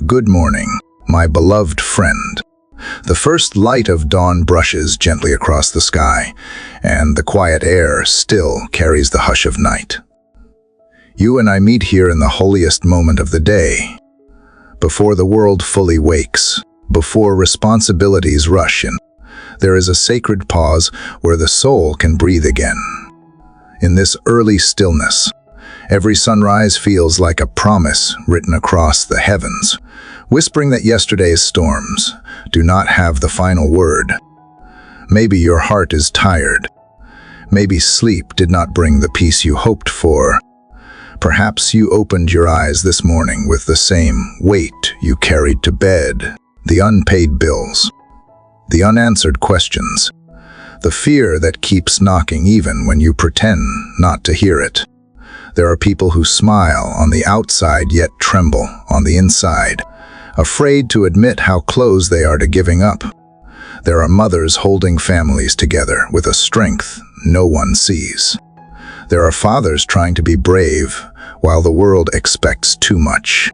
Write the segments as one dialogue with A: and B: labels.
A: Good morning, my beloved friend. The first light of dawn brushes gently across the sky, and the quiet air still carries the hush of night. You and I meet here in the holiest moment of the day, before the world fully wakes, before responsibilities rush in. There is a sacred pause where the soul can breathe again. In this early stillness, every sunrise feels like a promise written across the heavens, whispering that yesterday's storms do not have the final word. Maybe your heart is tired. Maybe sleep did not bring the peace you hoped for. Perhaps you opened your eyes this morning with the same weight you carried to bed: the unpaid bills, the unanswered questions, the fear that keeps knocking even when you pretend not to hear it. There are people who smile on the outside yet tremble on the inside, afraid to admit how close they are to giving up. There are mothers holding families together with a strength no one sees. There are fathers trying to be brave while the world expects too much.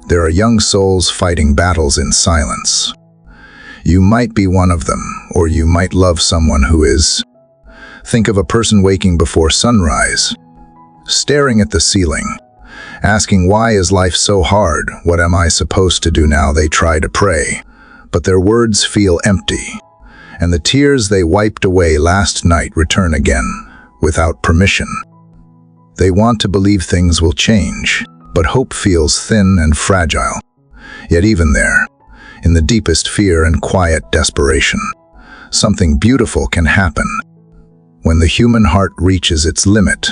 A: There are young souls fighting battles in silence. You might be one of them, or you might love someone who is. Think of a person waking before sunrise, staring at the ceiling, asking, why is life so hard? What am I supposed to do now? They try to pray, but their words feel empty, and the tears they wiped away last night return again, without permission. They want to believe things will change, but hope feels thin and fragile. Yet even there, in the deepest fear and quiet desperation, something beautiful can happen. When the human heart reaches its limit,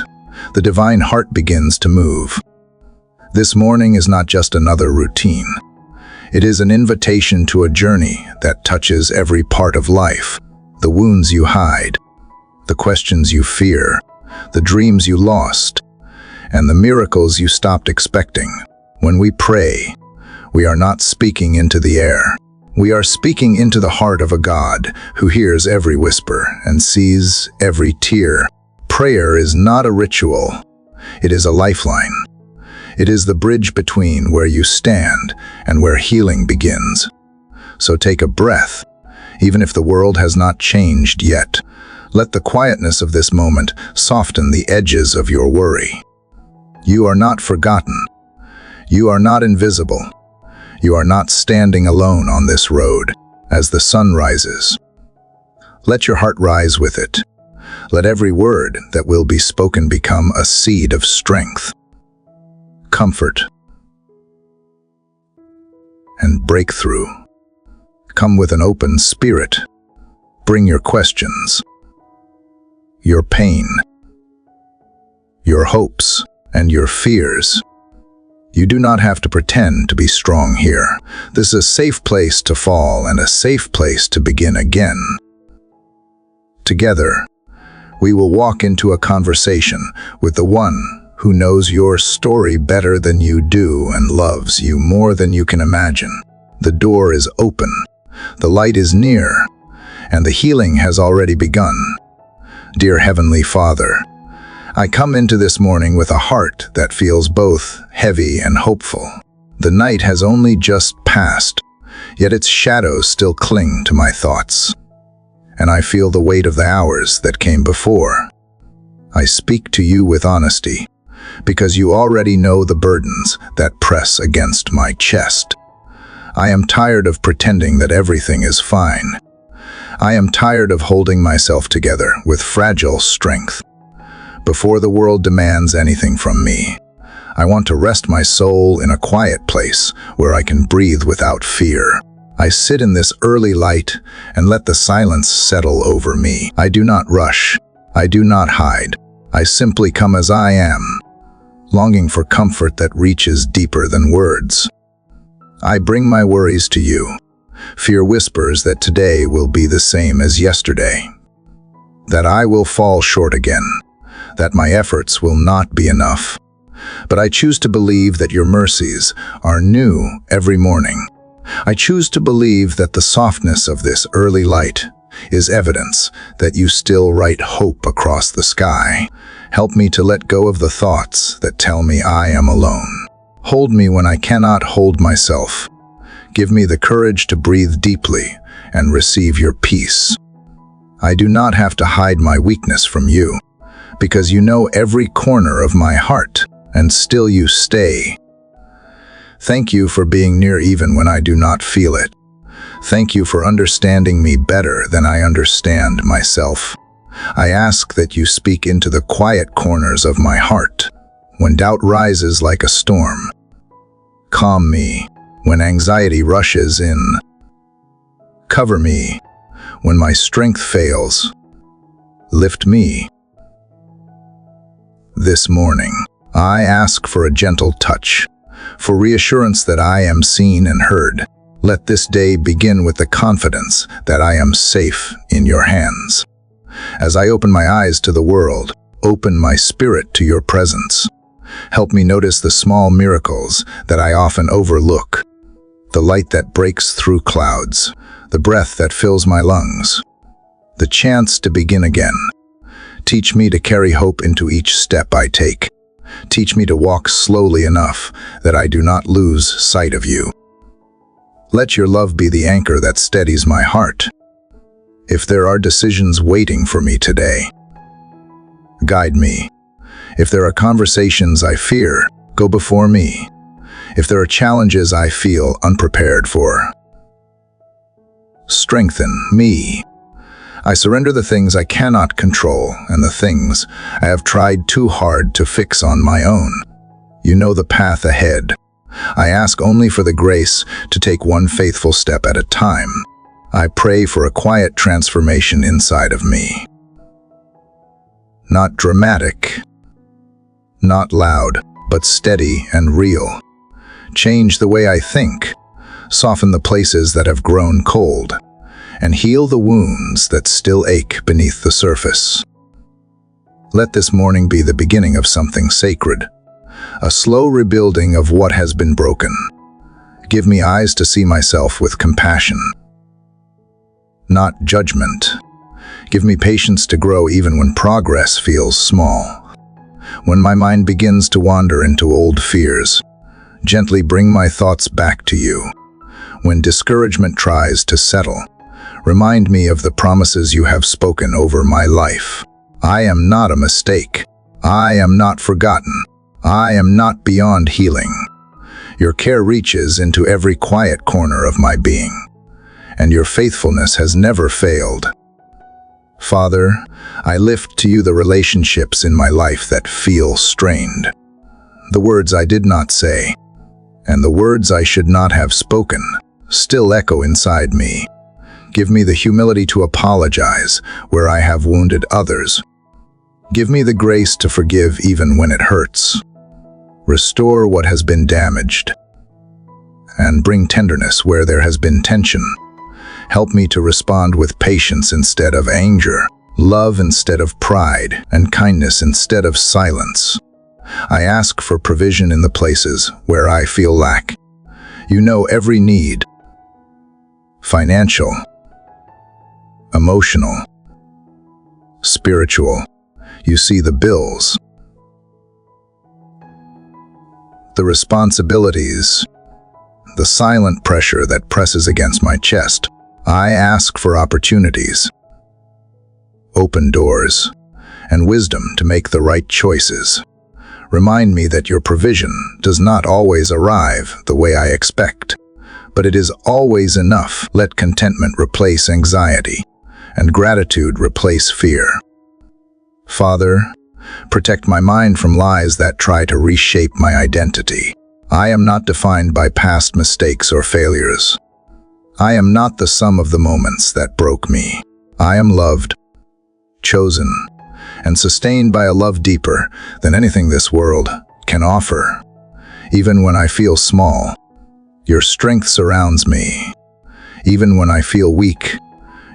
A: the divine heart begins to move. This morning is not just another routine. It is an invitation to a journey that touches every part of life: the wounds you hide, the questions you fear, the dreams you lost, and the miracles you stopped expecting. When we pray, we are not speaking into the air. We are speaking into the heart of a God who hears every whisper and sees every tear. Prayer is not a ritual. It is a lifeline. It is the bridge between where you stand and where healing begins. So take a breath. Even if the world has not changed yet, let the quietness of this moment soften the edges of your worry. You are not forgotten. You are not invisible. You are not standing alone on this road as the sun rises. Let your heart rise with it. Let every word that will be spoken become a seed of strength, comfort, and breakthrough. Come with an open spirit. Bring your questions, your pain, your hopes, and your fears. You do not have to pretend to be strong here. This is a safe place to fall and a safe place to begin again. Together, we will walk into a conversation with the one who knows your story better than you do and loves you more than you can imagine. The door is open, the light is near, and the healing has already begun. Dear Heavenly Father, I come into this morning with a heart that feels both heavy and hopeful. The night has only just passed, yet its shadows still cling to my thoughts, and I feel the weight of the hours that came before. I speak to you with honesty, because you already know the burdens that press against my chest. I am tired of pretending that everything is fine. I am tired of holding myself together with fragile strength. Before the world demands anything from me, I want to rest my soul in a quiet place where I can breathe without fear. I sit in this early light and let the silence settle over me. I do not rush. I do not hide. I simply come as I am, longing for comfort that reaches deeper than words. I bring my worries to you. Fear whispers that today will be the same as yesterday, that I will fall short again, that my efforts will not be enough. But I choose to believe that your mercies are new every morning. I choose to believe that the softness of this early light is evidence that you still write hope across the sky. Help me to let go of the thoughts that tell me I am alone. Hold me when I cannot hold myself. Give me the courage to breathe deeply and receive your peace. I do not have to hide my weakness from you, because you know every corner of my heart, and still you stay. Thank you for being near even when I do not feel it. Thank you for understanding me better than I understand myself. I ask that you speak into the quiet corners of my heart, when doubt rises like a storm. Calm me when anxiety rushes in. Cover me when my strength fails. Lift me. This morning, I ask for a gentle touch, for reassurance that I am seen and heard. Let this day begin with the confidence that I am safe in your hands. As I open my eyes to the world, open my spirit to your presence. Help me notice the small miracles that I often overlook. The light that breaks through clouds, the breath that fills my lungs, the chance to begin again. Teach me to carry hope into each step I take. Teach me to walk slowly enough that I do not lose sight of you. Let your love be the anchor that steadies my heart. If there are decisions waiting for me today, guide me. If there are conversations I fear, go before me. If there are challenges I feel unprepared for, strengthen me. I surrender the things I cannot control and the things I have tried too hard to fix on my own. You know the path ahead. I ask only for the grace to take one faithful step at a time. I pray for a quiet transformation inside of me. Not dramatic, not loud, but steady and real. Change the way I think, soften the places that have grown cold, and heal the wounds that still ache beneath the surface. Let this morning be the beginning of something sacred, a slow rebuilding of what has been broken. Give me eyes to see myself with compassion, not judgment. Give me patience to grow even when progress feels small. When my mind begins to wander into old fears, gently bring my thoughts back to you. When discouragement tries to settle, remind me of the promises you have spoken over my life. I am not a mistake. I am not forgotten. I am not beyond healing. Your care reaches into every quiet corner of my being, and your faithfulness has never failed. Father, I lift to you the relationships in my life that feel strained, the words I did not say, and the words I should not have spoken still echo inside me. Give me the humility to apologize where I have wounded others. Give me the grace to forgive even when it hurts. Restore what has been damaged, and bring tenderness where there has been tension. Help me to respond with patience instead of anger, love instead of pride, and kindness instead of silence. I ask for provision in the places where I feel lack. You know every need: financial, emotional, spiritual. You see the bills, the responsibilities, the silent pressure that presses against my chest. I ask for opportunities, open doors, and wisdom to make the right choices. Remind me that your provision does not always arrive the way I expect, but it is always enough. Let contentment replace anxiety, and gratitude replace fear. Father, protect my mind from lies that try to reshape my identity. I am not defined by past mistakes or failures. I am not the sum of the moments that broke me. I am loved, chosen, and sustained by a love deeper than anything this world can offer. Even when I feel small, your strength surrounds me. Even when I feel weak,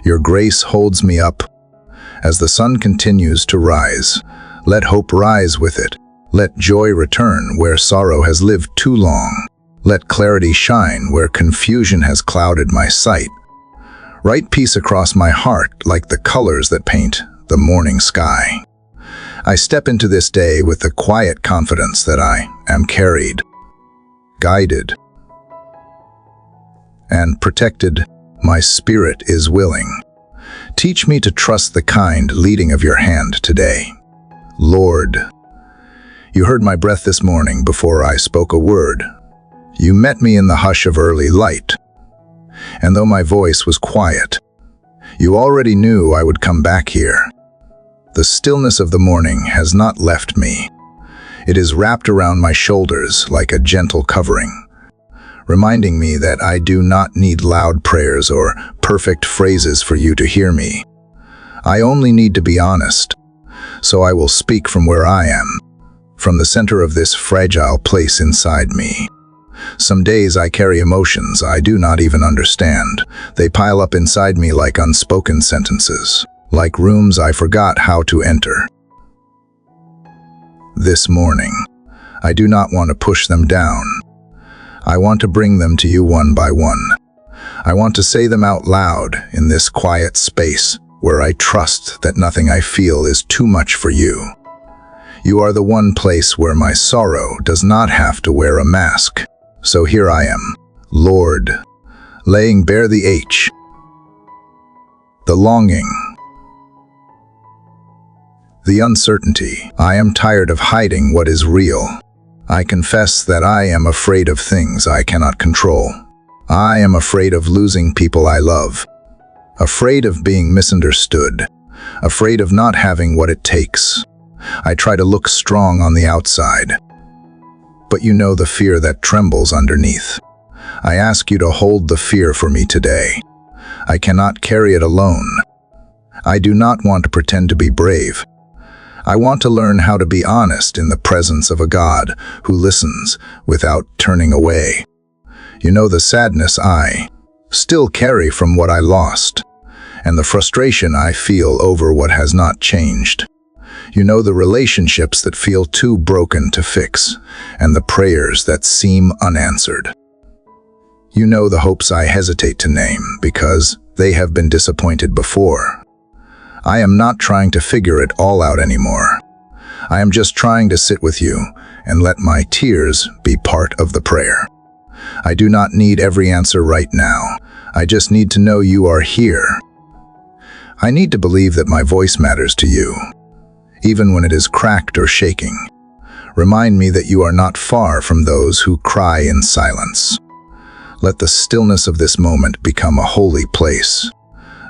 A: your grace holds me up. As the sun continues to rise, let hope rise with it. Let joy return where sorrow has lived too long. Let clarity shine where confusion has clouded my sight. Write peace across my heart like the colors that paint the morning sky. I step into this day with the quiet confidence that I am carried, guided and protected. My spirit is willing. Teach me to trust the kind leading of your hand today. Lord, you heard my breath this morning before I spoke a word. You met me in the hush of early light. And though my voice was quiet, you already knew I would come back here. The stillness of the morning has not left me. It is wrapped around my shoulders like a gentle covering, reminding me that I do not need loud prayers or perfect phrases for you to hear me. I only need to be honest, so I will speak from where I am, from the center of this fragile place inside me. Some days I carry emotions I do not even understand. They pile up inside me like unspoken sentences, like rooms I forgot how to enter. This morning, I do not want to push them down. I want to bring them to you one by one. I want to say them out loud in this quiet space where I trust that nothing I feel is too much for you. You are the one place where my sorrow does not have to wear a mask. So here I am, Lord, laying bare the ache, the longing, the uncertainty. I am tired of hiding what is real. I confess that I am afraid of things I cannot control. I am afraid of losing people I love, afraid of being misunderstood, afraid of not having what it takes. I try to look strong on the outside, but you know the fear that trembles underneath. I ask you to hold the fear for me today. I cannot carry it alone. I do not want to pretend to be brave. I want to learn how to be honest in the presence of a God who listens without turning away. You know the sadness I still carry from what I lost, and the frustration I feel over what has not changed. You know the relationships that feel too broken to fix, and the prayers that seem unanswered. You know the hopes I hesitate to name because they have been disappointed before. I am not trying to figure it all out anymore. I am just trying to sit with you and let my tears be part of the prayer. I do not need every answer right now. I just need to know you are here. I need to believe that my voice matters to you, even when it is cracked or shaking. Remind me that you are not far from those who cry in silence. Let the stillness of this moment become a holy place,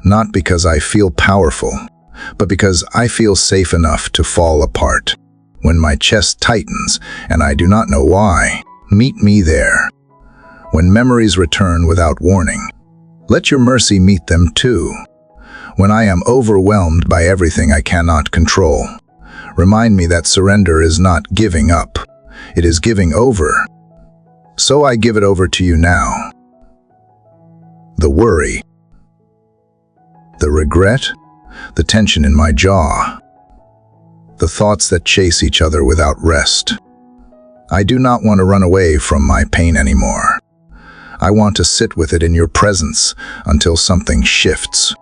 A: not because I feel powerful, but because I feel safe enough to fall apart. When my chest tightens and I do not know why, meet me there. When memories return without warning, let your mercy meet them too. When I am overwhelmed by everything I cannot control, remind me that surrender is not giving up, it is giving over. So I give it over to you now. The worry, the regret, the tension in my jaw, the thoughts that chase each other without rest. I do not want to run away from my pain anymore. I want to sit with it in your presence until something shifts,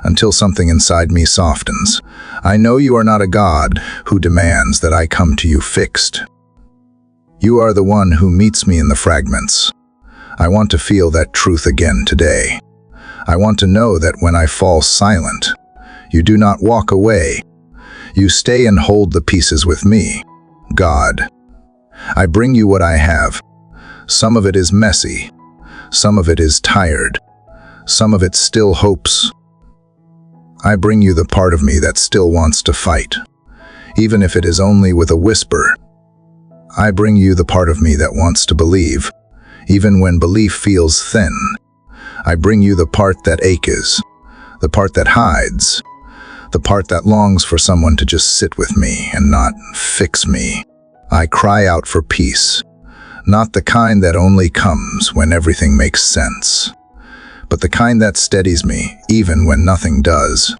A: until something inside me softens. I know you are not a God who demands that I come to you fixed. You are the one who meets me in the fragments. I want to feel that truth again today. I want to know that when I fall silent, you do not walk away. You stay and hold the pieces with me. God, I bring you what I have. Some of it is messy. Some of it is tired. Some of it still hopes. I bring you the part of me that still wants to fight, even if it is only with a whisper. I bring you the part of me that wants to believe, even when belief feels thin. I bring you the part that aches, the part that hides, the part that longs for someone to just sit with me and not fix me. I cry out for peace, not the kind that only comes when everything makes sense, but the kind that steadies me even when nothing does.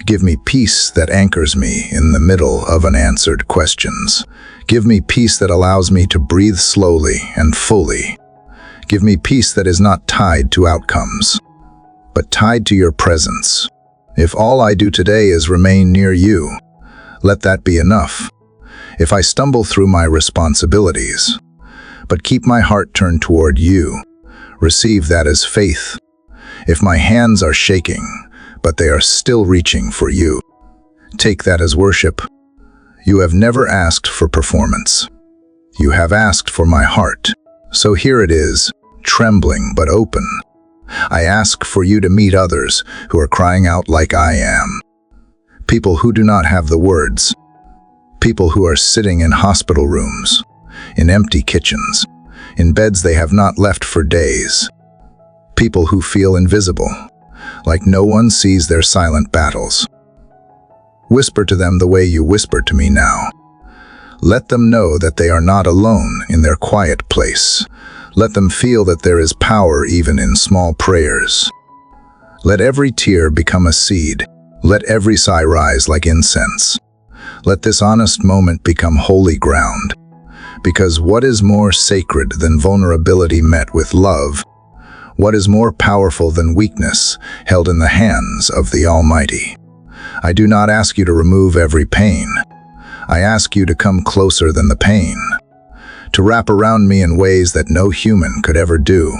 A: Give me peace that anchors me in the middle of unanswered questions. Give me peace that allows me to breathe slowly and fully. Give me peace that is not tied to outcomes, but tied to your presence. If all I do today is remain near you, let that be enough. If I stumble through my responsibilities, but keep my heart turned toward you. Receive that as faith. If my hands are shaking, but they are still reaching for you, take that as worship. You have never asked for performance. You have asked for my heart. So here it is, trembling but open. I ask for you to meet others who are crying out like I am. People who do not have the words. People who are sitting in hospital rooms, in empty kitchens, in beds they have not left for days. People who feel invisible, like no one sees their silent battles. Whisper to them the way you whisper to me now. Let them know that they are not alone in their quiet place. Let them feel that there is power even in small prayers. Let every tear become a seed. Let every sigh rise like incense. Let this honest moment become holy ground. Because what is more sacred than vulnerability met with love? What is more powerful than weakness held in the hands of the Almighty? I do not ask you to remove every pain. I ask you to come closer than the pain, to wrap around me in ways that no human could ever do.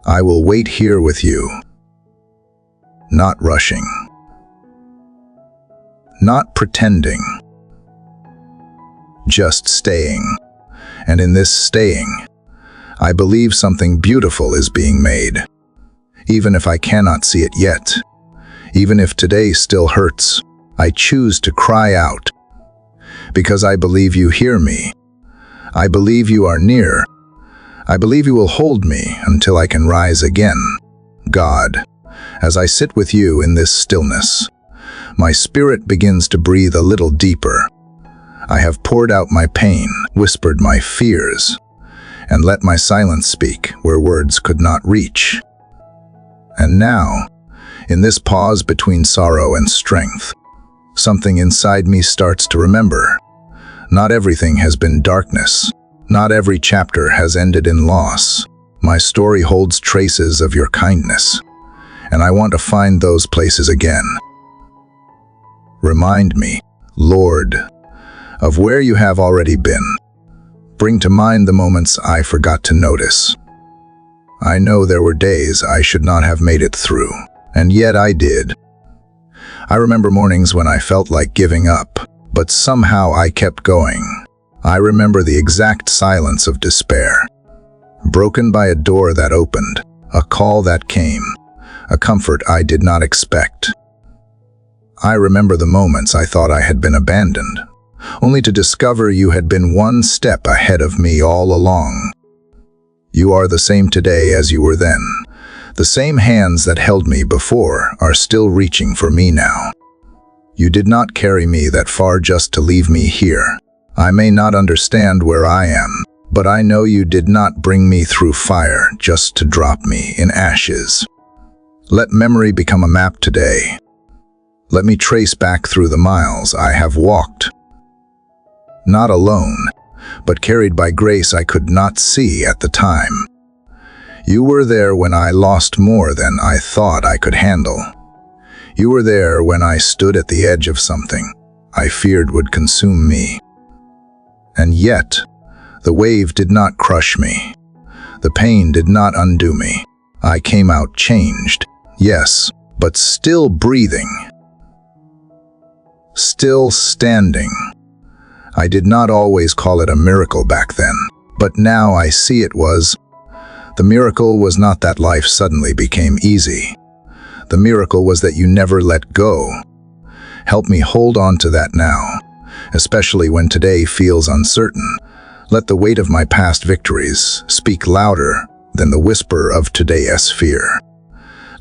A: I will wait here with you, not rushing, not pretending, just staying. And in this staying, I believe something beautiful is being made, even if I cannot see it yet. Even if today still hurts, I choose to cry out, because I believe you hear me. I believe you are near. I believe you will hold me until I can rise again. God, as I sit with you in this stillness, my spirit begins to breathe a little deeper. I have poured out my pain, whispered my fears, and let my silence speak where words could not reach. And now, in this pause between sorrow and strength, something inside me starts to remember. Not everything has been darkness. Not every chapter has ended in loss. My story holds traces of your kindness, and I want to find those places again. Remind me, Lord, of where you have already been. Bring to mind the moments I forgot to notice. I know there were days I should not have made it through, and yet I did. I remember mornings when I felt like giving up, but somehow I kept going. I remember the exact silence of despair, broken by a door that opened, a call that came, a comfort I did not expect. I remember the moments I thought I had been abandoned, only to discover you had been one step ahead of me all along. You are the same today as you were then. The same hands that held me before are still reaching for me now. You did not carry me that far just to leave me here. I may not understand where I am, but I know you did not bring me through fire just to drop me in ashes. Let memory become a map today. Let me trace back through the miles I have walked. Not alone, but carried by grace I could not see at the time. You were there when I lost more than I thought I could handle. You were there when I stood at the edge of something I feared would consume me. And yet, the wave did not crush me. The pain did not undo me. I came out changed, yes, but still breathing. Still standing. I did not always call it a miracle back then, but now I see it was. The miracle was not that life suddenly became easy. The miracle was that you never let go. Help me hold on to that now, especially when today feels uncertain. Let the weight of my past victories speak louder than the whisper of today's fear.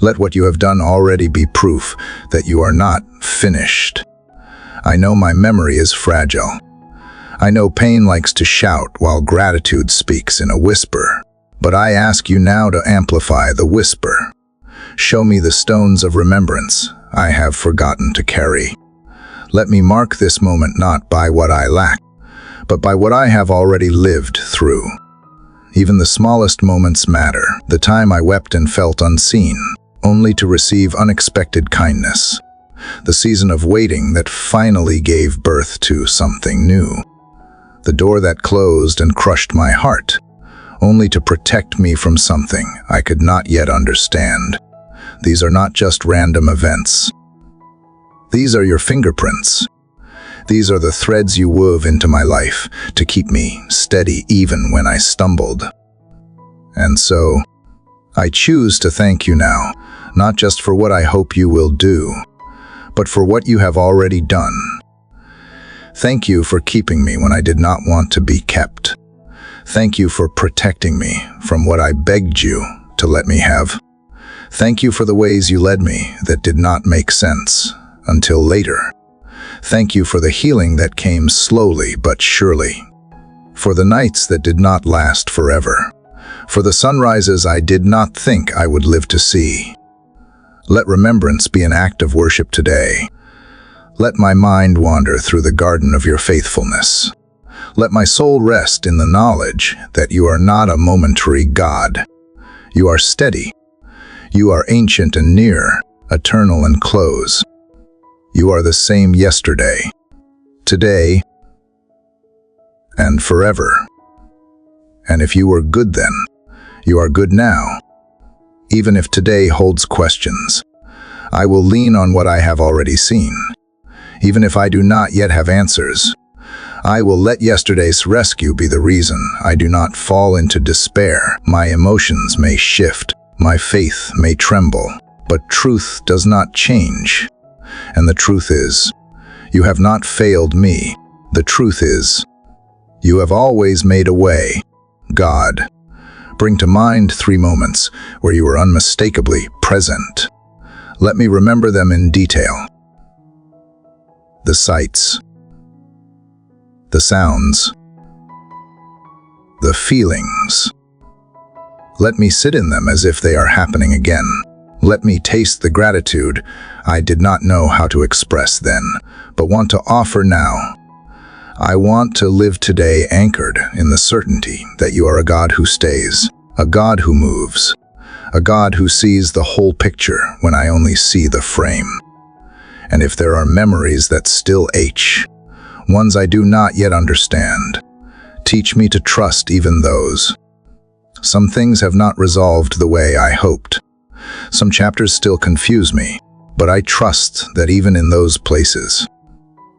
A: Let what you have done already be proof that you are not finished. I know my memory is fragile. I know pain likes to shout while gratitude speaks in a whisper. But I ask you now to amplify the whisper. Show me the stones of remembrance I have forgotten to carry. Let me mark this moment not by what I lack, but by what I have already lived through. Even the smallest moments matter. The time I wept and felt unseen, only to receive unexpected kindness. The season of waiting that finally gave birth to something new. the door that closed and crushed my heart, only to protect me from something I could not yet understand. These are not just random events. These are your fingerprints. These are the threads you wove into my life to keep me steady even when I stumbled. And so, I choose to thank you now, not just for what I hope you will do, but for what you have already done. Thank you for keeping me when I did not want to be kept. Thank you for protecting me from what I begged you to let me have. Thank you for the ways you led me that did not make sense until later. Thank you for the healing that came slowly but surely. For the nights that did not last forever. For the sunrises I did not think I would live to see. Let remembrance be an act of worship today. Let my mind wander through the garden of your faithfulness. Let my soul rest in the knowledge that you are not a momentary God. You are steady. You are ancient and near, eternal and close. You are the same yesterday, today, and forever. And if you were good then, you are good now. Even if today holds questions, I will lean on what I have already seen. Even if I do not yet have answers, I will let yesterday's rescue be the reason I do not fall into despair. My emotions may shift, my faith may tremble, but truth does not change. And the truth is, you have not failed me. The truth is, you have always made a way. God, bring to mind 3 moments where you were unmistakably present. Let me remember them in detail. The sights, the sounds, the feelings. Let me sit in them as if they are happening again. Let me taste the gratitude I did not know how to express then, but want to offer now. I want to live today anchored in the certainty that you are a God who stays, a God who moves, a God who sees the whole picture when I only see the frame. And if there are memories that still ache, ones I do not yet understand, teach me to trust even those. Some things have not resolved the way I hoped. Some chapters still confuse me, but I trust that even in those places,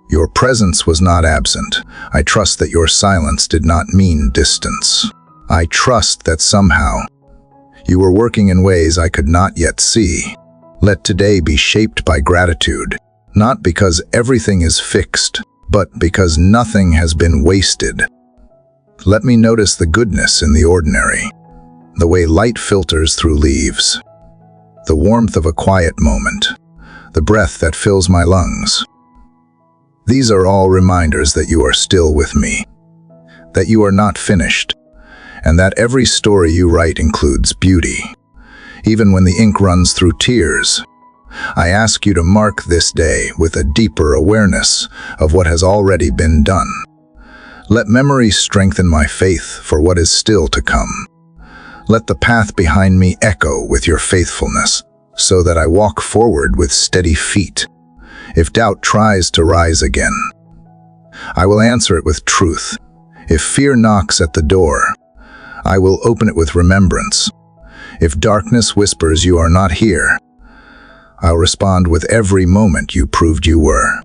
A: your presence was not absent. I trust that your silence did not mean distance. I trust that somehow you were working in ways I could not yet see. Let today be shaped by gratitude, not because everything is fixed, but because nothing has been wasted. Let me notice the goodness in the ordinary, the way light filters through leaves, the warmth of a quiet moment, the breath that fills my lungs. These are all reminders that you are still with me, that you are not finished, and that every story you write includes beauty. Even when the ink runs through tears, I ask you to mark this day with a deeper awareness of what has already been done. Let memory strengthen my faith for what is still to come. Let the path behind me echo with your faithfulness, so that I walk forward with steady feet. If doubt tries to rise again, I will answer it with truth. If fear knocks at the door, I will open it with remembrance. If darkness whispers you are not here, I'll respond with every moment you proved you were.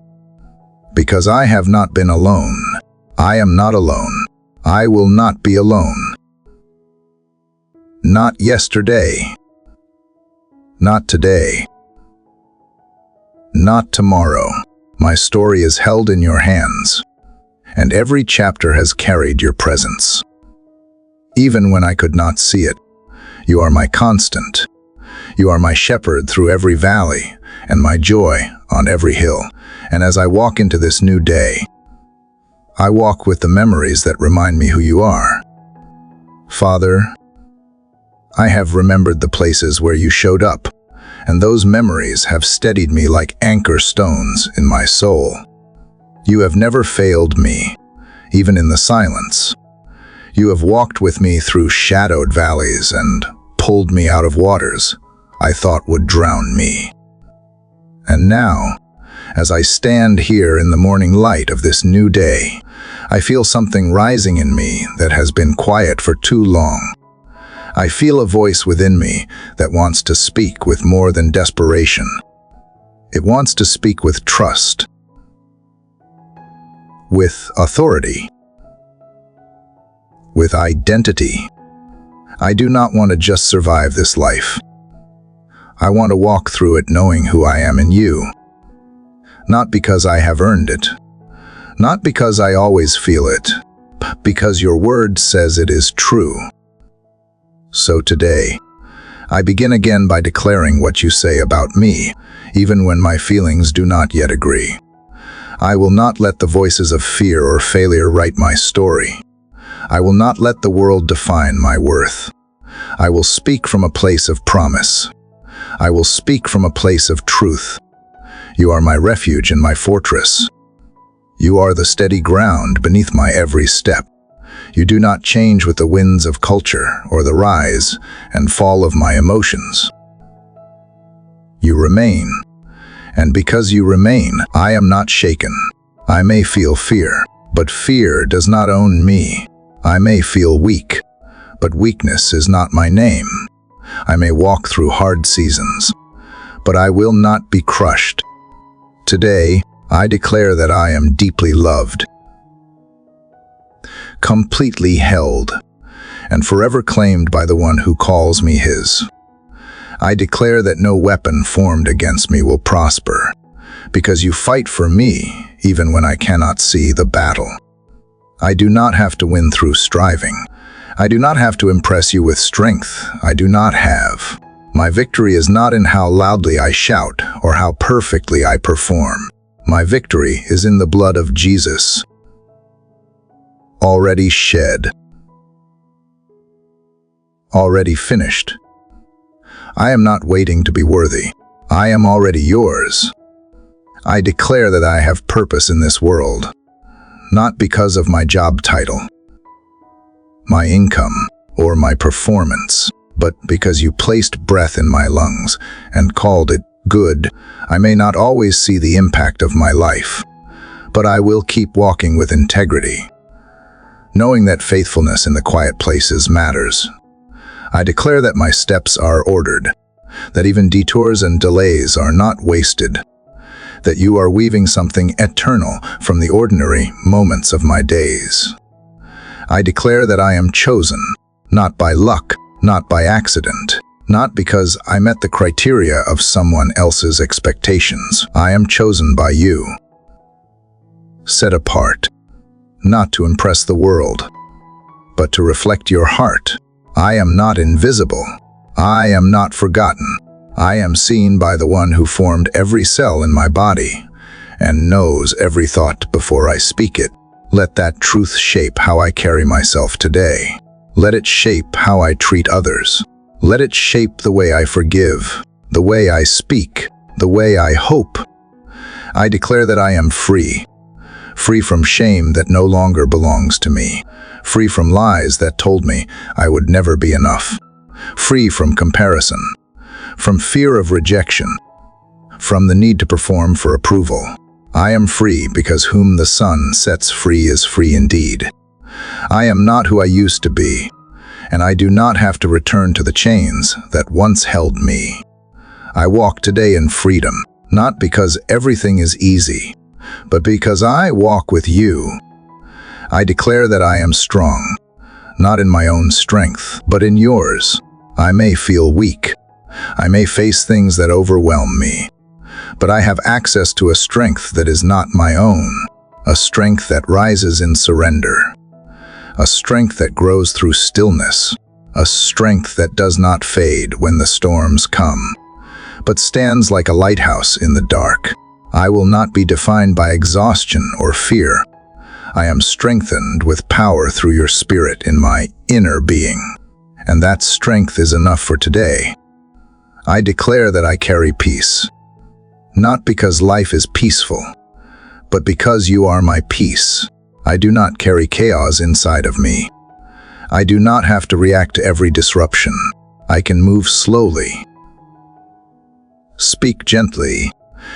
A: Because I have not been alone. I am not alone. I will not be alone. Not yesterday. Not today. Not tomorrow. My story is held in your hands, and every chapter has carried your presence. Even when I could not see it, you are my constant. You are my shepherd through every valley, and my joy on every hill. And as I walk into this new day, I walk with the memories that remind me who you are. Father, I have remembered the places where you showed up, and those memories have steadied me like anchor stones in my soul. You have never failed me, even in the silence. You have walked with me through shadowed valleys and pulled me out of waters I thought would drown me. And now, As I stand here in the morning light of this new day, I feel something rising in me that has been quiet for too long. I feel a voice within me that wants to speak with more than desperation. It wants to speak with trust, with authority, with identity. I do not want to just survive this life. I want to walk through it knowing who I am in you. Not because I have earned it, not because I always feel it, but because your word says it is true. So today, I begin again by declaring what you say about me, even when my feelings do not yet agree. I will not let the voices of fear or failure write my story. I will not let the world define my worth. I will speak from a place of promise. I will speak from a place of truth. You are my refuge and my fortress. You are the steady ground beneath my every step. You do not change with the winds of culture or the rise and fall of my emotions. You remain, and because you remain, I am not shaken. I may feel fear, but fear does not own me. I may feel weak, but weakness is not my name. I may walk through hard seasons, but I will not be crushed. Today, I declare that I am deeply loved, completely held, and forever claimed by the one who calls me his. I declare that no weapon formed against me will prosper, because you fight for me even when I cannot see the battle. I do not have to win through striving. I do not have to impress you with strength. I do not have. My victory is not in how loudly I shout or how perfectly I perform. My victory is in the blood of Jesus, already shed, already finished. I am not waiting to be worthy. I am already yours. I declare that I have purpose in this world, not because of my job title, my income, or my performance, but because you placed breath in my lungs and called it good. I may not always see the impact of my life, but I will keep walking with integrity, knowing that faithfulness in the quiet places matters. I declare that my steps are ordered, that even detours and delays are not wasted, that you are weaving something eternal from the ordinary moments of my days. I declare that I am chosen, not by luck, not by accident, not because I met the criteria of someone else's expectations. I am chosen by you, set apart, not to impress the world, but to reflect your heart. I am not invisible. I am not forgotten. I am seen by the one who formed every cell in my body and knows every thought before I speak it. Let that truth shape how I carry myself today. Let it shape how I treat others. Let it shape the way I forgive, the way I speak, the way I hope. I declare that I am free, free from shame that no longer belongs to me, free from lies that told me I would never be enough, free from comparison, from fear of rejection, from the need to perform for approval. I am free because whom the Son sets free is free indeed. I am not who I used to be, and I do not have to return to the chains that once held me. I walk today in freedom, not because everything is easy, but because I walk with you. I declare that I am strong, not in my own strength, but in yours. I may feel weak. I may face things that overwhelm me, but I have access to a strength that is not my own, a strength that rises in surrender, a strength that grows through stillness, a strength that does not fade when the storms come, but stands like a lighthouse in the dark. I will not be defined by exhaustion or fear. I am strengthened with power through your spirit in my inner being, and that strength is enough for today. I declare that I carry peace, not because life is peaceful, but because you are my peace. I do not carry chaos inside of me. I do not have to react to every disruption. I can move slowly, speak gently,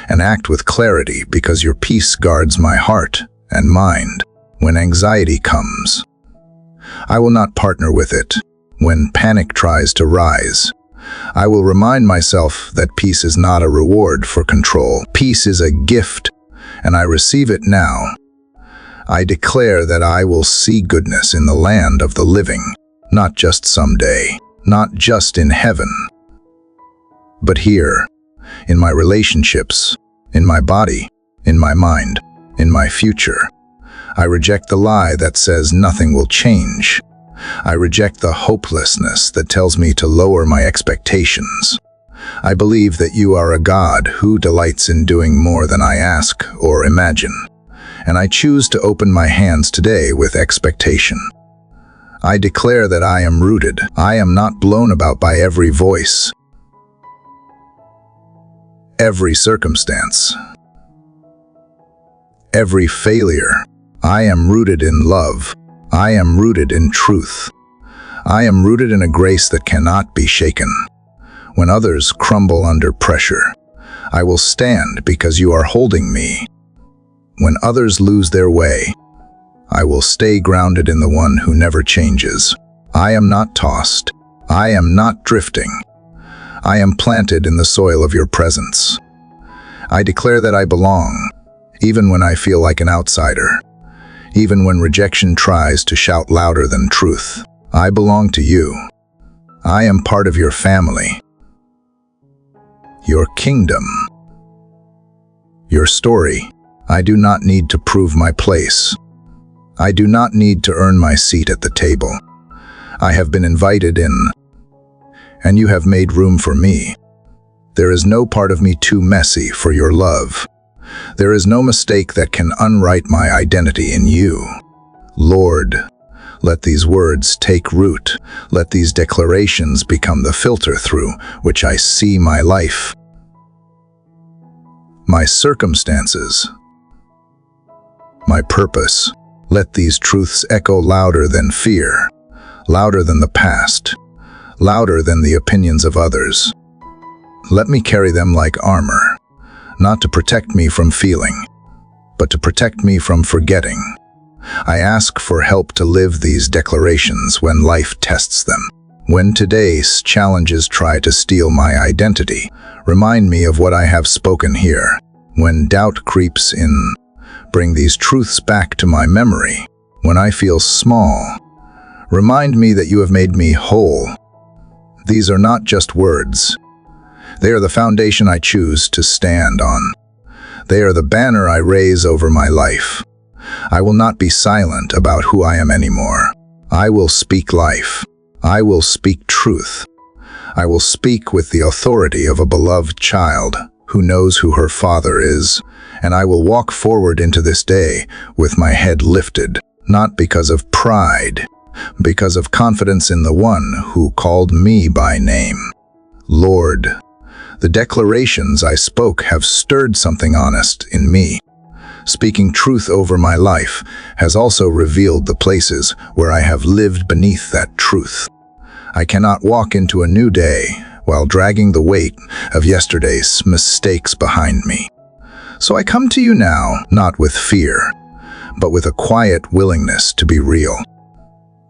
A: and act with clarity because your peace guards my heart and mind when anxiety comes. I will not partner with it when panic tries to rise. I will remind myself that peace is not a reward for control. Peace is a gift, and I receive it now. I declare that I will see goodness in the land of the living, not just someday, not just in heaven, but here, in my relationships, in my body, in my mind, in my future. I reject the lie that says nothing will change. I reject the hopelessness that tells me to lower my expectations. I believe that you are a God who delights in doing more than I ask or imagine, and I choose to open my hands today with expectation. I declare that I am rooted. I am not blown about by every voice, every circumstance, every failure. I am rooted in love. I am rooted in truth. I am rooted in a grace that cannot be shaken. When others crumble under pressure, I will stand because you are holding me. When others lose their way, I will stay grounded in the one who never changes. I am not tossed. I am not drifting. I am planted in the soil of your presence. I declare that I belong, even when I feel like an outsider. Even when rejection tries to shout louder than truth, I belong to you. I am part of your family, your kingdom, your story. I do not need to prove my place. I do not need to earn my seat at the table. I have been invited in, and you have made room for me. There is no part of me too messy for your love. There is no mistake that can unwrite my identity in you. Lord, let these words take root. Let these declarations become the filter through which I see my life, my circumstances, my purpose. Let these truths echo louder than fear, louder than the past, louder than the opinions of others. Let me carry them like armor, not to protect me from feeling, but to protect me from forgetting. I ask for help to live these declarations when life tests them. When today's challenges try to steal my identity, remind me of what I have spoken here. When doubt creeps in, bring these truths back to my memory. When I feel small, remind me that you have made me whole. These are not just words. They are the foundation I choose to stand on. They are the banner I raise over my life. I will not be silent about who I am anymore. I will speak life. I will speak truth. I will speak with the authority of a beloved child who knows who her father is, and I will walk forward into this day with my head lifted, not because of pride, because of confidence in the one who called me by name. Lord, the declarations I spoke have stirred something honest in me. Speaking truth over my life has also revealed the places where I have lived beneath that truth. I cannot walk into a new day while dragging the weight of yesterday's mistakes behind me. So I come to you now, not with fear, but with a quiet willingness to be real.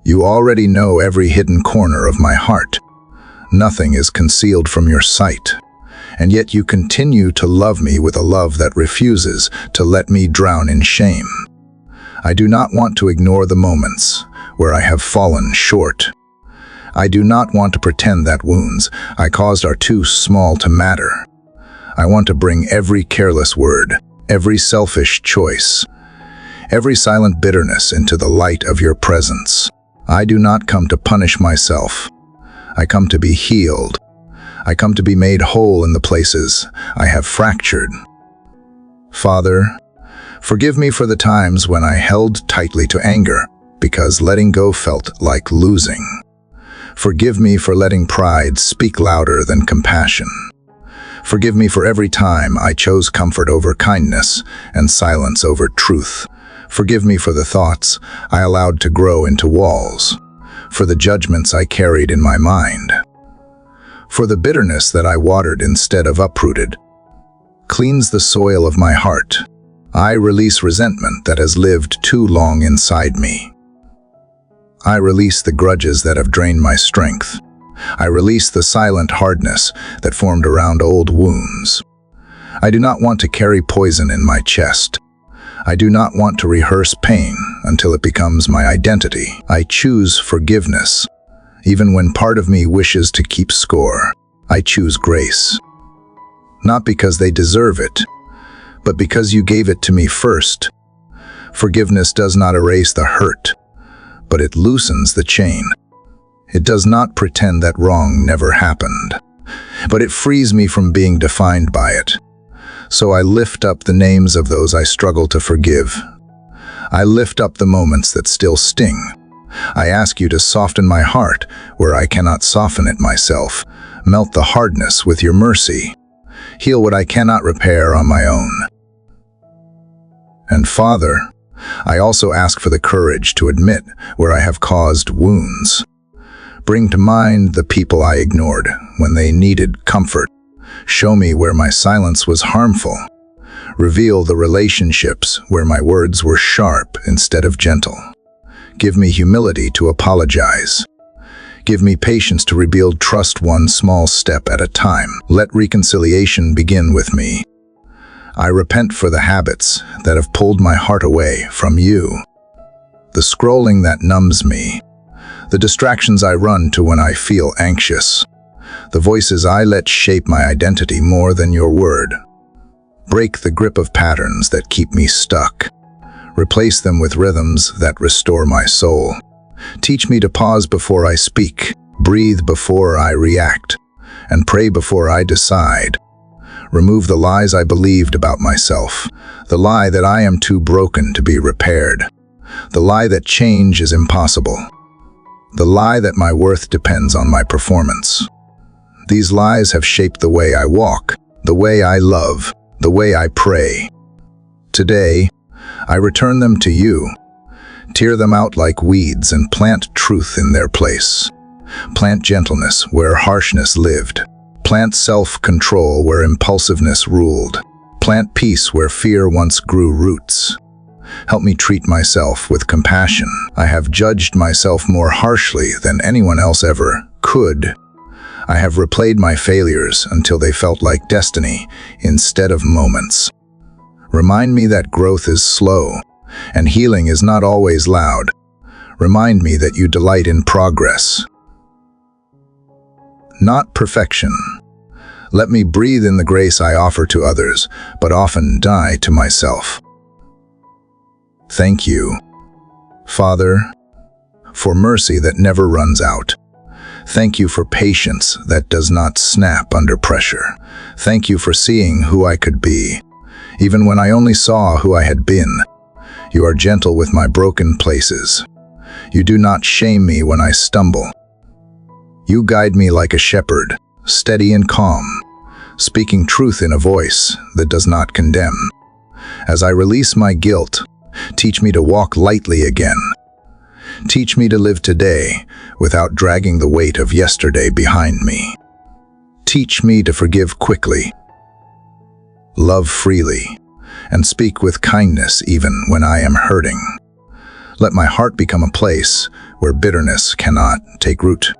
A: You already know every hidden corner of my heart. Nothing is concealed from your sight. And yet you continue to love me with a love that refuses to let me drown in shame. I do not want to ignore the moments where I have fallen short. I do not want to pretend that wounds I caused are too small to matter. I want to bring every careless word, every selfish choice, every silent bitterness into the light of your presence. I do not come to punish myself. I come to be healed. I come to be made whole in the places I have fractured. Father, forgive me for the times when I held tightly to anger because letting go felt like losing. Forgive me for letting pride speak louder than compassion. Forgive me for every time I chose comfort over kindness and silence over truth. Forgive me for the thoughts I allowed to grow into walls, for the judgments I carried in my mind, for the bitterness that I watered instead of uprooted. cleans the soil of my heart. I release resentment that has lived too long inside me. I release the grudges that have drained my strength. I release the silent hardness that formed around old wounds. I do not want to carry poison in my chest. I do not want to rehearse pain until it becomes my identity. I choose forgiveness. Even when part of me wishes to keep score, I choose grace. Not because they deserve it, but because you gave it to me first. Forgiveness does not erase the hurt, but it loosens the chain. It does not pretend that wrong never happened, but it frees me from being defined by it. So I lift up the names of those I struggle to forgive. I lift up the moments that still sting. I ask you to soften my heart where I cannot soften it myself. Melt the hardness with your mercy. Heal what I cannot repair on my own. And Father, I also ask for the courage to admit where I have caused wounds. Bring to mind the people I ignored when they needed comfort. Show me where my silence was harmful. Reveal the relationships where my words were sharp instead of gentle. Give me humility to apologize. Give me patience to rebuild trust one small step at a time. Let reconciliation begin with me. I repent for the habits that have pulled my heart away from you. The scrolling that numbs me. The distractions I run to when I feel anxious. The voices I let shape my identity more than your word. Break the grip of patterns that keep me stuck. Replace them with rhythms that restore my soul. Teach me to pause before I speak, breathe before I react, and pray before I decide. Remove the lies I believed about myself, the lie that I am too broken to be repaired, the lie that change is impossible, the lie that my worth depends on my performance. These lies have shaped the way I walk, the way I love, the way I pray. Today, I return them to you. Tear them out like weeds and plant truth in their place. Plant gentleness where harshness lived. Plant self-control where impulsiveness ruled. Plant peace where fear once grew roots. Help me treat myself with compassion. I have judged myself more harshly than anyone else ever could. I have replayed my failures until they felt like destiny instead of moments. Remind me that growth is slow, and healing is not always loud. Remind me that you delight in progress, not perfection. Let me breathe in the grace I offer to others, but often die to myself. Thank you, Father, for mercy that never runs out. Thank you for patience that does not snap under pressure. Thank you for seeing who I could be, even when I only saw who I had been. You are gentle with my broken places. You do not shame me when I stumble. You guide me like a shepherd, steady and calm, speaking truth in a voice that does not condemn. As I release my guilt, teach me to walk lightly again. Teach me to live today without dragging the weight of yesterday behind me. Teach me to forgive quickly, love freely, and speak with kindness even when I am hurting. Let my heart become a place where bitterness cannot take root.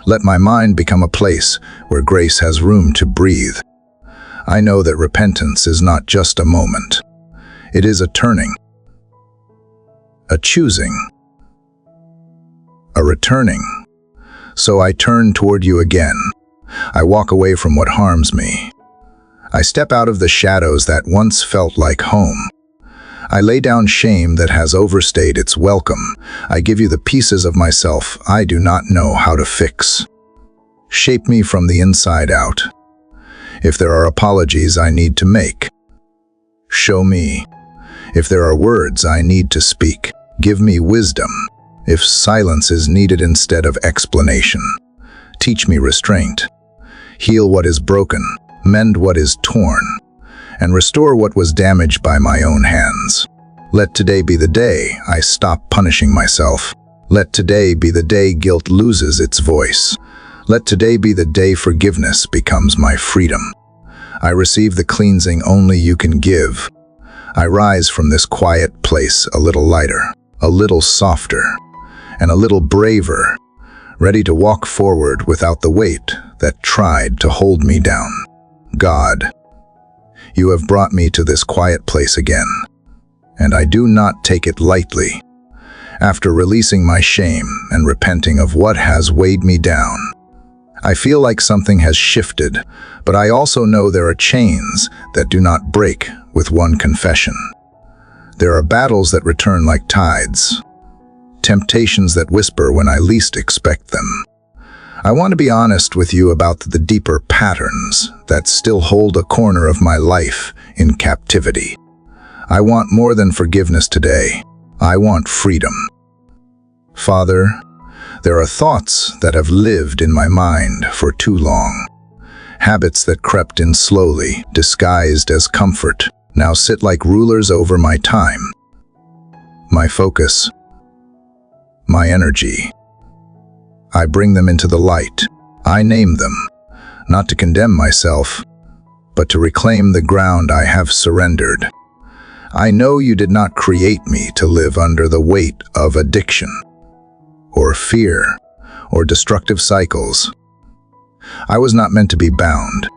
A: Let my mind become a place where grace has room to breathe. I know that repentance is not just a moment. It is a turning, a choosing, a returning. So I turn toward you again. I walk away from what harms me. I step out of the shadows that once felt like home. I lay down shame that has overstayed its welcome. I give you the pieces of myself I do not know how to fix. Shape me from the inside out. If there are apologies I need to make, show me. If there are words I need to speak, give me wisdom. If silence is needed instead of explanation, teach me restraint. Heal what is broken, mend what is torn, and restore what was damaged by my own hands. Let today be the day I stop punishing myself. Let today be the day guilt loses its voice. Let today be the day forgiveness becomes my freedom. I receive the cleansing only you can give. I rise from this quiet place a little lighter, a little softer, and a little braver, ready to walk forward without the weight that tried to hold me down. God, you have brought me to this quiet place again, and I do not take it lightly. After releasing my shame and repenting of what has weighed me down, I feel like something has shifted, but I also know there are chains that do not break with one confession. There are battles that return like tides, temptations that whisper when I least expect them. I want to be honest with you about the deeper patterns that still hold a corner of my life in captivity. I want more than forgiveness today. I want freedom. Father, there are thoughts that have lived in my mind for too long. Habits that crept in slowly, disguised as comfort, now sit like rulers over my time, my focus, my energy. I bring them into the light. I name them, not to condemn myself, but to reclaim the ground I have surrendered. I know you did not create me to live under the weight of addiction, or fear, or destructive cycles. I was not meant to be bound.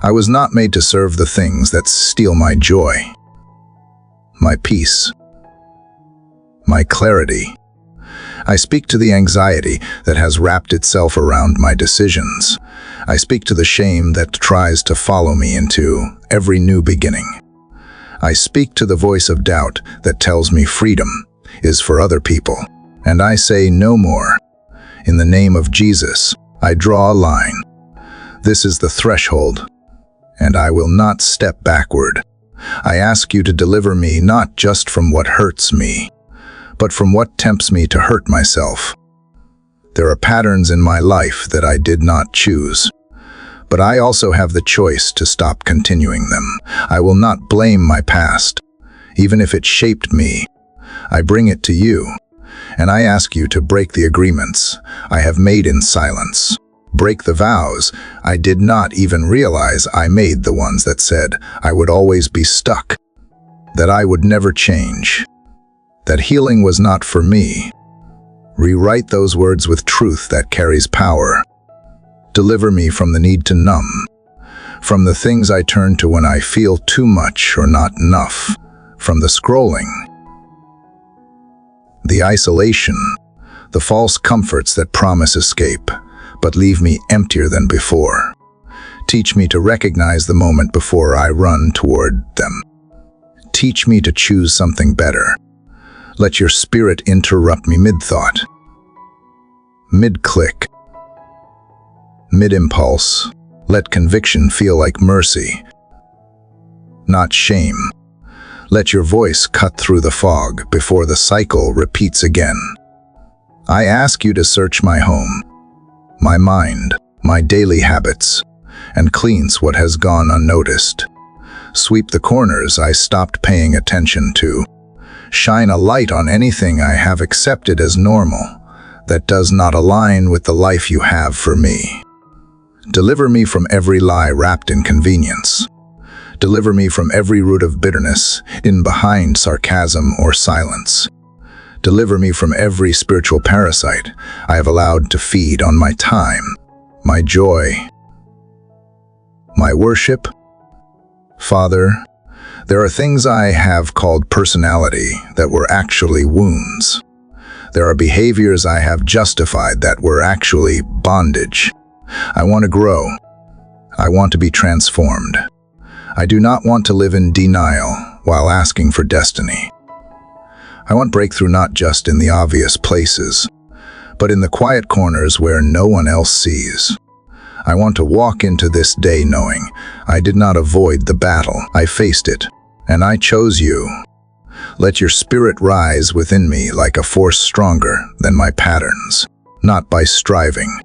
A: I was not made to serve the things that steal my joy, my peace, my clarity. I speak to the anxiety that has wrapped itself around my decisions. I speak to the shame that tries to follow me into every new beginning. I speak to the voice of doubt that tells me freedom is for other people. And I say no more. In the name of Jesus, I draw a line. This is the threshold, and I will not step backward. I ask you to deliver me not just from what hurts me, but from what tempts me to hurt myself. There are patterns in my life that I did not choose, but I also have the choice to stop continuing them. I will not blame my past, even if it shaped me. I bring it to you, and I ask you to break the agreements I have made in silence. Break the vows I did not even realize I made, the ones that said I would always be stuck, that I would never change, that healing was not for me. Rewrite those words with truth that carries power. Deliver me from the need to numb, from the things I turn to when I feel too much or not enough, from the scrolling, the isolation, the false comforts that promise escape, but leave me emptier than before. Teach me to recognize the moment before I run toward them. Teach me to choose something better. Let your spirit interrupt me mid-thought, mid-click, mid-impulse. Let conviction feel like mercy, not shame. Let your voice cut through the fog before the cycle repeats again. I ask you to search my home, my mind, my daily habits, and cleanse what has gone unnoticed. Sweep the corners I stopped paying attention to. Shine a light on anything I have accepted as normal that does not align with the life you have for me. Deliver me from every lie wrapped in convenience. Deliver me from every root of bitterness hidden behind sarcasm or silence. Deliver me from every spiritual parasite I have allowed to feed on my time, my joy, my worship. Father, there are things I have called personality that were actually wounds. There are behaviors I have justified that were actually bondage. I want to grow. I want to be transformed. I do not want to live in denial while asking for destiny. I want breakthrough not just in the obvious places, but in the quiet corners where no one else sees. I want to walk into this day knowing I did not avoid the battle. I faced it, and I chose you. Let your spirit rise within me like a force stronger than my patterns, not by striving,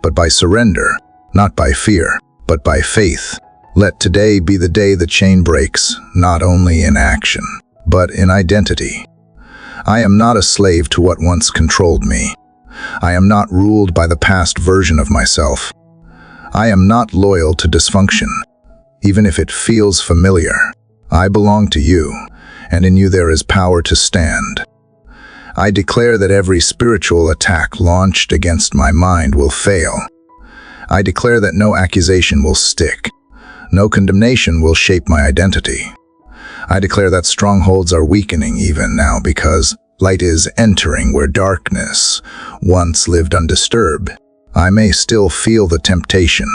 A: but by surrender, not by fear, but by faith. Let today be the day the chain breaks, not only in action, but in identity. I am not a slave to what once controlled me. I am not ruled by the past version of myself. I am not loyal to dysfunction, even if it feels familiar. I belong to you, and in you there is power to stand. I declare that every spiritual attack launched against my mind will fail. I declare that no accusation will stick. No condemnation will shape my identity. I declare that strongholds are weakening even now because light is entering where darkness once lived undisturbed. I may still feel the temptation,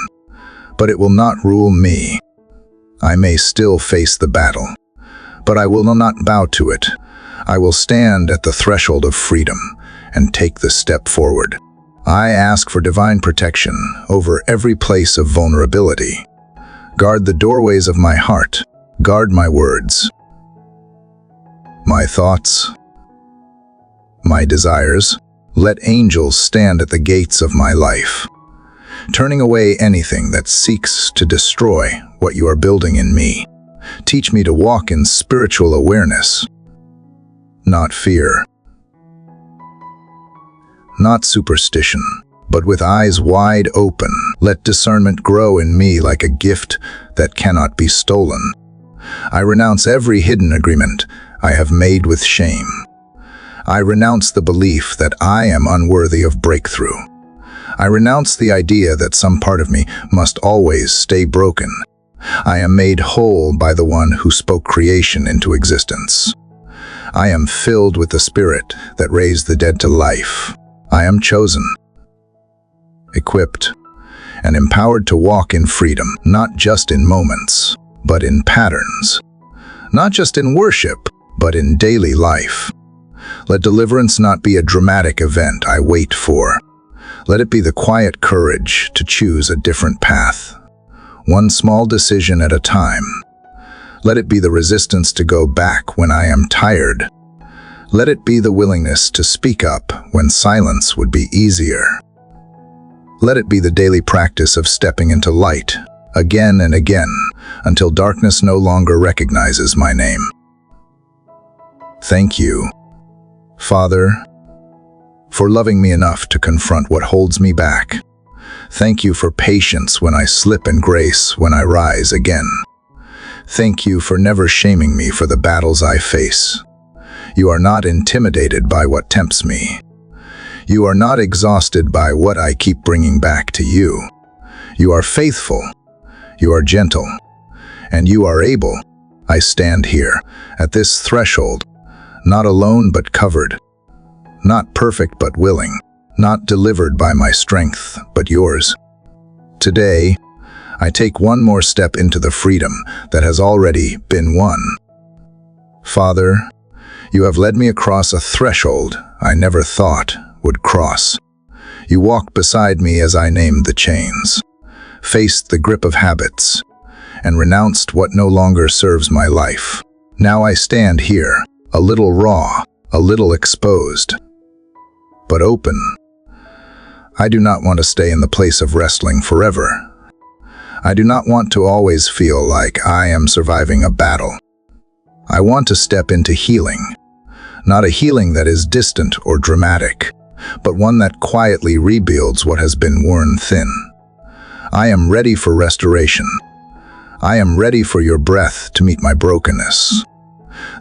A: but it will not rule me. I may still face the battle, but I will not bow to it. I will stand at the threshold of freedom and take the step forward. I ask for divine protection over every place of vulnerability. Guard the doorways of my heart. Guard my words, my thoughts, my desires. Let angels stand at the gates of my life, turning away anything that seeks to destroy what you are building in me. Teach me to walk in spiritual awareness, not fear, not superstition, but with eyes wide open. Let discernment grow in me like a gift that cannot be stolen. I renounce every hidden agreement I have made with shame. I renounce the belief that I am unworthy of breakthrough. I renounce the idea that some part of me must always stay broken. I am made whole by the one who spoke creation into existence. I am filled with the Spirit that raised the dead to life. I am chosen, equipped, and empowered to walk in freedom, not just in moments, but in patterns. Not just in worship, but in daily life. Let deliverance not be a dramatic event I wait for. Let it be the quiet courage to choose a different path, one small decision at a time. Let it be the resistance to go back when I am tired. Let it be the willingness to speak up when silence would be easier. Let it be the daily practice of stepping into light, again and again, until darkness no longer recognizes my name. Thank you, Father, for loving me enough to confront what holds me back. Thank you for patience when I slip and grace when I rise again. Thank you for never shaming me for the battles I face. You are not intimidated by what tempts me. You are not exhausted by what I keep bringing back to you. You are faithful. You are gentle. And you are able. I stand here, at this threshold, not alone but covered. Not perfect but willing. Not delivered by my strength but yours. Today, I take one more step into the freedom that has already been won. Father, you have led me across a threshold I never thought would cross. You walked beside me as I named the chains, faced the grip of habits, and renounced what no longer serves my life. Now I stand here, a little raw, a little exposed, but open. I do not want to stay in the place of wrestling forever. I do not want to always feel like I am surviving a battle. I want to step into healing, not a healing that is distant or dramatic, but one that quietly rebuilds what has been worn thin. I am ready for restoration. I am ready for your breath to meet my brokenness.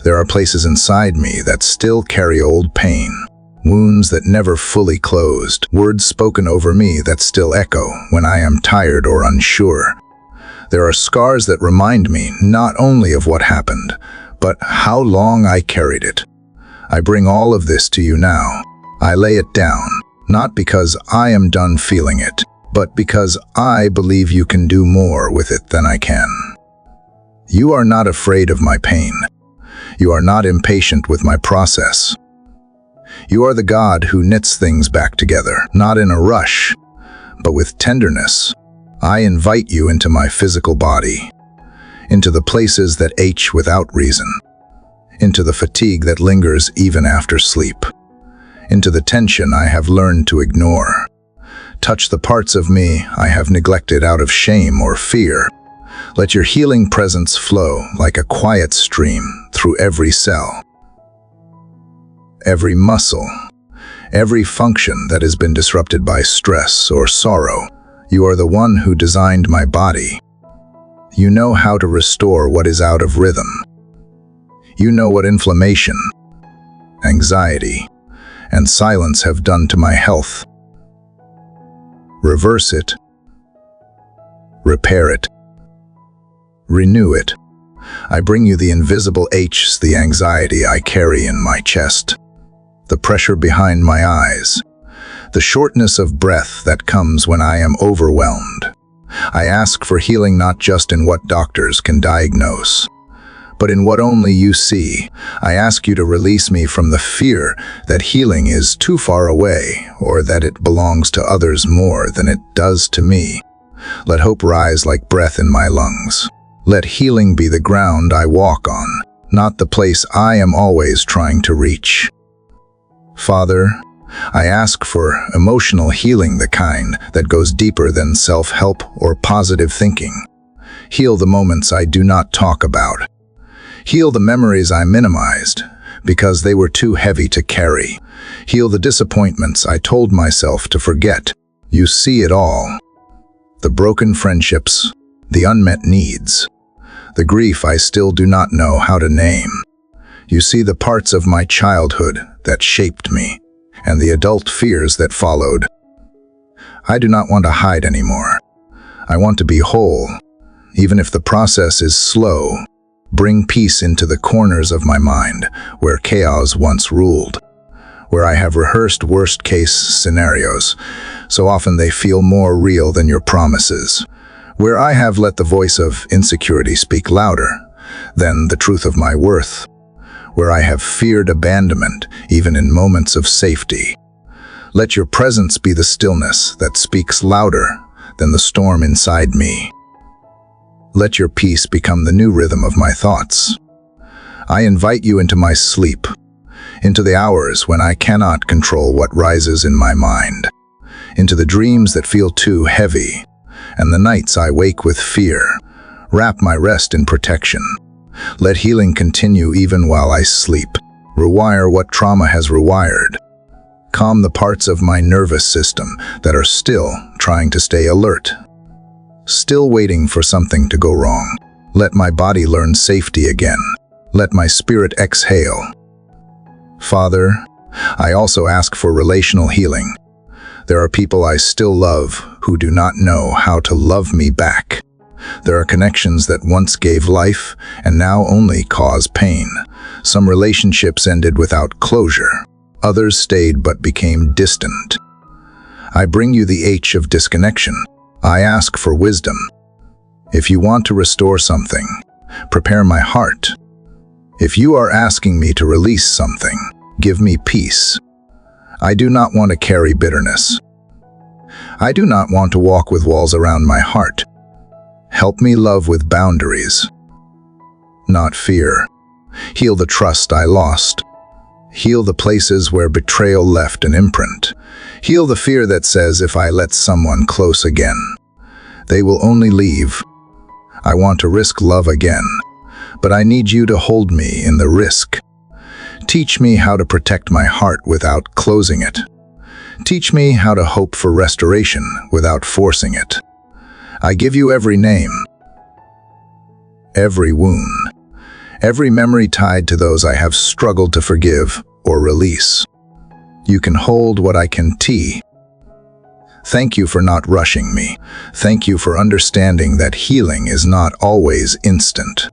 A: There are places inside me that still carry old pain, wounds that never fully closed, words spoken over me that still echo when I am tired or unsure. There are scars that remind me not only of what happened, but how long I carried it. I bring all of this to you now. I lay it down, not because I am done feeling it, but because I believe you can do more with it than I can. You are not afraid of my pain. You are not impatient with my process. You are the God who knits things back together, not in a rush, but with tenderness. I invite you into my physical body, into the places that ache without reason, into the fatigue that lingers even after sleep, into the tension I have learned to ignore. Touch the parts of me I have neglected out of shame or fear. Let your healing presence flow like a quiet stream through every cell, every muscle, every function that has been disrupted by stress or sorrow. You are the one who designed my body. You know how to restore what is out of rhythm. You know what inflammation, anxiety, and silence have done to my health. Reverse it. Repair it. Renew it. I bring you the invisible H's, the anxiety I carry in my chest, the pressure behind my eyes, the shortness of breath that comes when I am overwhelmed. I ask for healing not just in what doctors can diagnose, but in what only you see. I ask you to release me from the fear that healing is too far away or that it belongs to others more than it does to me. Let hope rise like breath in my lungs. Let healing be the ground I walk on, not the place I am always trying to reach. Father, I ask for emotional healing, the kind that goes deeper than self-help or positive thinking. Heal the moments I do not talk about. Heal the memories I minimized because they were too heavy to carry. Heal the disappointments I told myself to forget. You see it all. The broken friendships, the unmet needs, the grief I still do not know how to name. You see the parts of my childhood that shaped me, and the adult fears that followed. I do not want to hide anymore. I want to be whole, even if the process is slow. Bring peace into the corners of my mind, where chaos once ruled, where I have rehearsed worst-case scenarios, so often they feel more real than your promises, where I have let the voice of insecurity speak louder than the truth of my worth, where I have feared abandonment even in moments of safety. Let your presence be the stillness that speaks louder than the storm inside me. Let your peace become the new rhythm of my thoughts. I invite you into my sleep, into the hours when I cannot control what rises in my mind, into the dreams that feel too heavy, and the nights I wake with fear. Wrap my rest in protection. Let healing continue even while I sleep. Rewire what trauma has rewired. Calm the parts of my nervous system that are still trying to stay alert, still waiting for something to go wrong. Let my body learn safety again. Let my spirit exhale. Father, I also ask for relational healing. There are people I still love who do not know how to love me back. There are connections that once gave life and now only cause pain. Some relationships ended without closure. Others stayed but became distant. I bring you the H of disconnection. I ask for wisdom. If you want to restore something, prepare my heart. If you are asking me to release something, give me peace. I do not want to carry bitterness. I do not want to walk with walls around my heart. Help me love with boundaries, not fear. Heal the trust I lost. Heal the places where betrayal left an imprint. Heal the fear that says if I let someone close again, they will only leave. I want to risk love again, but I need you to hold me in the risk. Teach me how to protect my heart without closing it. Teach me how to hope for restoration without forcing it. I give you every name, every wound, every memory tied to those I have struggled to forgive or release. You can hold what I can tee. Thank you for not rushing me. Thank you for understanding that healing is not always instant.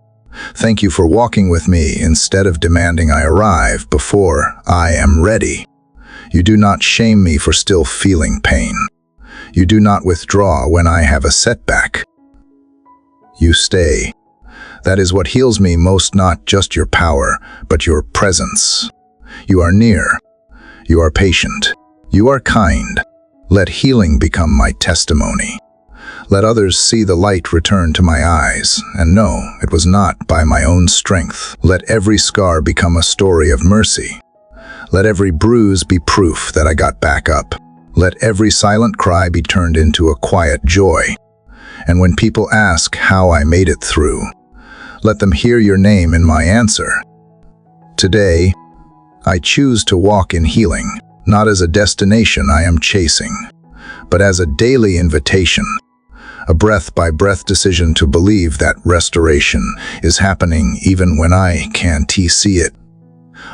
A: Thank you for walking with me instead of demanding I arrive before I am ready. You do not shame me for still feeling pain. You do not withdraw when I have a setback. You stay. That is what heals me most, not just your power, but your presence. You are near. You are patient. You are kind. Let healing become my testimony. Let others see the light return to my eyes and know it was not by my own strength. Let every scar become a story of mercy. Let every bruise be proof that I got back up. Let every silent cry be turned into a quiet joy. And when people ask how I made it through, let them hear your name in my answer. Today, I choose to walk in healing, not as a destination I am chasing, but as a daily invitation, a breath-by-breath decision to believe that restoration is happening even when I can't see it.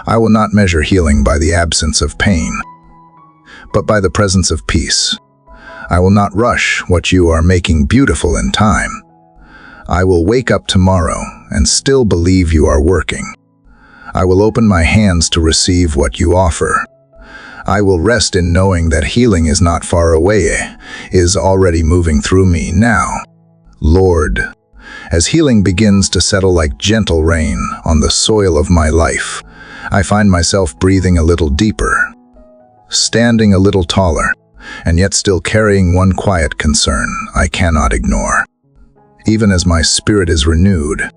A: I will not measure healing by the absence of pain, but by the presence of peace. I will not rush what you are making beautiful in time. I will wake up tomorrow and still believe you are working. I will open my hands to receive what you offer. I will rest in knowing that healing is not far away, is already moving through me now. Lord, as healing begins to settle like gentle rain on the soil of my life, I find myself breathing a little deeper, standing a little taller, and yet still carrying one quiet concern I cannot ignore. Even as my spirit is renewed,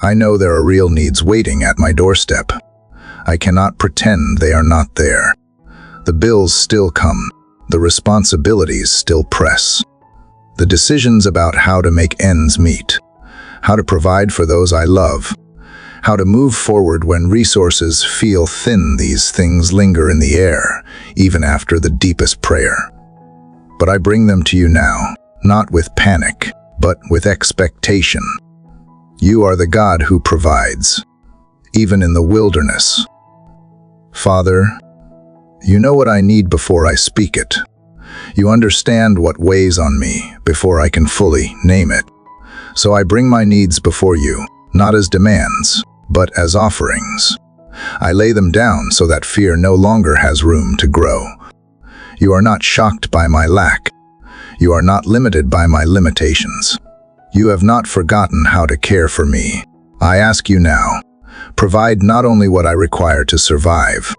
A: I know there are real needs waiting at my doorstep. I cannot pretend they are not there. The bills still come. The responsibilities still press. The decisions about how to make ends meet, how to provide for those I love, how to move forward when resources feel thin, these things linger in the air, even after the deepest prayer. But I bring them to you now, not with panic, but with expectation. You are the God who provides, even in the wilderness. Father, you know what I need before I speak it. You understand what weighs on me before I can fully name it. So I bring my needs before you, not as demands, but as offerings. I lay them down so that fear no longer has room to grow. You are not shocked by my lack. You are not limited by my limitations. You have not forgotten how to care for me. I ask you now, provide not only what I require to survive,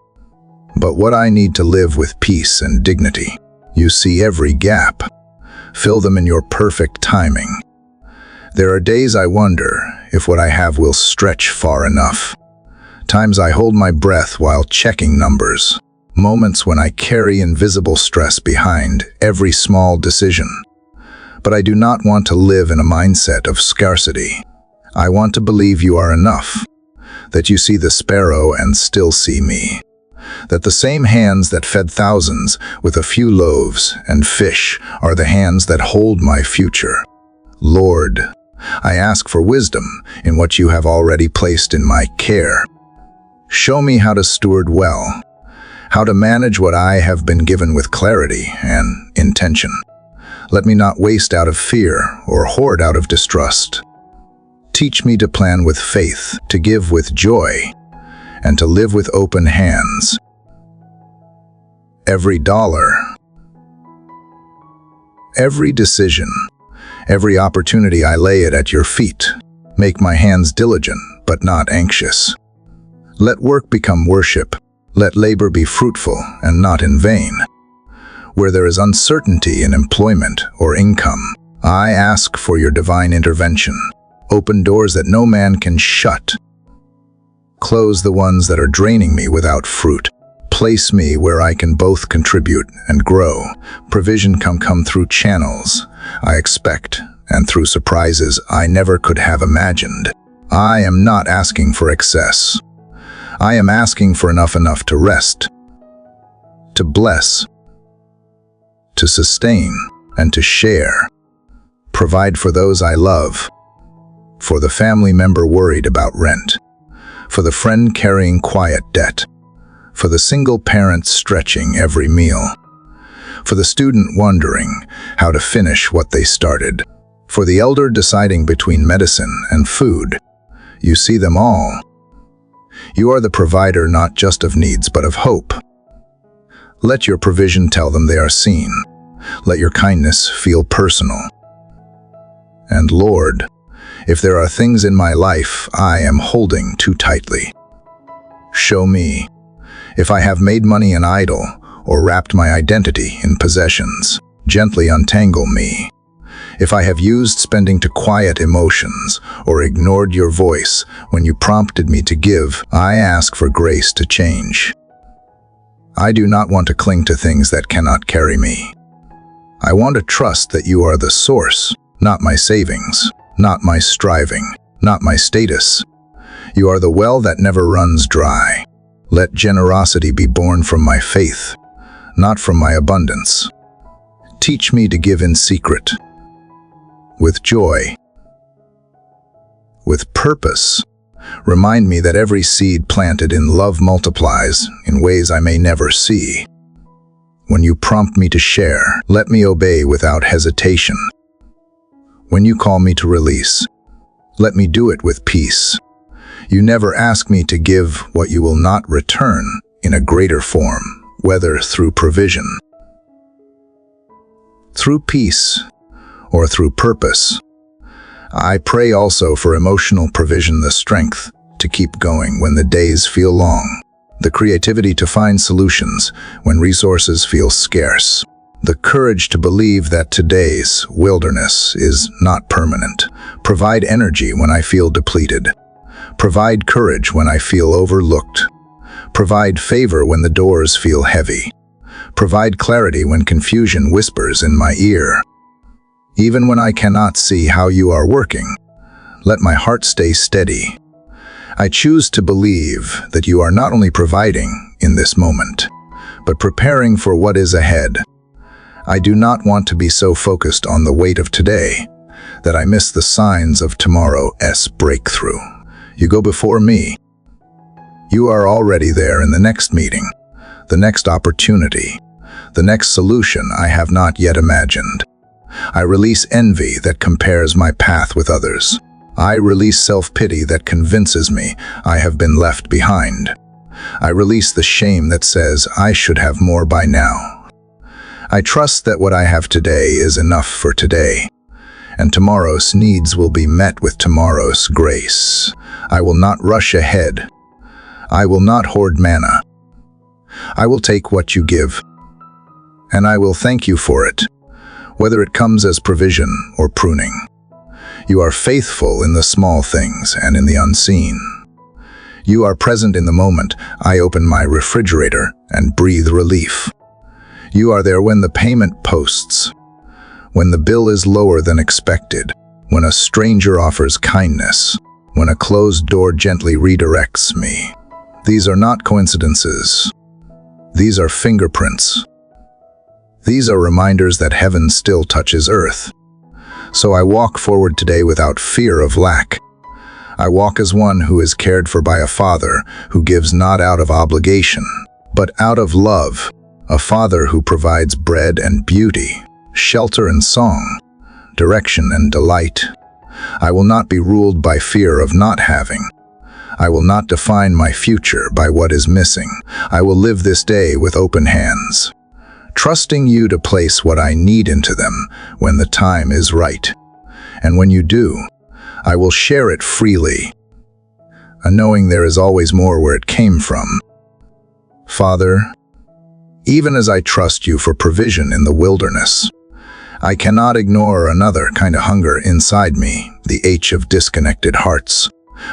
A: but what I need to live with peace and dignity. You see every gap. Fill them in your perfect timing. There are days I wonder if what I have will stretch far enough. Times I hold my breath while checking numbers. Moments when I carry invisible stress behind every small decision. But I do not want to live in a mindset of scarcity. I want to believe you are enough, that you see the sparrow and still see me, that the same hands that fed thousands with a few loaves and fish are the hands that hold my future. Lord, I ask for wisdom in what you have already placed in my care. Show me how to steward well, how to manage what I have been given with clarity and intention. Let me not waste out of fear or hoard out of distrust. Teach me to plan with faith, to give with joy, and to live with open hands. Every dollar, every decision, every opportunity I lay it at your feet. Make my hands diligent, but not anxious. Let work become worship. Let labor be fruitful and not in vain. Where there is uncertainty in employment or income, I ask for your divine intervention. Open doors that no man can shut. Close the ones that are draining me without fruit. Place me where I can both contribute and grow. Provision come through channels I expect and through surprises I never could have imagined. I am not asking for excess. I am asking for enough to rest, to bless, to sustain, and to share. Provide for those I love, for the family member worried about rent, for the friend carrying quiet debt, for the single parent stretching every meal, for the student wondering how to finish what they started, for the elder deciding between medicine and food. You see them all. You are the provider not just of needs but of hope. Let your provision tell them they are seen. Let your kindness feel personal. And Lord, if there are things in my life I am holding too tightly, show me. If I have made money an idol or wrapped my identity in possessions, gently untangle me. If I have used spending to quiet emotions or ignored your voice when you prompted me to give, I ask for grace to change. I do not want to cling to things that cannot carry me. I want to trust that you are the source, not my savings, not my striving, not my status. You are the well that never runs dry. Let generosity be born from my faith, not from my abundance. Teach me to give in secret, with joy, with purpose. Remind me that every seed planted in love multiplies in ways I may never see. When you prompt me to share, let me obey without hesitation. When you call me to release, let me do it with peace. You never ask me to give what you will not return in a greater form, whether through provision, through peace, or through purpose. I pray also for emotional provision, the strength to keep going when the days feel long, the creativity to find solutions when resources feel scarce, the courage to believe that today's wilderness is not permanent. Provide energy when I feel depleted. Provide courage when I feel overlooked. Provide favor when the doors feel heavy. Provide clarity when confusion whispers in my ear. Even when I cannot see how you are working, let my heart stay steady. I choose to believe that you are not only providing in this moment, but preparing for what is ahead. I do not want to be so focused on the weight of today that I miss the signs of tomorrow's breakthrough. You go before me. You are already there in the next meeting, the next opportunity, the next solution I have not yet imagined. I release envy that compares my path with others. I release self-pity that convinces me I have been left behind. I release the shame that says I should have more by now. I trust that what I have today is enough for today, and tomorrow's needs will be met with tomorrow's grace. I will not rush ahead. I will not hoard manna. I will take what you give, and I will thank you for it, whether it comes as provision or pruning. You are faithful in the small things and in the unseen. You are present in the moment I open my refrigerator and breathe relief. You are there when the payment posts, when the bill is lower than expected, when a stranger offers kindness, when a closed door gently redirects me. These are not coincidences. These are fingerprints. These are reminders that heaven still touches earth. So I walk forward today without fear of lack. I walk as one who is cared for by a Father who gives not out of obligation, but out of love, a Father who provides bread and beauty, shelter and song, direction and delight. I will not be ruled by fear of not having. I will not define my future by what is missing. I will live this day with open hands, trusting you to place what I need into them when the time is right. And when you do, I will share it freely, knowing there is always more where it came from. Father, even as I trust you for provision in the wilderness, I cannot ignore another kind of hunger inside me, the ache of disconnected hearts,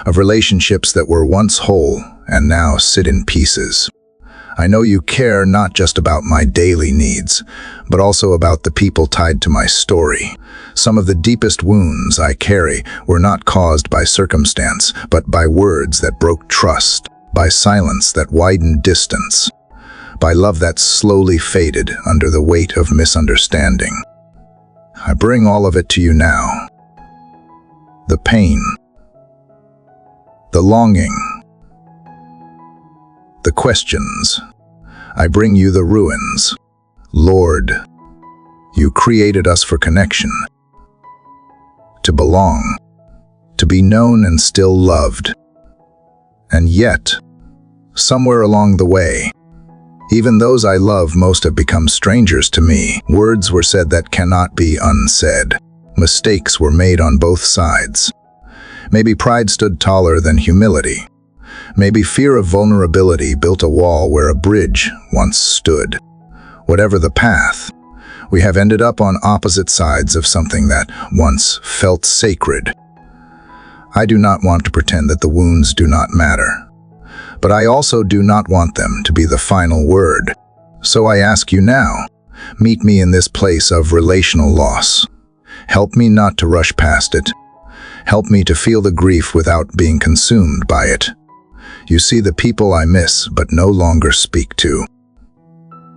A: of relationships that were once whole and now sit in pieces. I know you care not just about my daily needs, but also about the people tied to my story. Some of the deepest wounds I carry were not caused by circumstance, but by words that broke trust, by silence that widened distance, by love that slowly faded under the weight of misunderstanding. I bring all of it to you now. The pain, the longing, the questions. I bring you the ruins. Lord, you created us for connection, to belong, to be known and still loved. And yet, somewhere along the way, even those I love most have become strangers to me. Words were said that cannot be unsaid. Mistakes were made on both sides. Maybe pride stood taller than humility. Maybe fear of vulnerability built a wall where a bridge once stood. Whatever the path, we have ended up on opposite sides of something that once felt sacred. I do not want to pretend that the wounds do not matter, but I also do not want them to be the final word. So I ask you now, meet me in this place of relational loss. Help me not to rush past it. Help me to feel the grief without being consumed by it. You see the people I miss but no longer speak to.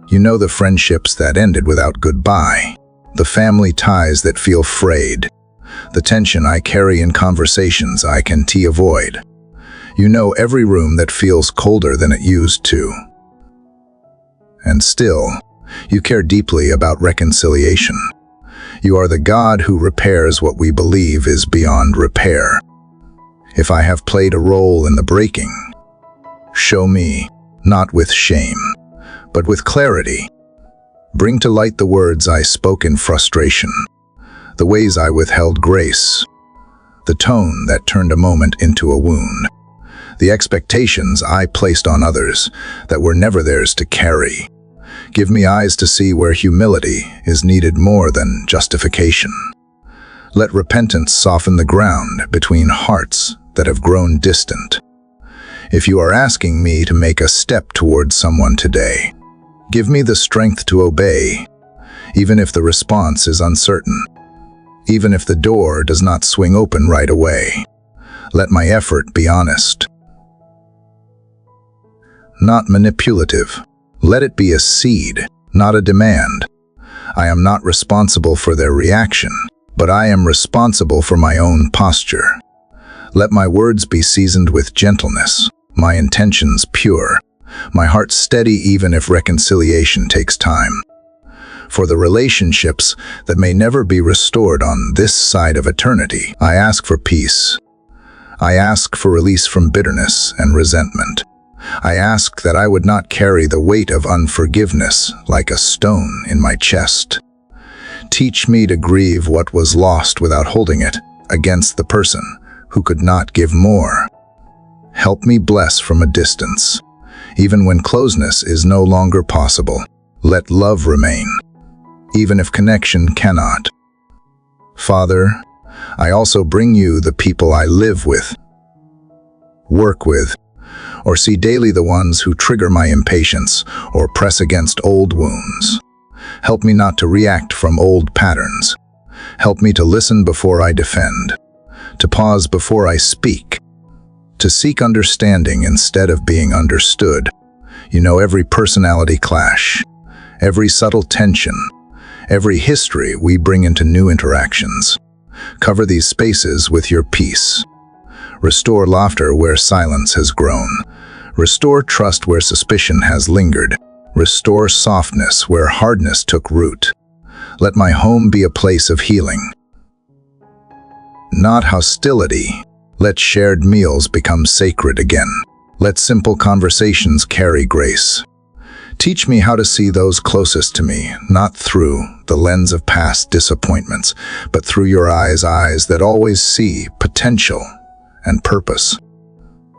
A: You know the friendships that ended without goodbye, the family ties that feel frayed, the tension I carry in conversations I can't avoid. You know every room that feels colder than it used to. And still, you care deeply about reconciliation. You are the God who repairs what we believe is beyond repair. If I have played a role in the breaking, show me, not with shame, but with clarity. Bring to light the words I spoke in frustration, the ways I withheld grace, the tone that turned a moment into a wound, the expectations I placed on others that were never theirs to carry. Give me eyes to see where humility is needed more than justification. Let repentance soften the ground between hearts that have grown distant. If you are asking me to make a step towards someone today, give me the strength to obey, even if the response is uncertain, even if the door does not swing open right away. Let my effort be honest, not manipulative. Let it be a seed, not a demand. I am not responsible for their reaction, but I am responsible for my own posture. Let my words be seasoned with gentleness, my intentions pure, my heart steady even if reconciliation takes time. For the relationships that may never be restored on this side of eternity, I ask for peace. I ask for release from bitterness and resentment. I ask that I would not carry the weight of unforgiveness like a stone in my chest. Teach me to grieve what was lost without holding it against the person who could not give more. Help me bless from a distance. Even when closeness is no longer possible, let love remain, even if connection cannot. Father, I also bring you the people I live with, work with, or see daily, the ones who trigger my impatience or press against old wounds. Help me not to react from old patterns. Help me to listen before I defend, to pause before I speak, to seek understanding instead of being understood. You know every personality clash, every subtle tension, every history we bring into new interactions. Cover these spaces with your peace. Restore laughter where silence has grown. Restore trust where suspicion has lingered. Restore softness where hardness took root. Let my home be a place of healing, not hostility. Let shared meals become sacred again. Let simple conversations carry grace. Teach me how to see those closest to me, not through the lens of past disappointments, but through your eyes that always see potential and purpose.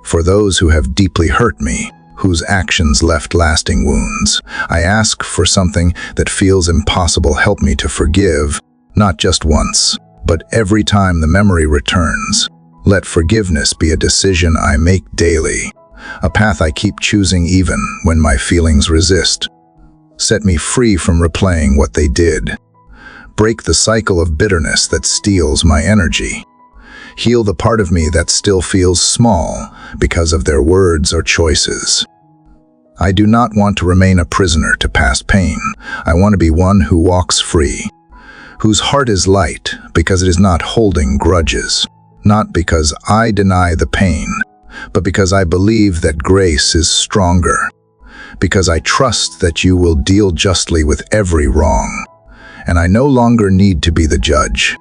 A: For those who have deeply hurt me, whose actions left lasting wounds, I ask for something that feels impossible. Help me to forgive, not just once, but every time the memory returns. Let forgiveness be a decision I make daily, a path I keep choosing even when my feelings resist. Set me free from replaying what they did. Break the cycle of bitterness that steals my energy. Heal the part of me that still feels small because of their words or choices. I do not want to remain a prisoner to past pain. I want to be one who walks free, whose heart is light because it is not holding grudges, not because I deny the pain, but because I believe that grace is stronger, because I trust that you will deal justly with every wrong, and I no longer need to be the judge.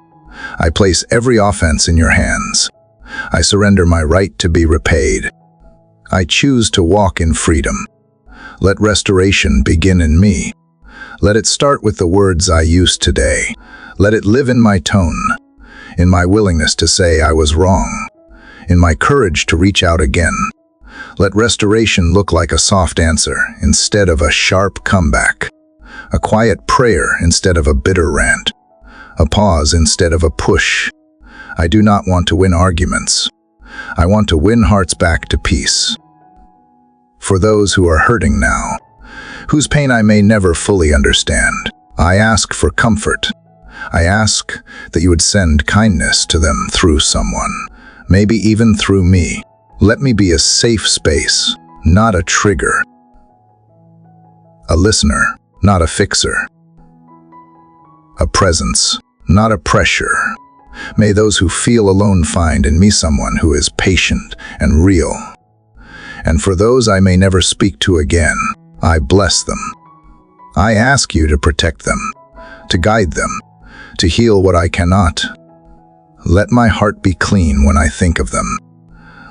A: I place every offense in your hands. I surrender my right to be repaid. I choose to walk in freedom. Let restoration begin in me. Let it start with the words I use today. Let it live in my tone, in my willingness to say I was wrong, in my courage to reach out again. Let restoration look like a soft answer instead of a sharp comeback, a quiet prayer instead of a bitter rant, a pause instead of a push. I do not want to win arguments. I want to win hearts back to peace. For those who are hurting now, whose pain I may never fully understand, I ask for comfort. I ask that you would send kindness to them through someone, maybe even through me. Let me be a safe space, not a trigger. A listener, not a fixer. A presence, not a pressure. May those who feel alone find in me someone who is patient and real. And for those I may never speak to again, I bless them. I ask you to protect them, to guide them, to heal what I cannot. Let my heart be clean when I think of them.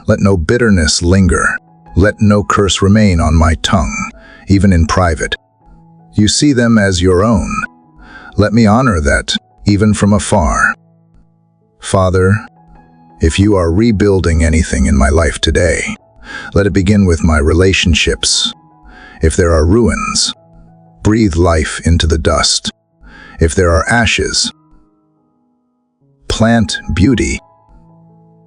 A: Let no bitterness linger. Let no curse remain on my tongue, even in private. You see them as your own. Let me honor that, even from afar. Father, if you are rebuilding anything in my life today, let it begin with my relationships. If there are ruins, breathe life into the dust. If there are ashes, plant beauty.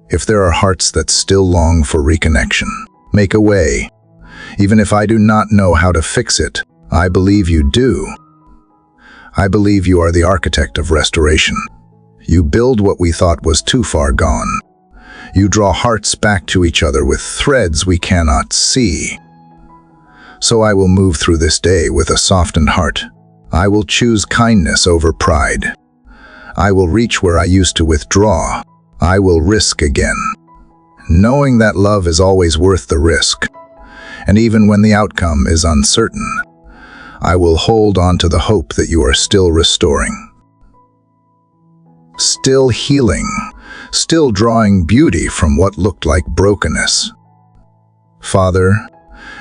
A: If there are hearts that still long for reconnection, make a way. Even if I do not know how to fix it, I believe you do. I believe you are the architect of restoration. You build what we thought was too far gone. You draw hearts back to each other with threads we cannot see. So I will move through this day with a softened heart. I will choose kindness over pride. I will reach where I used to withdraw. I will risk again, knowing that love is always worth the risk. And even when the outcome is uncertain, I will hold on to the hope that you are still restoring, still healing, still drawing beauty from what looked like brokenness. Father,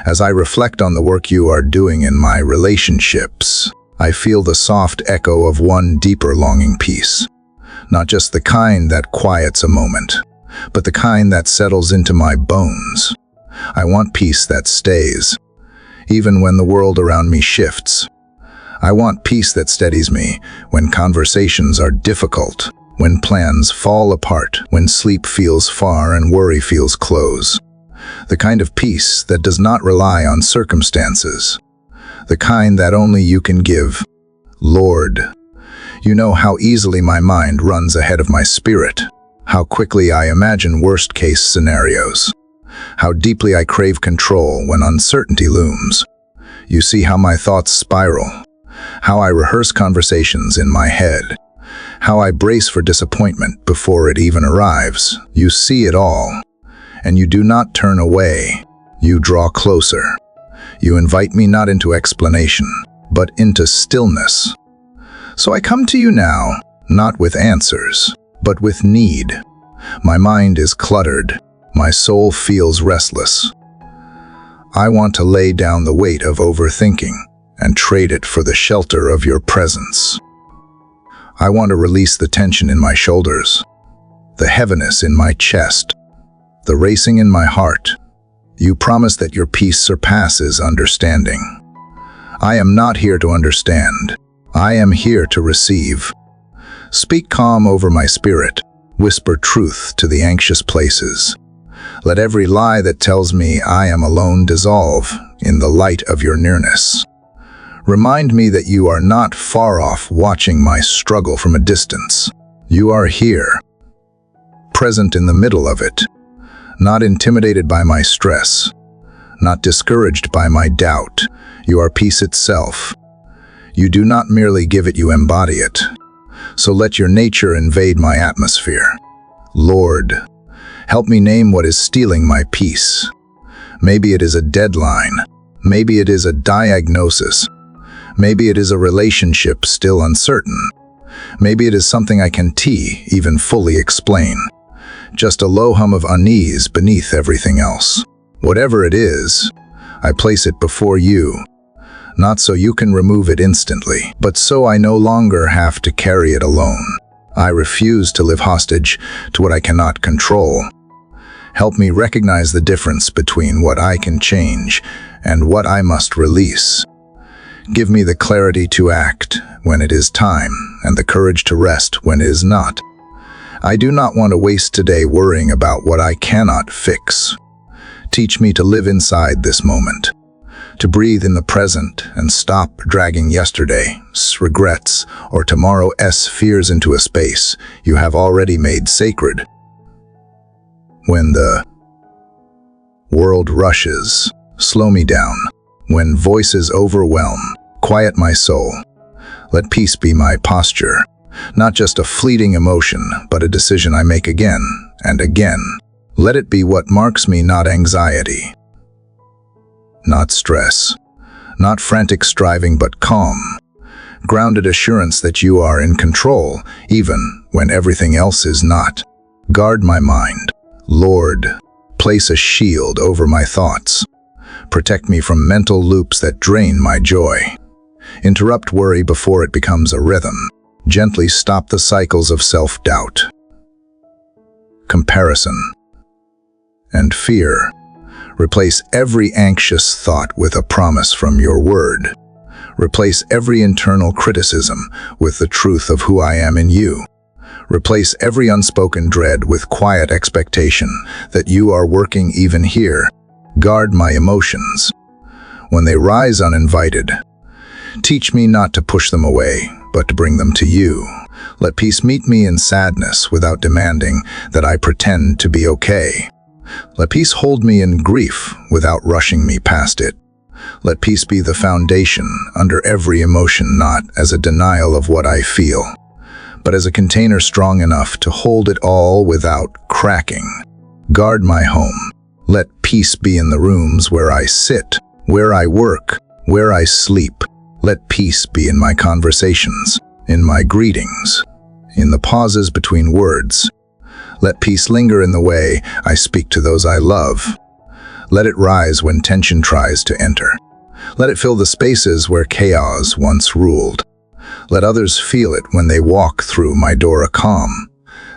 A: as I reflect on the work you are doing in my relationships, I feel the soft echo of one deeper longing peace. Not just the kind that quiets a moment, but the kind that settles into my bones. I want peace that stays, even when the world around me shifts. I want peace that steadies me when conversations are difficult, when plans fall apart, when sleep feels far and worry feels close. The kind of peace that does not rely on circumstances. The kind that only you can give. Lord, you know how easily my mind runs ahead of my spirit, how quickly I imagine worst-case scenarios, how deeply I crave control when uncertainty looms. You see how my thoughts spiral, how I rehearse conversations in my head, how I brace for disappointment before it even arrives. You see it all, and you do not turn away. You draw closer. You invite me not into explanation, but into stillness. So I come to you now, not with answers, but with need. My mind is cluttered. My soul feels restless. I want to lay down the weight of overthinking and trade it for the shelter of your presence. I want to release the tension in my shoulders, the heaviness in my chest, the racing in my heart. You promise that your peace surpasses understanding. I am not here to understand. I am here to receive. Speak calm over my spirit. Whisper truth to the anxious places. Let every lie that tells me I am alone dissolve in the light of your nearness. Remind me that you are not far off watching my struggle from a distance. You are here, present in the middle of it, not intimidated by my stress, not discouraged by my doubt. You are peace itself. You do not merely give it, you embody it. So let your nature invade my atmosphere. Lord, help me name what is stealing my peace. Maybe it is a deadline. Maybe it is a diagnosis. Maybe it is a relationship still uncertain. Maybe it is something I can't even fully explain. Just a low hum of unease beneath everything else. Whatever it is, I place it before you. Not so you can remove it instantly, but so I no longer have to carry it alone. I refuse to live hostage to what I cannot control. Help me recognize the difference between what I can change and what I must release. Give me the clarity to act when it is time and the courage to rest when it is not. I do not want to waste today worrying about what I cannot fix. Teach me to live inside this moment, to breathe in the present and stop dragging yesterday's regrets or tomorrow's fears into a space you have already made sacred. When the world rushes, slow me down. When voices overwhelm, quiet my soul. Let peace be my posture. Not just a fleeting emotion, but a decision I make again and again. Let it be what marks me, not anxiety, not stress, not frantic striving, but calm, grounded assurance that you are in control, even when everything else is not. Guard my mind, Lord. Place a shield over my thoughts. Protect me from mental loops that drain my joy. Interrupt worry before it becomes a rhythm. Gently stop the cycles of self-doubt, comparison, and fear. Replace every anxious thought with a promise from your word. Replace every internal criticism with the truth of who I am in you. Replace every unspoken dread with quiet expectation that you are working even here. Guard my emotions when they rise uninvited. Teach me not to push them away, but to bring them to you. Let peace meet me in sadness without demanding that I pretend to be okay. Let peace hold me in grief without rushing me past it. Let peace be the foundation under every emotion, not as a denial of what I feel, but as a container strong enough to hold it all without cracking. Guard my home. Let peace be in the rooms where I sit, where I work, where I sleep. Let peace be in my conversations, in my greetings, in the pauses between words. Let peace linger in the way I speak to those I love. Let it rise when tension tries to enter. Let it fill the spaces where chaos once ruled. Let others feel it when they walk through my door, a calm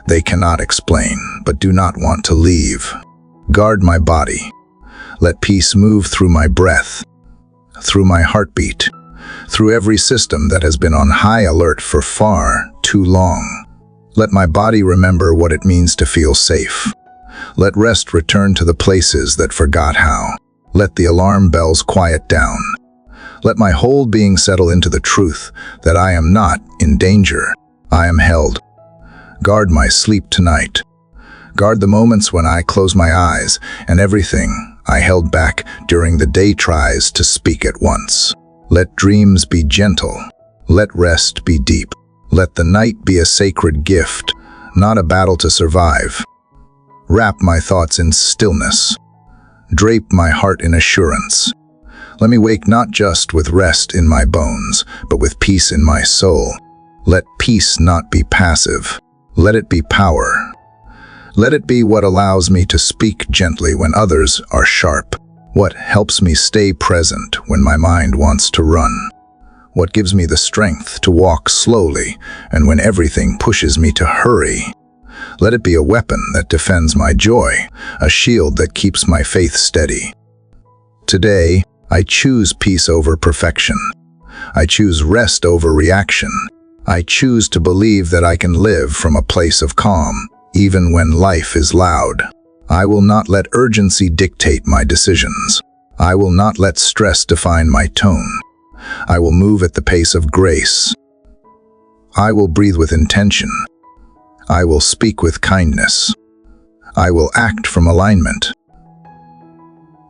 A: they cannot explain, but do not want to leave. Guard my body. Let peace move through my breath, through my heartbeat, through every system that has been on high alert for far too long. Let my body remember what it means to feel safe. Let rest return to the places that forgot how. Let the alarm bells quiet down. Let my whole being settle into the truth that I am not in danger. I am held. Guard my sleep tonight. Guard the moments when I close my eyes and everything I held back during the day tries to speak at once. Let dreams be gentle. Let rest be deep. Let the night be a sacred gift, not a battle to survive. Wrap my thoughts in stillness. Drape my heart in assurance. Let me wake not just with rest in my bones, but with peace in my soul. Let peace not be passive. Let it be power. Let it be what allows me to speak gently when others are sharp. What helps me stay present when my mind wants to run. What gives me the strength to walk slowly and when everything pushes me to hurry. Let it be a weapon that defends my joy, a shield that keeps my faith steady. Today, I choose peace over perfection. I choose rest over reaction. I choose to believe that I can live from a place of calm, even when life is loud. I will not let urgency dictate my decisions. I will not let stress define my tone. I will move at the pace of grace. I will breathe with intention. I will speak with kindness. I will act from alignment,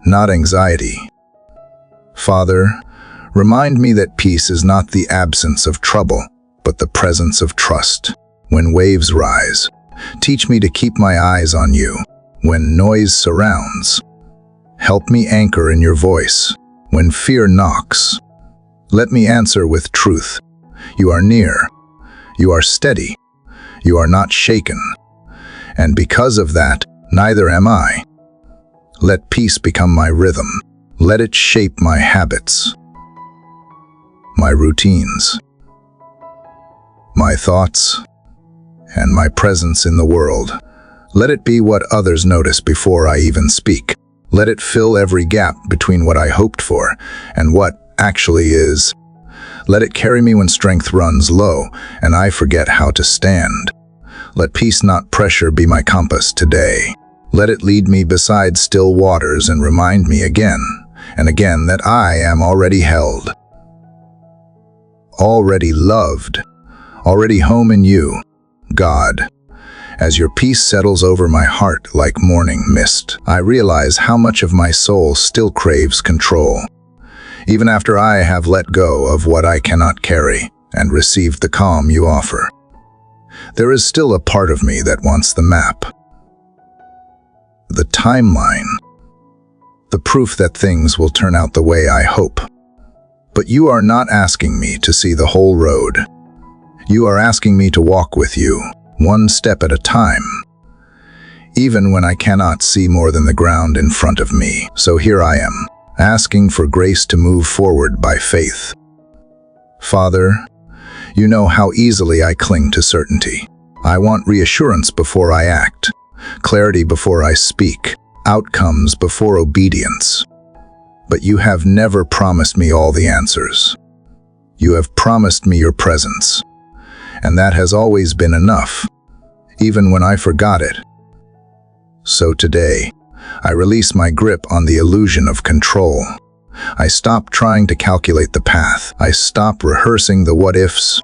A: not anxiety. Father, remind me that peace is not the absence of trouble, but the presence of trust. When waves rise, teach me to keep my eyes on you. When noise surrounds, help me anchor in your voice. When fear knocks, let me answer with truth. You are near. You are steady. You are not shaken. And because of that, neither am I. Let peace become my rhythm. Let it shape my habits, my routines, my thoughts, and my presence in the world. Let it be what others notice before I even speak. Let it fill every gap between what I hoped for and what actually is. Let it carry me when strength runs low and I forget how to stand. Let peace, not pressure, be my compass today. Let it lead me beside still waters and remind me again and again that I am already held, already loved, already home in you, God. As your peace settles over my heart like morning mist, I realize how much of my soul still craves control. Even after I have let go of what I cannot carry and received the calm you offer. There is still a part of me that wants the map, the timeline, the proof that things will turn out the way I hope. But you are not asking me to see the whole road. You are asking me to walk with you, one step at a time, even when I cannot see more than the ground in front of me. So here I am, asking for grace to move forward by faith. Father, you know how easily I cling to certainty. I want reassurance before I act, clarity before I speak, outcomes before obedience. But you have never promised me all the answers. You have promised me your presence, and that has always been enough, even when I forgot it. So today, I release my grip on the illusion of control. I stop trying to calculate the path. I stop rehearsing the what-ifs.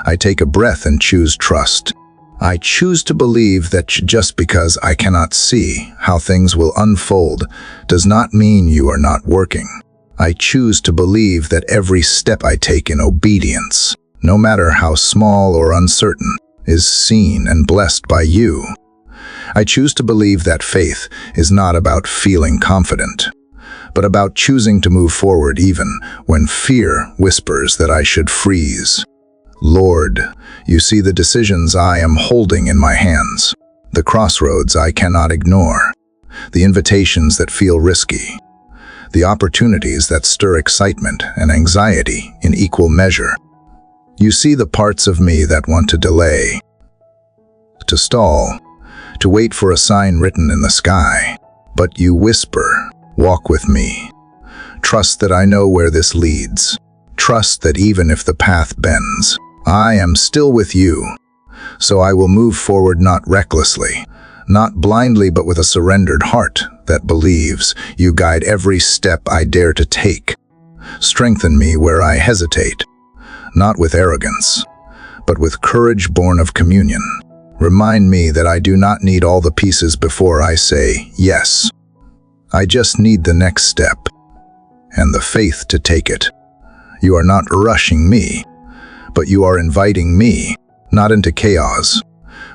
A: I take a breath and choose trust. I choose to believe that just because I cannot see how things will unfold does not mean you are not working. I choose to believe that every step I take in obedience, no matter how small or uncertain, is seen and blessed by you. I choose to believe that faith is not about feeling confident, but about choosing to move forward even when fear whispers that I should freeze. Lord, you see the decisions I am holding in my hands, the crossroads I cannot ignore, the invitations that feel risky, the opportunities that stir excitement and anxiety in equal measure. You see the parts of me that want to delay, to stall, to wait for a sign written in the sky. But you whisper, walk with me. Trust that I know where this leads. Trust that even if the path bends, I am still with you. So I will move forward not recklessly, not blindly, but with a surrendered heart that believes you guide every step I dare to take. Strengthen me where I hesitate, not with arrogance, but with courage born of communion. Remind me that I do not need all the pieces before I say yes. I just need the next step and the faith to take it. You are not rushing me, but you are inviting me, not into chaos,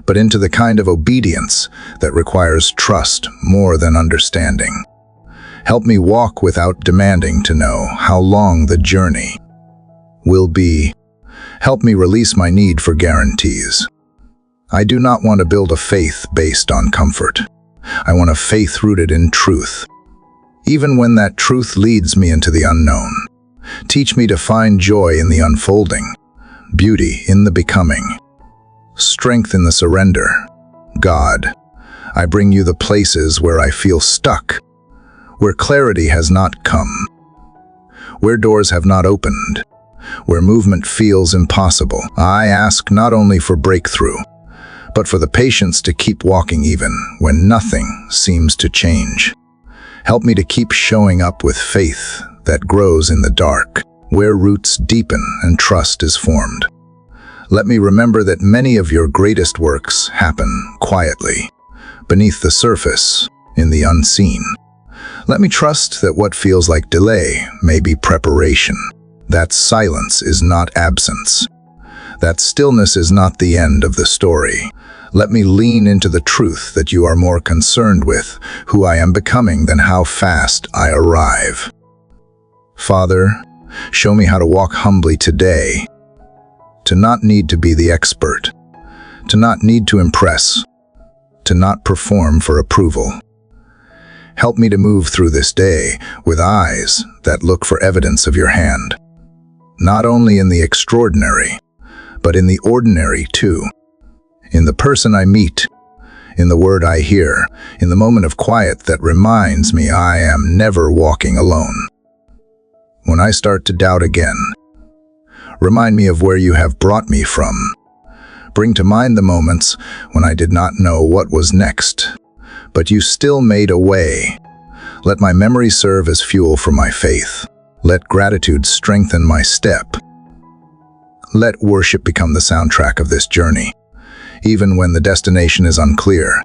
A: but into the kind of obedience that requires trust more than understanding. Help me walk without demanding to know how long the journey will be. Help me release my need for guarantees. I do not want to build a faith based on comfort. I want a faith rooted in truth, even when that truth leads me into the unknown. Teach me to find joy in the unfolding, beauty in the becoming, strength in the surrender. God, I bring you the places where I feel stuck, where clarity has not come, where doors have not opened, where movement feels impossible. I ask not only for breakthrough, but for the patience to keep walking even when nothing seems to change. Help me to keep showing up with faith that grows in the dark, where roots deepen and trust is formed. Let me remember that many of your greatest works happen quietly, beneath the surface, in the unseen. Let me trust that what feels like delay may be preparation, that silence is not absence, that stillness is not the end of the story. Let me lean into the truth that you are more concerned with who I am becoming than how fast I arrive. Father, show me how to walk humbly today, to not need to be the expert, to not need to impress, to not perform for approval. Help me to move through this day with eyes that look for evidence of your hand, not only in the extraordinary, but in the ordinary too. In the person I meet, in the word I hear, in the moment of quiet that reminds me I am never walking alone. When I start to doubt again, remind me of where you have brought me from. Bring to mind the moments when I did not know what was next, but you still made a way. Let my memory serve as fuel for my faith. Let gratitude strengthen my step. Let worship become the soundtrack of this journey, even when the destination is unclear.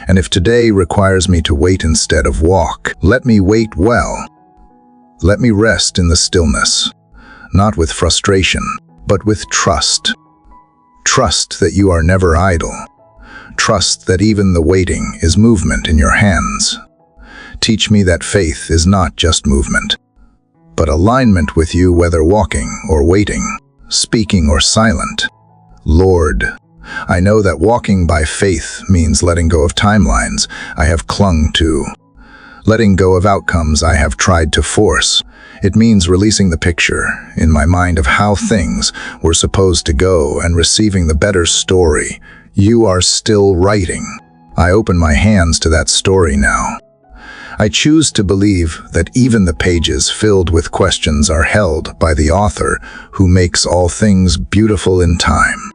A: And if today requires me to wait instead of walk, let me wait well. Let me rest in the stillness, not with frustration, but with trust. Trust that you are never idle. Trust that even the waiting is movement in your hands. Teach me that faith is not just movement, but alignment with you, whether walking or waiting, speaking or silent. Lord, I know that walking by faith means letting go of timelines I have clung to, letting go of outcomes I have tried to force. It means releasing the picture in my mind of how things were supposed to go and receiving the better story you are still writing. I open my hands to that story now. I choose to believe that even the pages filled with questions are held by the author who makes all things beautiful in time.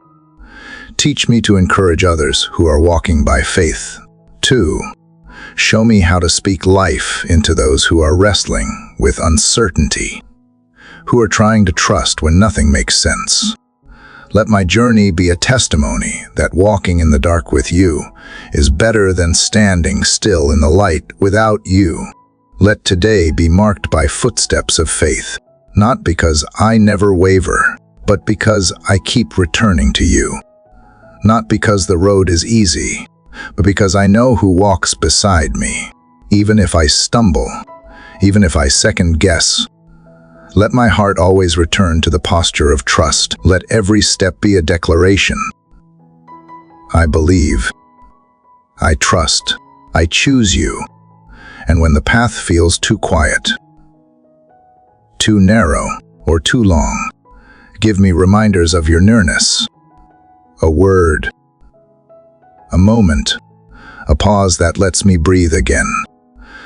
A: Teach me to encourage others who are walking by faith. 2. Show me how to speak life into those who are wrestling with uncertainty, who are trying to trust when nothing makes sense. Let my journey be a testimony that walking in the dark with you is better than standing still in the light without you. Let today be marked by footsteps of faith, not because I never waver, but because I keep returning to you. Not because the road is easy, but because I know who walks beside me. Even if I stumble, even if I second guess, let my heart always return to the posture of trust. Let every step be a declaration. I believe, I trust, I choose you. And when the path feels too quiet, too narrow, or too long, give me reminders of your nearness. A word, a moment, a pause that lets me breathe again.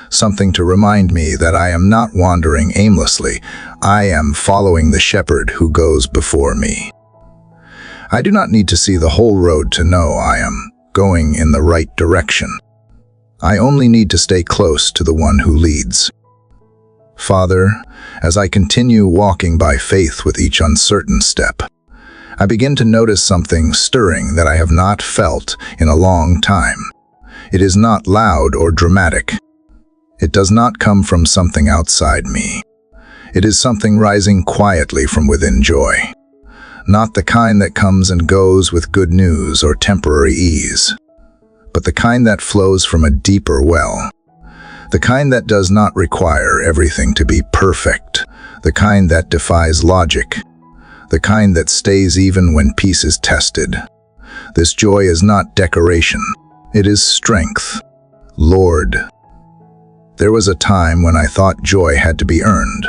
A: Something to remind me that I am not wandering aimlessly. I am following the shepherd who goes before me. I do not need to see the whole road to know I am going in the right direction. I only need to stay close to the one who leads. Father, as I continue walking by faith with each uncertain step, I begin to notice something stirring that I have not felt in a long time. It is not loud or dramatic. It does not come from something outside me. It is something rising quietly from within joy. Not the kind that comes and goes with good news or temporary ease, but the kind that flows from a deeper well. The kind that does not require everything to be perfect. The kind that defies logic. The kind that stays even when peace is tested. This joy is not decoration. It is strength. Lord, there was a time when I thought joy had to be earned,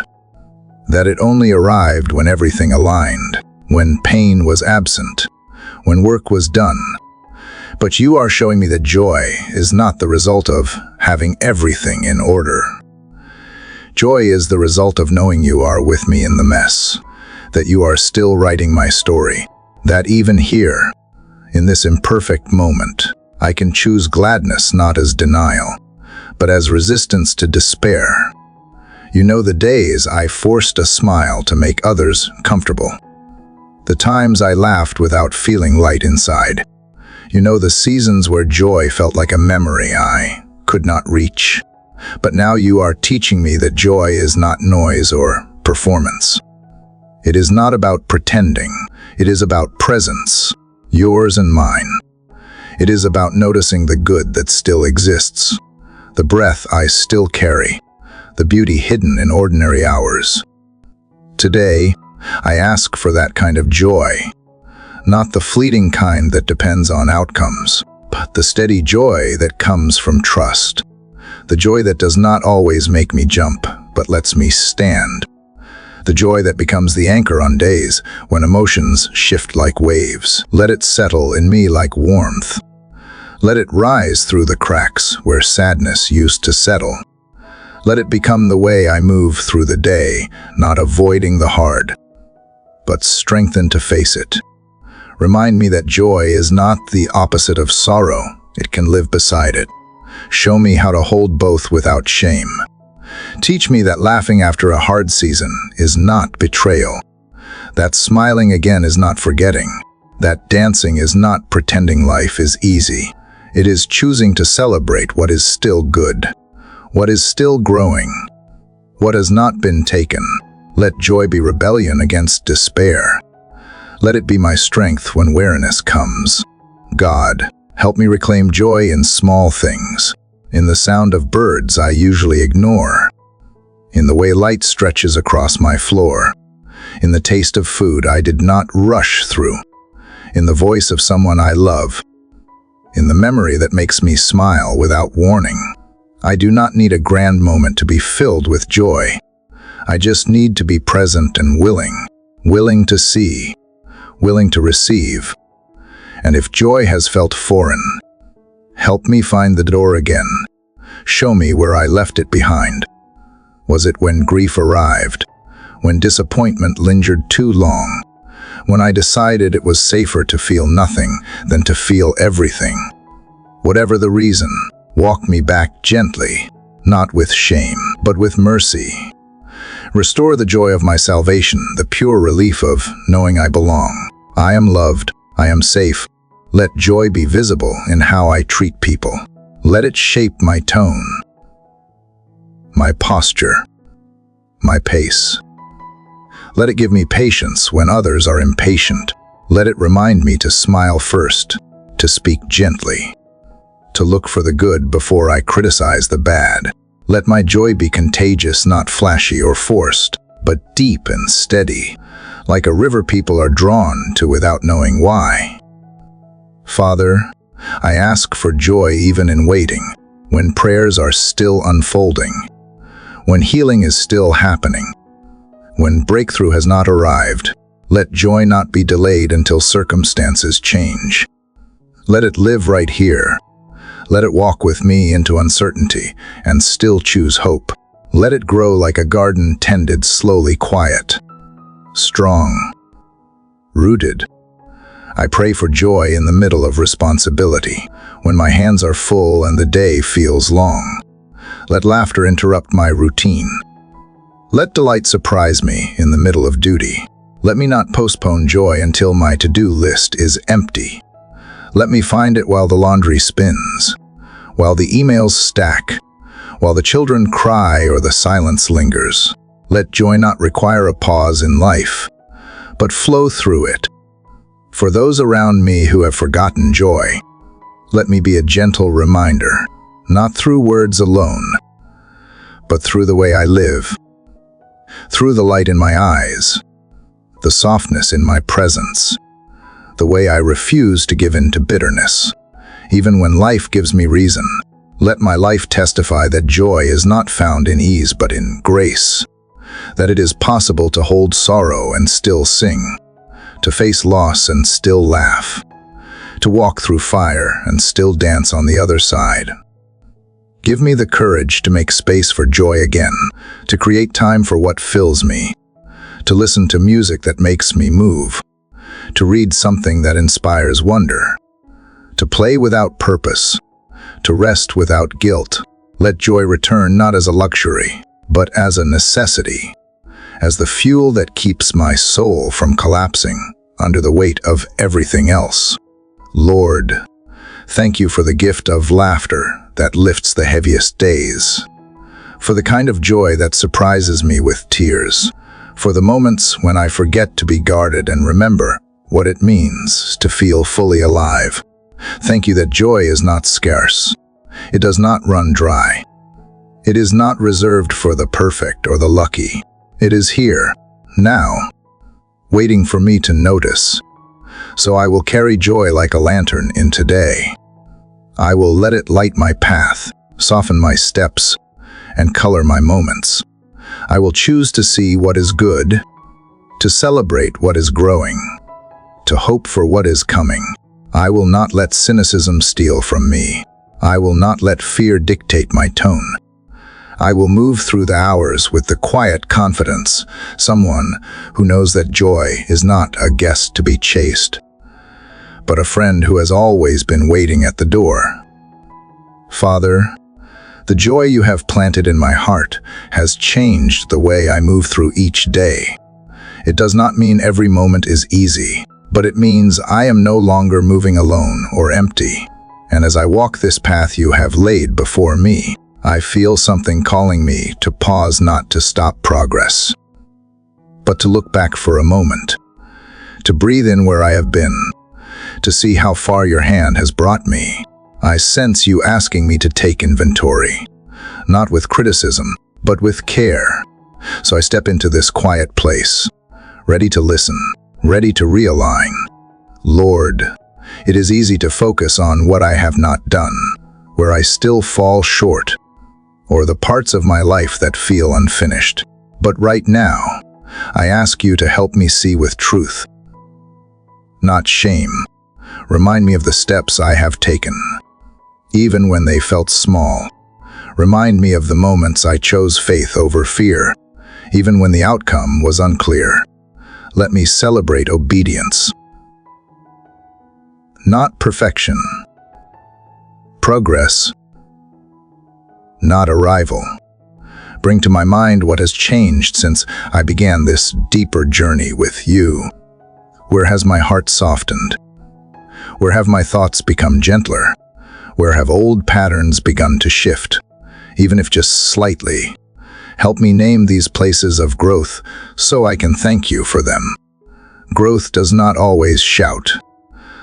A: that it only arrived when everything aligned, when pain was absent, when work was done. But you are showing me that joy is not the result of having everything in order. Joy is the result of knowing you are with me in the mess, that you are still writing my story, that even here, in this imperfect moment, I can choose gladness not as denial, but as resistance to despair. You know the days I forced a smile to make others comfortable. The times I laughed without feeling light inside. You know the seasons where joy felt like a memory I could not reach. But now you are teaching me that joy is not noise or performance. It is not about pretending. It is about presence, yours and mine. It is about noticing the good that still exists, the breath I still carry, the beauty hidden in ordinary hours. Today, I ask for that kind of joy, not the fleeting kind that depends on outcomes, but the steady joy that comes from trust, the joy that does not always make me jump, but lets me stand, the joy that becomes the anchor on days when emotions shift like waves. Let it settle in me like warmth. Let it rise through the cracks where sadness used to settle. Let it become the way I move through the day, not avoiding the hard, but strengthened to face it. Remind me that joy is not the opposite of sorrow. It can live beside it. Show me how to hold both without shame. Teach me that laughing after a hard season is not betrayal, that smiling again is not forgetting, that dancing is not pretending life is easy. It is choosing to celebrate what is still good, what is still growing, what has not been taken. Let joy be rebellion against despair. Let it be my strength when weariness comes. God, help me reclaim joy in small things, in the sound of birds I usually ignore, in the way light stretches across my floor, in the taste of food I did not rush through, in the voice of someone I love, in the memory that makes me smile without warning. I do not need a grand moment to be filled with joy. I just need to be present and willing to see, willing to receive. And if joy has felt foreign, help me find the door again. Show me where I left it behind. Was it when grief arrived? When disappointment lingered too long? When I decided it was safer to feel nothing than to feel everything? Whatever the reason, walk me back gently, not with shame, but with mercy. Restore the joy of my salvation, the pure relief of knowing I belong. I am loved, I am safe. Let joy be visible in how I treat people. Let it shape my tone, my posture, my pace. Let it give me patience when others are impatient. Let it remind me to smile first, to speak gently, to look for the good before I criticize the bad. Let my joy be contagious, not flashy or forced, but deep and steady, like a river people are drawn to without knowing why. Father, I ask for joy even in waiting, when prayers are still unfolding, when healing is still happening, when breakthrough has not arrived. Let joy not be delayed until circumstances change. Let it live right here. Let it walk with me into uncertainty and still choose hope. Let it grow like a garden tended slowly, quiet, strong, rooted. I pray for joy in the middle of responsibility, when my hands are full and the day feels long. Let laughter interrupt my routine. Let delight surprise me in the middle of duty. Let me not postpone joy until my to-do list is empty. Let me find it while the laundry spins, while the emails stack, while the children cry or the silence lingers. Let joy not require a pause in life, but flow through it. For those around me who have forgotten joy, let me be a gentle reminder, not through words alone, but through the way I live, through the light in my eyes, the softness in my presence, the way I refuse to give in to bitterness. Even when life gives me reason, let my life testify that joy is not found in ease but in grace, that it is possible to hold sorrow and still sing, to face loss and still laugh, to walk through fire and still dance on the other side. Give me the courage to make space for joy again, to create time for what fills me, to listen to music that makes me move, to read something that inspires wonder, to play without purpose, to rest without guilt. Let joy return not as a luxury, but as a necessity, as the fuel that keeps my soul from collapsing under the weight of everything else. Lord, thank you for the gift of laughter that lifts the heaviest days, for the kind of joy that surprises me with tears, for the moments when I forget to be guarded and remember what it means to feel fully alive. Thank you that joy is not scarce. It does not run dry. It is not reserved for the perfect or the lucky. It is here, now, waiting for me to notice. So I will carry joy like a lantern in today. I will let it light my path, soften my steps, and color my moments. I will choose to see what is good, to celebrate what is growing, to hope for what is coming. I will not let cynicism steal from me. I will not let fear dictate my tone. I will move through the hours with the quiet confidence, someone who knows that joy is not a guest to be chased, but a friend who has always been waiting at the door. Father, the joy you have planted in my heart has changed the way I move through each day. It does not mean every moment is easy, but it means I am no longer moving alone or empty. And as I walk this path you have laid before me, I feel something calling me to pause, not to stop progress, but to look back for a moment, to breathe in where I have been, to see how far your hand has brought me. I sense you asking me to take inventory, not with criticism, but with care. So I step into this quiet place, ready to listen, ready to realign. Lord, it is easy to focus on what I have not done, where I still fall short, or the parts of my life that feel unfinished. But right now, I ask you to help me see with truth, not shame. Remind me of the steps I have taken, even when they felt small. Remind me of the moments I chose faith over fear, even when the outcome was unclear. Let me celebrate obedience, not perfection. Progress, not arrival. Bring to my mind what has changed since I began this deeper journey with you. Where has my heart softened? Where have my thoughts become gentler? Where have old patterns begun to shift, even if just slightly? Help me name these places of growth so I can thank you for them. Growth does not always shout.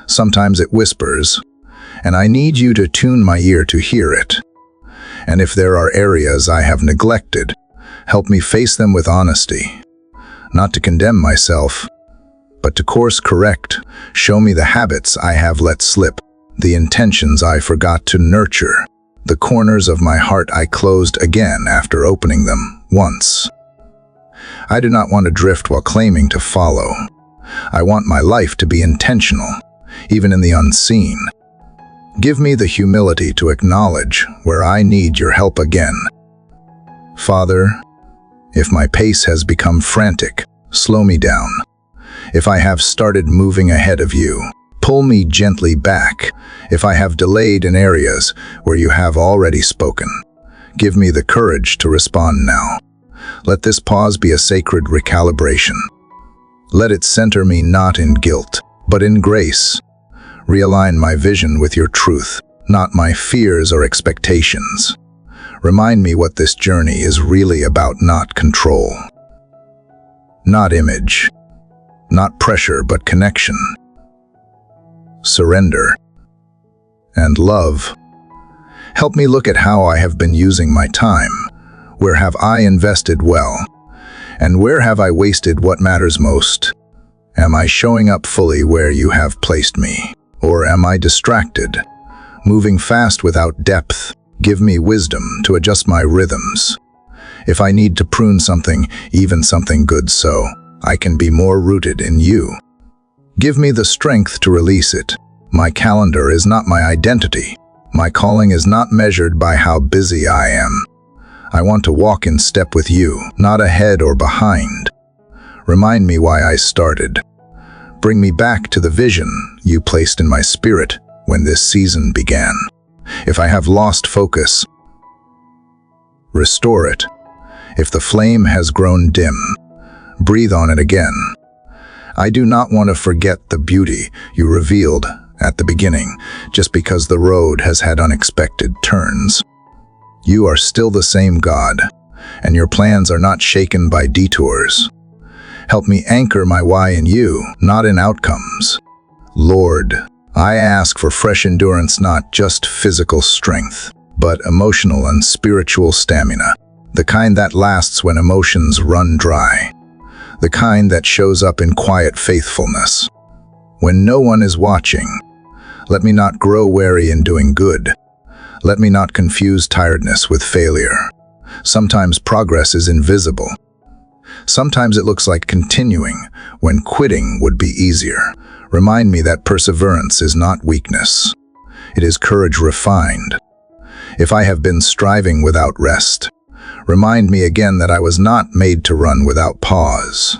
A: Sometimes it whispers, and I need you to tune my ear to hear it. And if there are areas I have neglected, help me face them with honesty, not to condemn myself, but to course correct. Show me the habits I have let slip, the intentions I forgot to nurture, the corners of my heart I closed again after opening them once. I do not want to drift while claiming to follow. I want my life to be intentional, even in the unseen. Give me the humility to acknowledge where I need your help again. Father, if my pace has become frantic, slow me down. If I have started moving ahead of you, pull me gently back. If I have delayed in areas where you have already spoken, give me the courage to respond now. Let this pause be a sacred recalibration. Let it center me not in guilt, but in grace. Realign my vision with your truth, not my fears or expectations. Remind me what this journey is really about, not control, not image, not pressure, but connection, surrender, and love. Help me look at how I have been using my time. Where have I invested well? And where have I wasted what matters most? Am I showing up fully where you have placed me? Or am I distracted, moving fast without depth? Give me wisdom to adjust my rhythms. If I need to prune something, even something good, so I can be more rooted in you. Give me the strength to release it. My calendar is not my identity. My calling is not measured by how busy I am. I want to walk in step with you, not ahead or behind. Remind me why I started. Bring me back to the vision you placed in my spirit when this season began. If I have lost focus, restore it. If the flame has grown dim, breathe on it again. I do not want to forget the beauty you revealed at the beginning, just because the road has had unexpected turns. You are still the same God, and your plans are not shaken by detours. Help me anchor my why in you, not in outcomes. Lord, I ask for fresh endurance, not just physical strength, but emotional and spiritual stamina. The kind that lasts when emotions run dry. The kind that shows up in quiet faithfulness. When no one is watching, let me not grow weary in doing good. Let me not confuse tiredness with failure. Sometimes progress is invisible. Sometimes it looks like continuing when quitting would be easier. Remind me that perseverance is not weakness. It is courage refined. If I have been striving without rest, remind me again that I was not made to run without pause.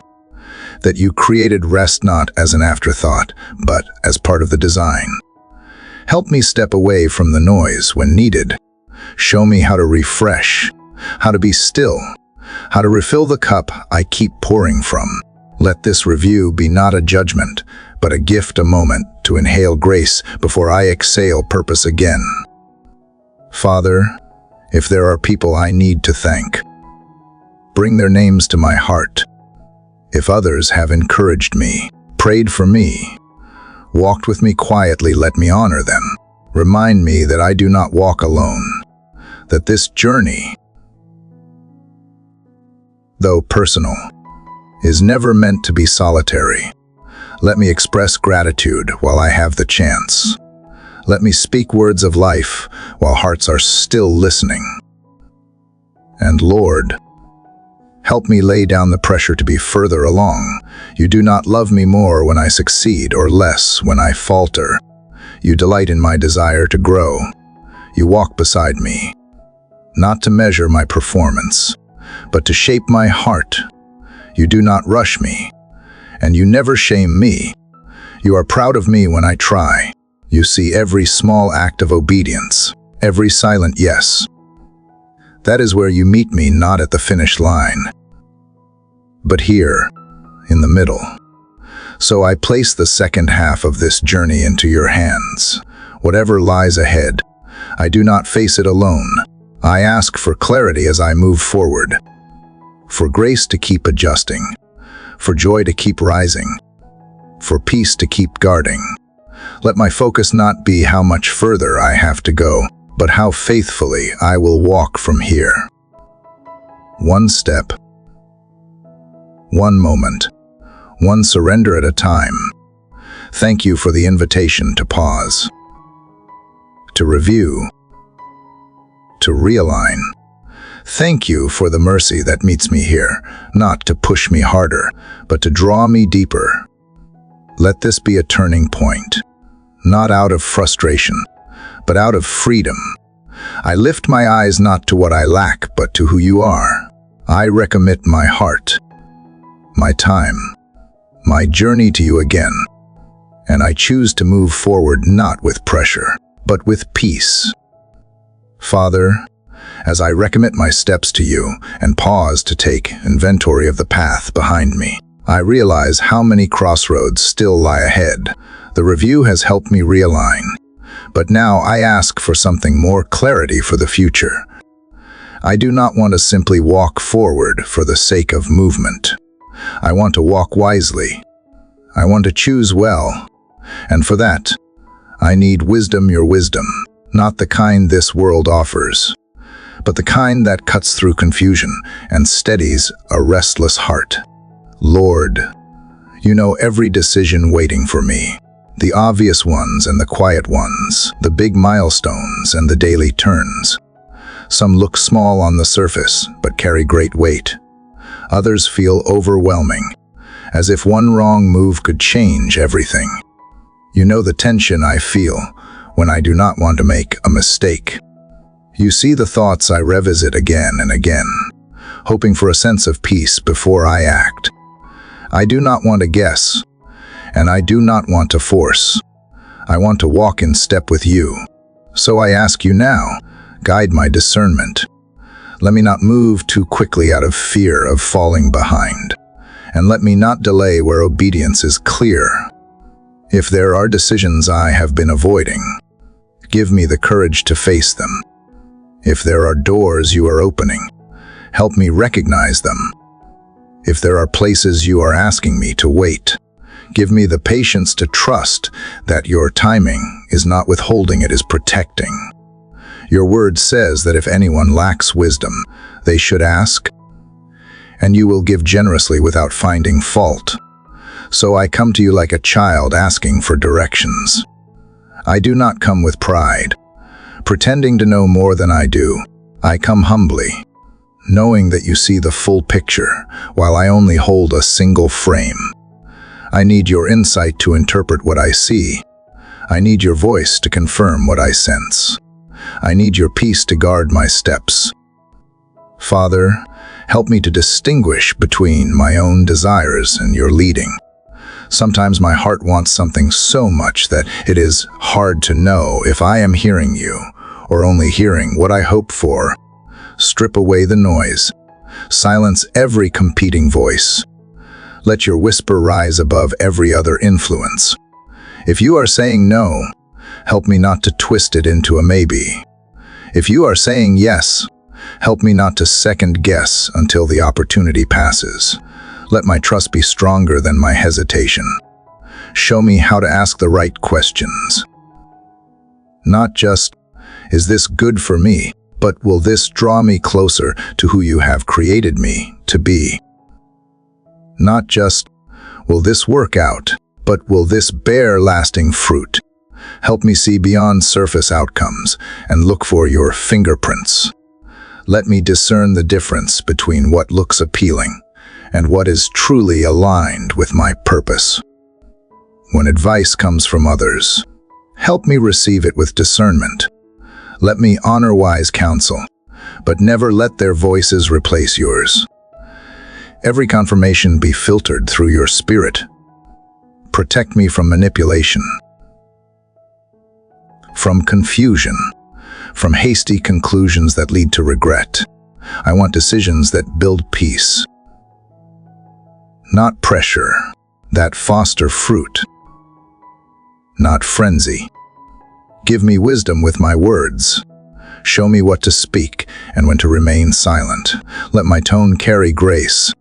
A: That you created rest not as an afterthought, but as part of the design. Help me step away from the noise when needed. Show me how to refresh, how to be still, how to refill the cup I keep pouring from. Let this review be not a judgment, but a gift, a moment to inhale grace before I exhale purpose again. Father, if there are people I need to thank, bring their names to my heart. If others have encouraged me, prayed for me, walked with me quietly. Let me honor them. Remind me that I do not walk alone, that this journey, though personal, is never meant to be solitary. Let me express gratitude while I have the chance. Let me speak words of life while hearts are still listening. And Lord, help me lay down the pressure to be further along. You do not love me more when I succeed or less when I falter. You delight in my desire to grow. You walk beside me, not to measure my performance, but to shape my heart. You do not rush me, and you never shame me. You are proud of me when I try. You see every small act of obedience, every silent yes. That is where you meet me, not at the finish line, but here, in the middle. So I place the second half of this journey into your hands. Whatever lies ahead, I do not face it alone. I ask for clarity as I move forward, for grace to keep adjusting, for joy to keep rising, for peace to keep guarding. Let my focus not be how much further I have to go, but how faithfully I will walk from here. One step, one moment, one surrender at a time. Thank you for the invitation to pause, to review, to realign. Thank you for the mercy that meets me here, not to push me harder, but to draw me deeper. Let this be a turning point, not out of frustration, but out of freedom. I lift my eyes not to what I lack, but to who you are. I recommit my heart, my time, my journey to you again, and I choose to move forward not with pressure, but with peace. Father, as I recommit my steps to you and pause to take inventory of the path behind me, I realize how many crossroads still lie ahead. The review has helped me realign, but now I ask for something more: clarity for the future. I do not want to simply walk forward for the sake of movement. I want to walk wisely. I want to choose well, and for that, I need wisdom, your wisdom, not the kind this world offers, but the kind that cuts through confusion and steadies a restless heart. Lord, you know every decision waiting for me, the obvious ones and the quiet ones, the big milestones and the daily turns. Some look small on the surface, but carry great weight. Others feel overwhelming, as if one wrong move could change everything. You know the tension I feel when I do not want to make a mistake. You see the thoughts I revisit again and again, hoping for a sense of peace before I act. I do not want to guess, and I do not want to force. I want to walk in step with you. So I ask you now, guide my discernment. Let me not move too quickly out of fear of falling behind, and let me not delay where obedience is clear. If there are decisions I have been avoiding, give me the courage to face them. If there are doors you are opening, help me recognize them. If there are places you are asking me to wait, give me the patience to trust that your timing is not withholding, it is protecting. Your word says that if anyone lacks wisdom, they should ask, and you will give generously without finding fault. So I come to you like a child asking for directions. I do not come with pride, pretending to know more than I do. I come humbly, knowing that you see the full picture, while I only hold a single frame. I need your insight to interpret what I see. I need your voice to confirm what I sense. I need your peace to guard my steps. Father, help me to distinguish between my own desires and your leading. Sometimes my heart wants something so much that it is hard to know if I am hearing you or only hearing what I hope for. Strip away the noise. Silence every competing voice. Let your whisper rise above every other influence. If you are saying no, help me not to twist it into a maybe. If you are saying yes, help me not to second guess until the opportunity passes. Let my trust be stronger than my hesitation. Show me how to ask the right questions. Not just, is this good for me, but will this draw me closer to who you have created me to be? Not just, will this work out, but will this bear lasting fruit? Help me see beyond surface outcomes and look for your fingerprints. Let me discern the difference between what looks appealing and what is truly aligned with my purpose. When advice comes from others, help me receive it with discernment. Let me honor wise counsel, but never let their voices replace yours. Every confirmation be filtered through your spirit. Protect me from manipulation, from confusion, from hasty conclusions that lead to regret. I want decisions that build peace, not pressure, that foster fruit, not frenzy. Give me wisdom with my words. Show me what to speak and when to remain silent. Let my tone carry grace,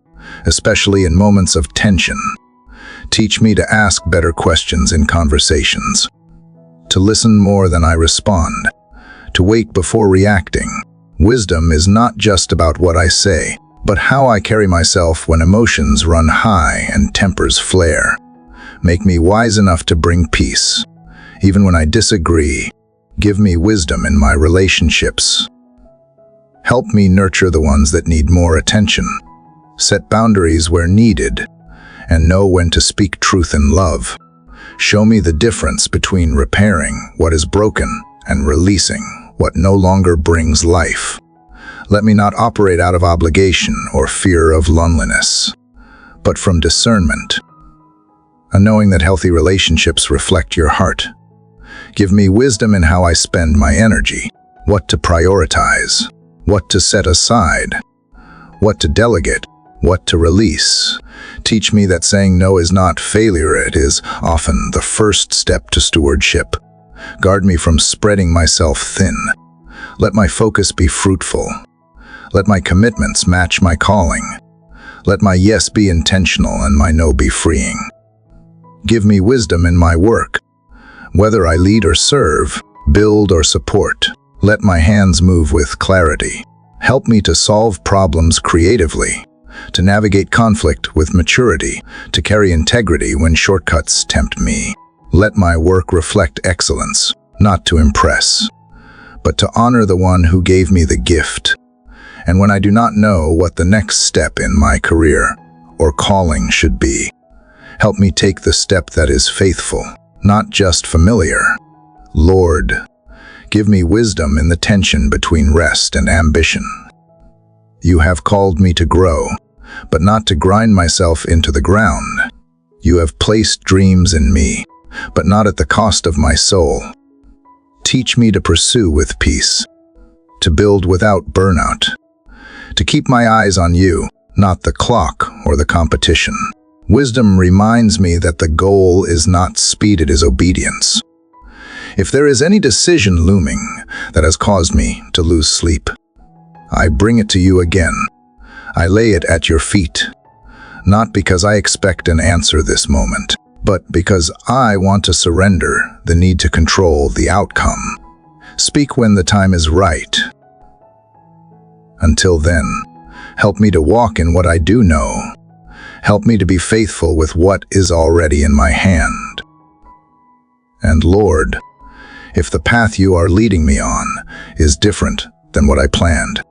A: especially in moments of tension. Teach me to ask better questions in conversations, to listen more than I respond, to wait before reacting. Wisdom is not just about what I say, but how I carry myself when emotions run high and tempers flare. Make me wise enough to bring peace, even when I disagree. Give me wisdom in my relationships. Help me nurture the ones that need more attention. Set boundaries where needed, and know when to speak truth in love. Show me the difference between repairing what is broken and releasing what no longer brings life. Let me not operate out of obligation or fear of loneliness, but from discernment, a knowing that healthy relationships reflect your heart. Give me wisdom in how I spend my energy, what to prioritize, what to set aside, what to delegate, what to release. Teach me that saying no is not failure, it is often the first step to stewardship. Guard me from spreading myself thin. Let my focus be fruitful. Let my commitments match my calling. Let my yes be intentional and my no be freeing. Give me wisdom in my work. Whether I lead or serve, build or support, let my hands move with clarity. Help me to solve problems creatively, to navigate conflict with maturity, to carry integrity when shortcuts tempt me. Let my work reflect excellence, not to impress, but to honor the one who gave me the gift. And when I do not know what the next step in my career or calling should be, help me take the step that is faithful, not just familiar. Lord, give me wisdom in the tension between rest and ambition. You have called me to grow, but not to grind myself into the ground. You have placed dreams in me, but not at the cost of my soul. Teach me to pursue with peace, to build without burnout, to keep my eyes on you, not the clock or the competition. Wisdom reminds me that the goal is not speed, it is obedience. If there is any decision looming that has caused me to lose sleep, I bring it to you again. I lay it at your feet, not because I expect an answer this moment, but because I want to surrender the need to control the outcome. Speak when the time is right. Until then, help me to walk in what I do know. Help me to be faithful with what is already in my hand. And Lord, if the path you are leading me on is different than what I planned,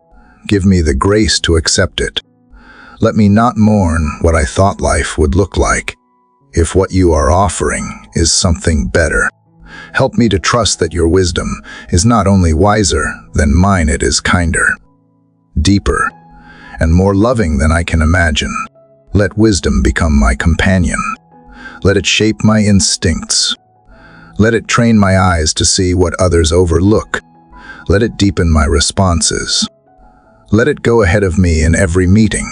A: give me the grace to accept it. Let me not mourn what I thought life would look like, if what you are offering is something better. Help me to trust that your wisdom is not only wiser than mine, it is kinder, deeper, and more loving than I can imagine. Let wisdom become my companion. Let it shape my instincts. Let it train my eyes to see what others overlook. Let it deepen my responses. Let it go ahead of me in every meeting,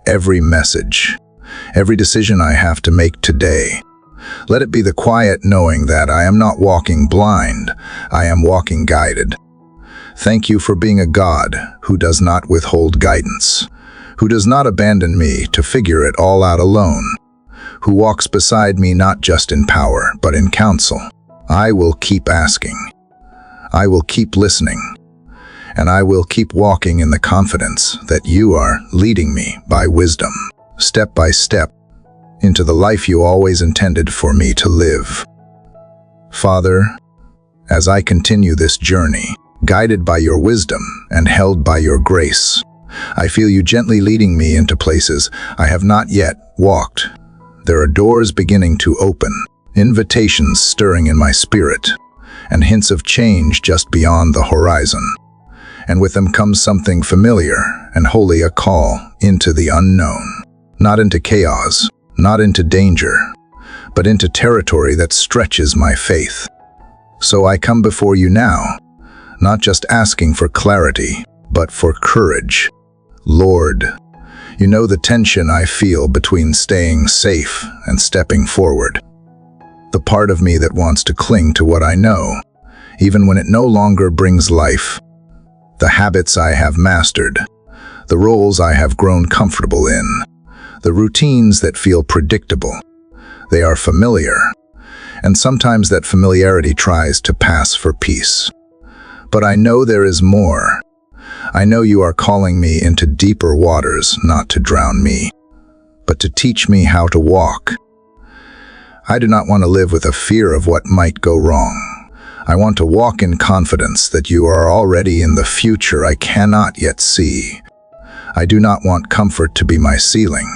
A: every message, every decision I have to make today. Let it be the quiet knowing that I am not walking blind, I am walking guided. Thank you for being a God who does not withhold guidance, who does not abandon me to figure it all out alone, who walks beside me not just in power, but in counsel. I will keep asking. I will keep listening. And I will keep walking in the confidence that you are leading me by wisdom, step by step, into the life you always intended for me to live. Father, as I continue this journey, guided by your wisdom and held by your grace, I feel you gently leading me into places I have not yet walked. There are doors beginning to open, invitations stirring in my spirit, and hints of change just beyond the horizon. And with them comes something familiar and wholly a call into the unknown. Not into chaos, not into danger, but into territory that stretches my faith. So I come before you now, not just asking for clarity, but for courage. Lord, you know the tension I feel between staying safe and stepping forward. The part of me that wants to cling to what I know, even when it no longer brings life. The habits I have mastered, the roles I have grown comfortable in, the routines that feel predictable. They are familiar, and sometimes that familiarity tries to pass for peace. But I know there is more. I know you are calling me into deeper waters, not to drown me, but to teach me how to walk. I do not want to live with a fear of what might go wrong. I want to walk in confidence that you are already in the future I cannot yet see. I do not want comfort to be my ceiling.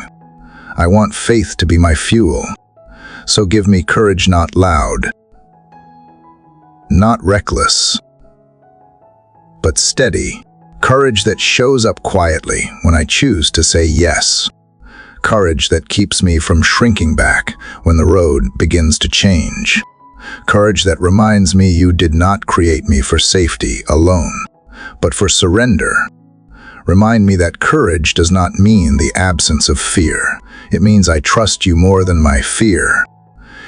A: I want faith to be my fuel. So give me courage not loud, not reckless, but steady. Courage that shows up quietly when I choose to say yes. Courage that keeps me from shrinking back when the road begins to change. Courage that reminds me you did not create me for safety alone, but for surrender. Remind me that courage does not mean the absence of fear. It means I trust you more than my fear.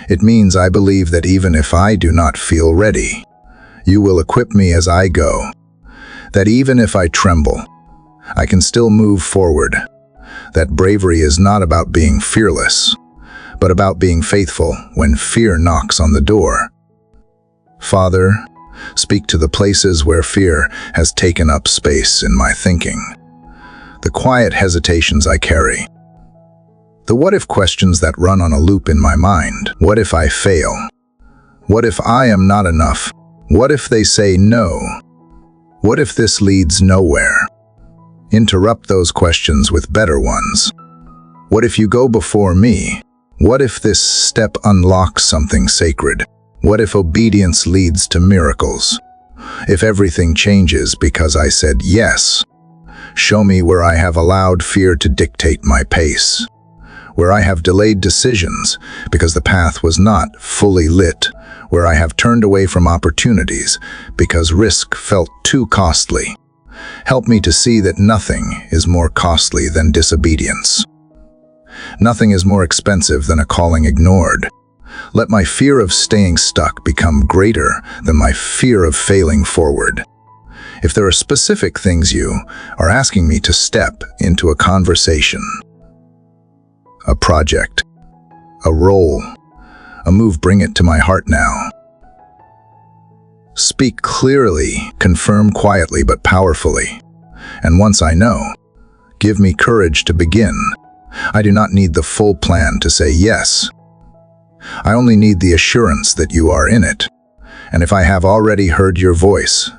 A: It means I believe that even if I do not feel ready, you will equip me as I go. That even if I tremble, I can still move forward. That bravery is not about being fearless, but about being faithful when fear knocks on the door. Father, speak to the places where fear has taken up space in my thinking. The quiet hesitations I carry. The what-if questions that run on a loop in my mind. What if I fail? What if I am not enough? What if they say no? What if this leads nowhere? Interrupt those questions with better ones. What if you go before me? What if this step unlocks something sacred? What if obedience leads to miracles? If everything changes because I said yes? Show me where I have allowed fear to dictate my pace. Where I have delayed decisions because the path was not fully lit. Where I have turned away from opportunities because risk felt too costly. Help me to see that nothing is more costly than disobedience. Nothing is more expensive than a calling ignored. Let my fear of staying stuck become greater than my fear of failing forward. If there are specific things you are asking me to step into a conversation, a project, a role, a move, bring it to my heart now. Speak clearly, confirm quietly but powerfully. And once I know, give me courage to begin. I do not need the full plan to say yes. I only need the assurance that you are in it. And if I have already heard your voice,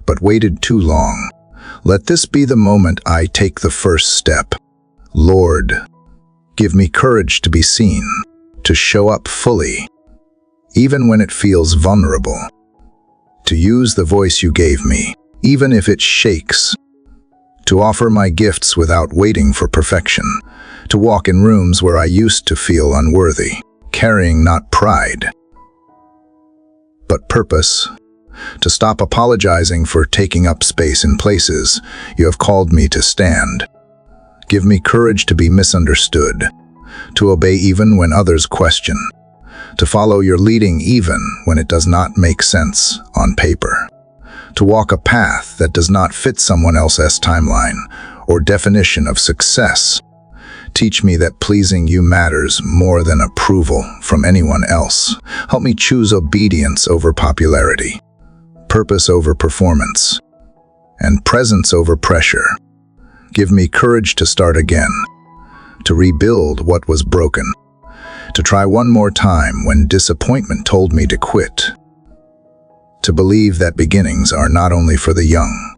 A: but waited too long, let this be the moment I take the first step. Lord, give me courage to be seen, to show up fully, even when it feels vulnerable. To use the voice you gave me, even if it shakes. To offer my gifts without waiting for perfection. To walk in rooms where I used to feel unworthy, carrying not pride, but purpose. To stop apologizing for taking up space in places you have called me to stand. Give me courage to be misunderstood, to obey even when others question, to follow your leading even when it does not make sense on paper, to walk a path that does not fit someone else's timeline or definition of success. Teach me that pleasing you matters more than approval from anyone else. Help me choose obedience over popularity, purpose over performance, and presence over pressure. Give me courage to start again, to rebuild what was broken, to try one more time when disappointment told me to quit, to believe that beginnings are not only for the young,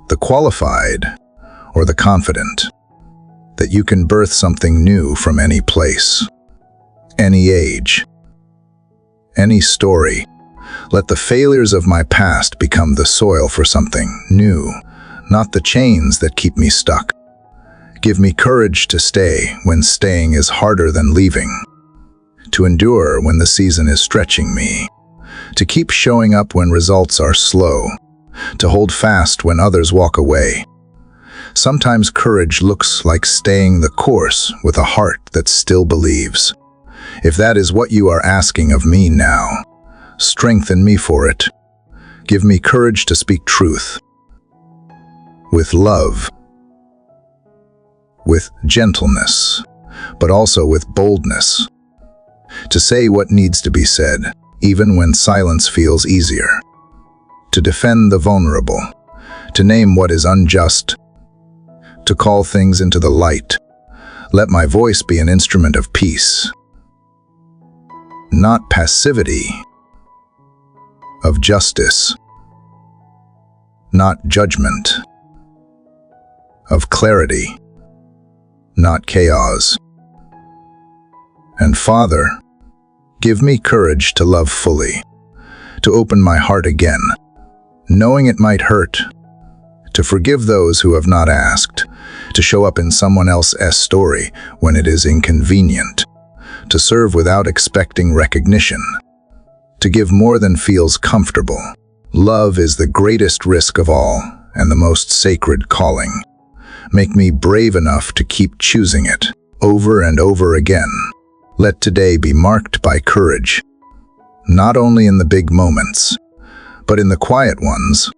A: the qualified, or the confident, that you can birth something new from any place, any age, any story. Let the failures of my past become the soil for something new, not the chains that keep me stuck. Give me courage to stay when staying is harder than leaving, to endure when the season is stretching me, to keep showing up when results are slow, to hold fast when others walk away. Sometimes courage looks like staying the course with a heart that still believes. If that is what you are asking of me now, strengthen me for it. Give me courage to speak truth, with love, with gentleness, but also with boldness. To say what needs to be said, even when silence feels easier. To defend the vulnerable, to name what is unjust, to call things into the light. Let my voice be an instrument of peace, not passivity, of justice, not judgment, of clarity, not chaos. And Father, give me courage to love fully, to open my heart again, knowing it might hurt, to forgive those who have not asked, to show up in someone else's story when it is inconvenient, to serve without expecting recognition, to give more than feels comfortable. Love is the greatest risk of all and the most sacred calling. Make me brave enough to keep choosing it over and over again. Let today be marked by courage, not only in the big moments, but in the quiet ones,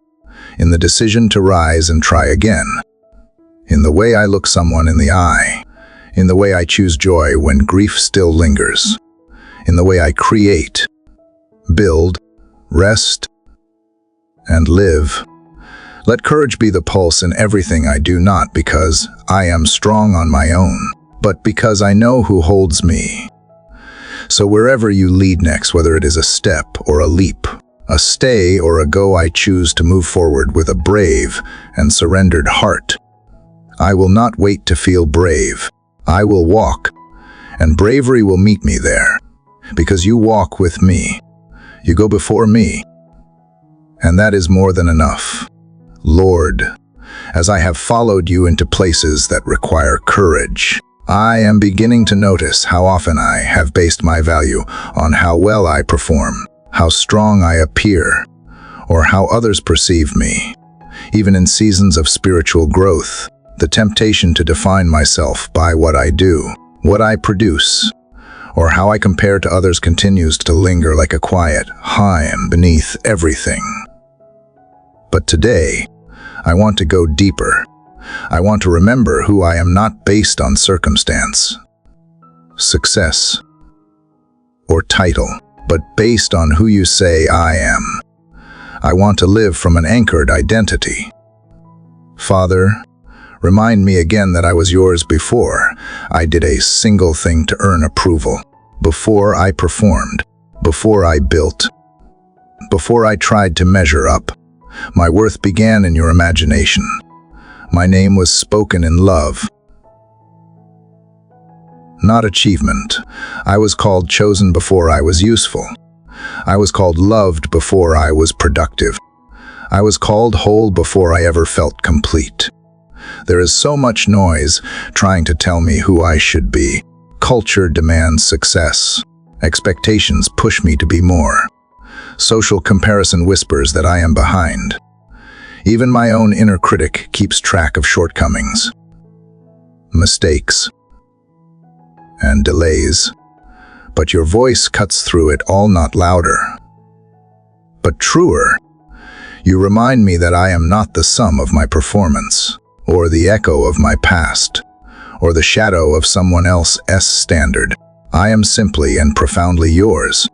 A: in the decision to rise and try again, in the way I look someone in the eye, in the way I choose joy when grief still lingers, in the way I create, build, rest, and live. Let courage be the pulse in everything I do, not because I am strong on my own, but because I know who holds me. So wherever you lead next, whether it is a step or a leap, a stay or a go, I choose to move forward with a brave and surrendered heart. I will not wait to feel brave. I will walk, and bravery will meet me there, because you walk with me. You go before me, and that is more than enough. Lord, as I have followed you into places that require courage, I am beginning to notice how often I have based my value on how well I perform, how strong I appear, or how others perceive me. Even in seasons of spiritual growth, the temptation to define myself by what I do, what I produce, or how I compare to others continues to linger like a quiet hum beneath everything. But today, I want to go deeper. I want to remember who I am, not based on circumstance, success, or title, but based on who you say I am. I want to live from an anchored identity. Father, remind me again that I was yours before I did a single thing to earn approval, before I performed, before I built, before I tried to measure up. My worth began in your imagination. My name was spoken in love, not achievement. I was called chosen before I was useful. I was called loved before I was productive. I was called whole before I ever felt complete. There is so much noise trying to tell me who I should be. Culture demands success. Expectations push me to be more. Social comparison whispers that I am behind. Even my own inner critic keeps track of shortcomings, mistakes, and delays. But your voice cuts through it all, not louder, but truer. You remind me that I am not the sum of my performance or the echo of my past. or the shadow of someone else's standard. I am simply and profoundly yours.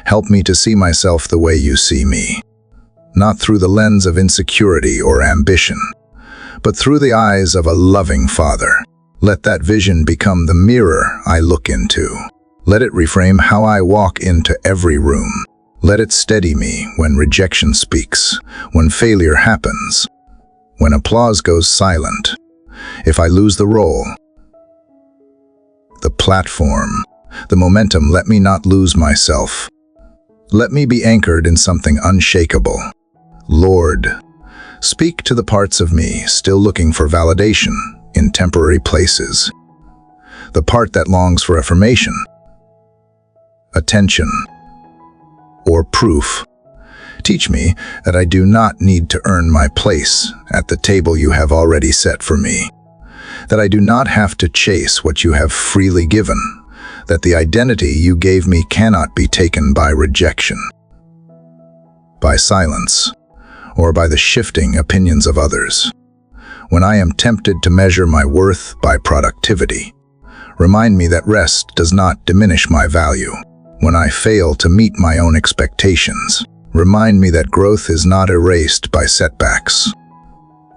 A: Help me to see myself the way you see me, not through the lens of insecurity or ambition, but through the eyes of a loving Father. Let that vision become the mirror I look into. Let it reframe how I walk into every room. Let it steady me when rejection speaks, when failure happens, when applause goes silent. If I lose the role, the platform, the momentum, let me not lose myself. Let me be anchored in something unshakable. Lord, speak to the parts of me still looking for validation in temporary places. The part that longs for affirmation, attention, or proof. Teach me that I do not need to earn my place at the table you have already set for me, that I do not have to chase what you have freely given, that the identity you gave me cannot be taken by rejection, by silence, or by the shifting opinions of others. When I am tempted to measure my worth by productivity, remind me that rest does not diminish my value. When I fail to meet my own expectations, remind me that growth is not erased by setbacks.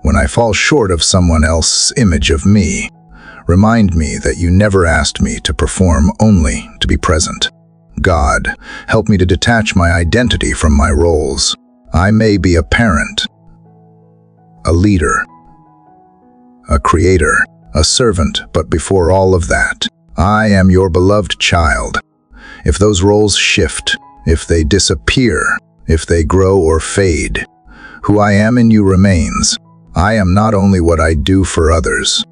A: When I fall short of someone else's image of me, remind me that you never asked me to perform, only to be present. God, help me to detach my identity from my roles. I may be a parent, a leader, a creator, a servant, but before all of that, I am your beloved child. If those roles shift, if they disappear, if they grow or fade, who I am in you remains. I am not only what I do for others.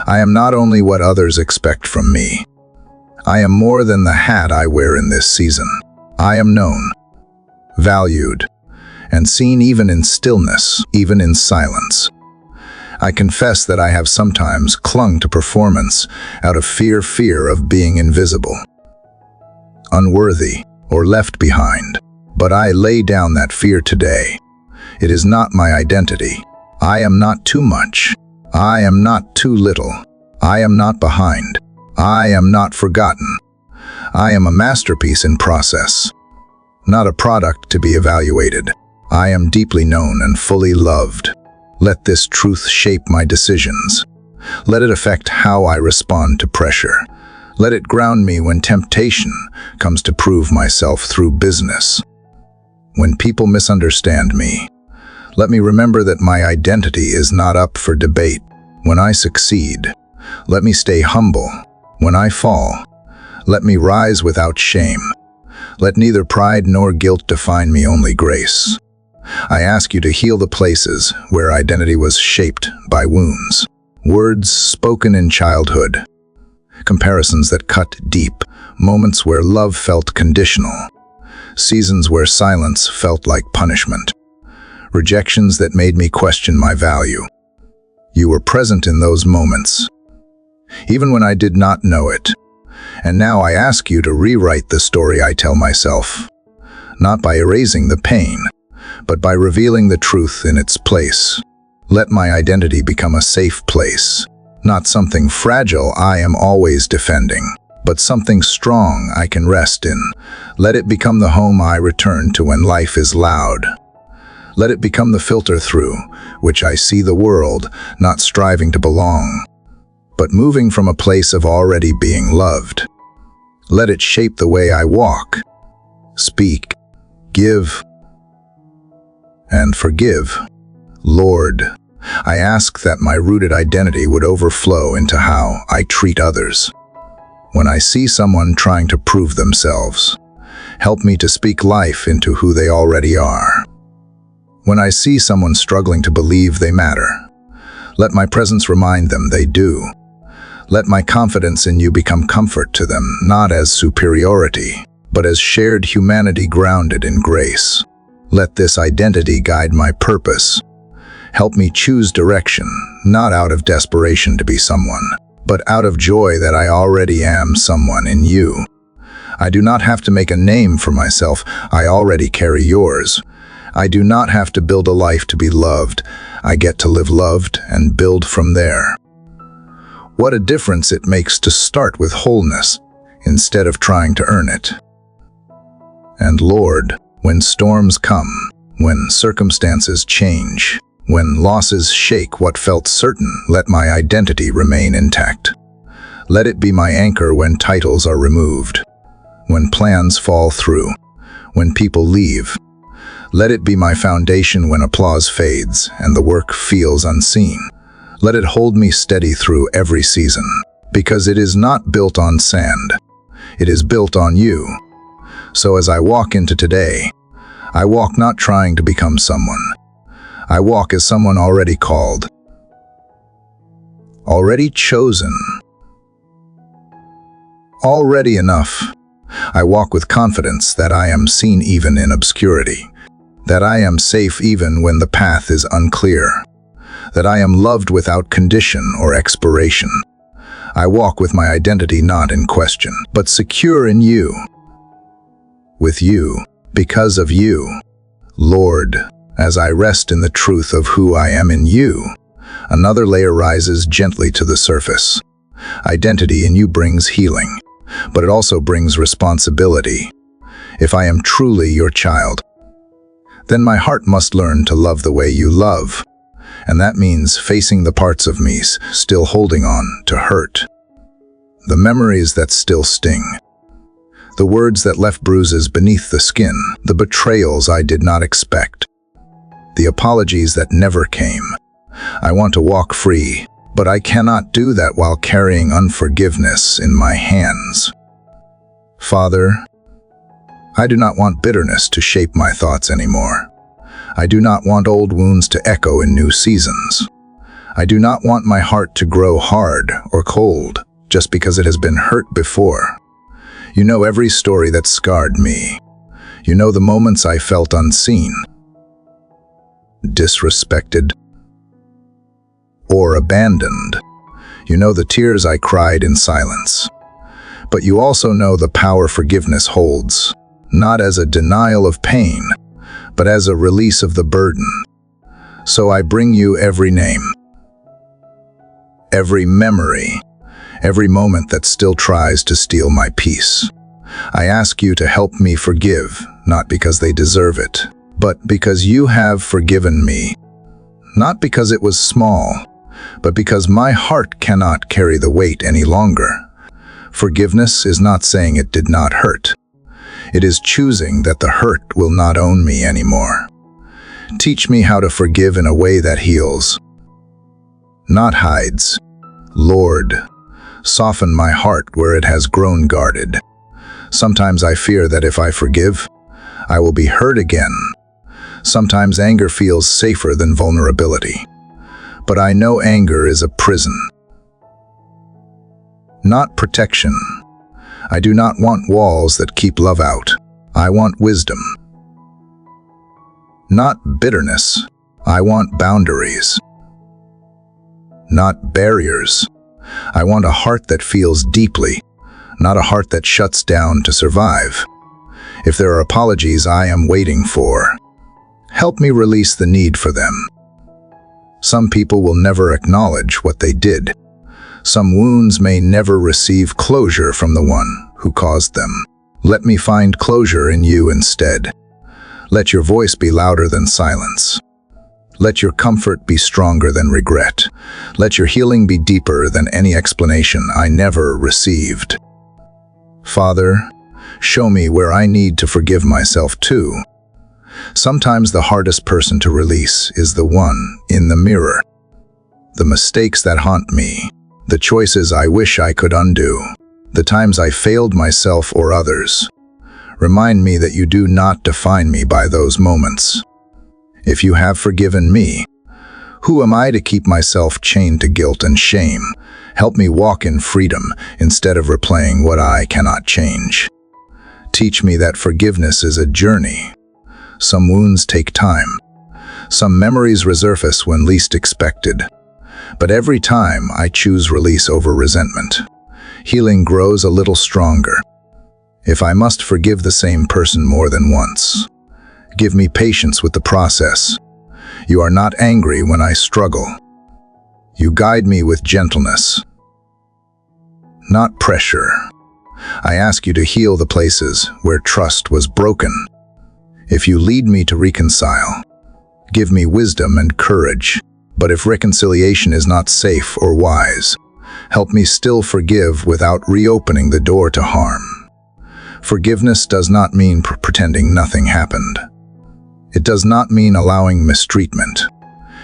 A: I am not only what others expect from me. I am more than the hat I wear in this season. I am known, valued, and seen even in stillness, even in silence. I confess that I have sometimes clung to performance out of fear of being invisible, unworthy, or left behind. But I lay down that fear today. It is not my identity. I am not too much. I am not too little. I am not behind. I am not forgotten. I am a masterpiece in process, not a product to be evaluated. I am deeply known and fully loved. Let this truth shape my decisions. Let it affect how I respond to pressure. Let it ground me when temptation comes to prove myself through business. When people misunderstand me, let me remember that my identity is not up for debate. When I succeed, let me stay humble. When I fall, let me rise without shame. Let neither pride nor guilt define me, only grace. I ask you to heal the places where identity was shaped by wounds, words spoken in childhood, comparisons that cut deep, moments where love felt conditional, seasons where silence felt like punishment, rejections that made me question my value. You were present in those moments, even when I did not know it. And now I ask you to rewrite the story I tell myself, not by erasing the pain, but by revealing the truth in its place. Let my identity become a safe place, not something fragile I am always defending, but something strong I can rest in. Let it become the home I return to when life is loud. Let it become the filter through which I see the world, not striving to belong, but moving from a place of already being loved. Let it shape the way I walk, speak, give, and forgive. Lord, I ask that my rooted identity would overflow into how I treat others. When I see someone trying to prove themselves, help me to speak life into who they already are. When I see someone struggling to believe they matter, let my presence remind them they do. Let my confidence in you become comfort to them, not as superiority, but as shared humanity grounded in grace. Let this identity guide my purpose. Help me choose direction, not out of desperation to be someone, but out of joy that I already am someone in you. I do not have to make a name for myself. I already carry yours. I do not have to build a life to be loved. I get to live loved and build from there. What a difference it makes to start with wholeness instead of trying to earn it. And Lord, when storms come, when circumstances change, when losses shake what felt certain, let my identity remain intact. Let it be my anchor when titles are removed, when plans fall through, when people leave. Let it be my foundation when applause fades and the work feels unseen. Let it hold me steady through every season, because it is not built on sand. It is built on you. So as I walk into today, I walk not trying to become someone. I walk as someone already called, already chosen, already enough. I walk with confidence that I am seen even in obscurity, that I am safe even when the path is unclear, that I am loved without condition or expiration. I walk with my identity not in question, but secure in you. With you, because of you. Lord, as I rest in the truth of who I am in you, another layer rises gently to the surface. Identity in you brings healing, but it also brings responsibility. If I am truly your child, then my heart must learn to love the way you love. And that means facing the parts of me still holding on to hurt. The memories that still sting. The words that left bruises beneath the skin. The betrayals I did not expect. The apologies that never came. I want to walk free, but I cannot do that while carrying unforgiveness in my hands. Father, I do not want bitterness to shape my thoughts anymore. I do not want old wounds to echo in new seasons. I do not want my heart to grow hard or cold just because it has been hurt before. You know every story that scarred me. You know the moments I felt unseen, disrespected, or abandoned. You know the tears I cried in silence. But you also know the power forgiveness holds, not as a denial of pain, but as a release of the burden. So I bring you every name, every memory, every moment that still tries to steal my peace. I ask you to help me forgive, not because they deserve it, but because you have forgiven me. Not because it was small, but because my heart cannot carry the weight any longer. Forgiveness is not saying it did not hurt. It is choosing that the hurt will not own me anymore. Teach me how to forgive in a way that heals, not hides. Lord, soften my heart where it has grown guarded. Sometimes I fear that if I forgive, I will be hurt again. Sometimes anger feels safer than vulnerability. But I know anger is a prison, not protection. I do not want walls that keep love out. I want wisdom, not bitterness. I want boundaries, not barriers. I want a heart that feels deeply, not a heart that shuts down to survive. If there are apologies I am waiting for, help me release the need for them. Some people will never acknowledge what they did. Some wounds may never receive closure from the one who caused them. Let me find closure in you instead. Let your voice be louder than silence. Let your comfort be stronger than regret. Let your healing be deeper than any explanation I never received. Father, show me where I need to forgive myself too. Sometimes the hardest person to release is the one in the mirror. The mistakes that haunt me, the choices I wish I could undo, the times I failed myself or others. Remind me that you do not define me by those moments. If you have forgiven me, who am I to keep myself chained to guilt and shame? Help me walk in freedom instead of replaying what I cannot change. Teach me that forgiveness is a journey. Some wounds take time. Some memories resurface when least expected. But every time I choose release over resentment, healing grows a little stronger. If I must forgive the same person more than once, give me patience with the process. You are not angry when I struggle. You guide me with gentleness. not pressure. I ask you to heal the places where trust was broken. If you lead me to reconcile, give me wisdom and courage. But if reconciliation is not safe or wise, help me still forgive without reopening the door to harm. Forgiveness does not mean pretending nothing happened. It does not mean allowing mistreatment.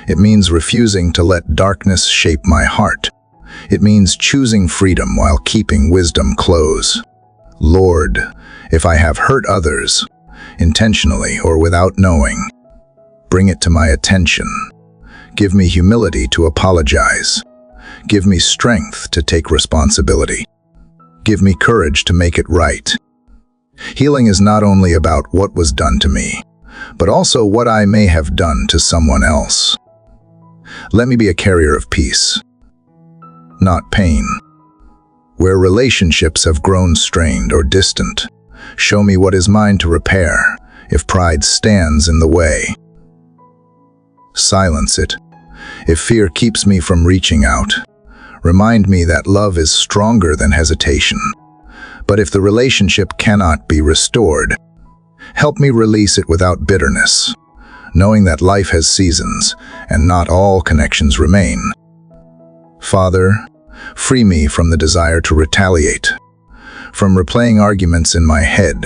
A: It means refusing to let darkness shape my heart. It means choosing freedom while keeping wisdom close. Lord, if I have hurt others, intentionally or without knowing, bring it to my attention. Give me humility to apologize. Give me strength to take responsibility. Give me courage to make it right. Healing is not only about what was done to me, but also what I may have done to someone else. Let me be a carrier of peace, not pain. Where relationships have grown strained or distant, show me what is mine to repair if pride stands in the way. Silence it. If fear keeps me from reaching out, remind me that love is stronger than hesitation. But if the relationship cannot be restored, help me release it without bitterness, knowing that life has seasons and not all connections remain. Father, free me from the desire to retaliate, from replaying arguments in my head,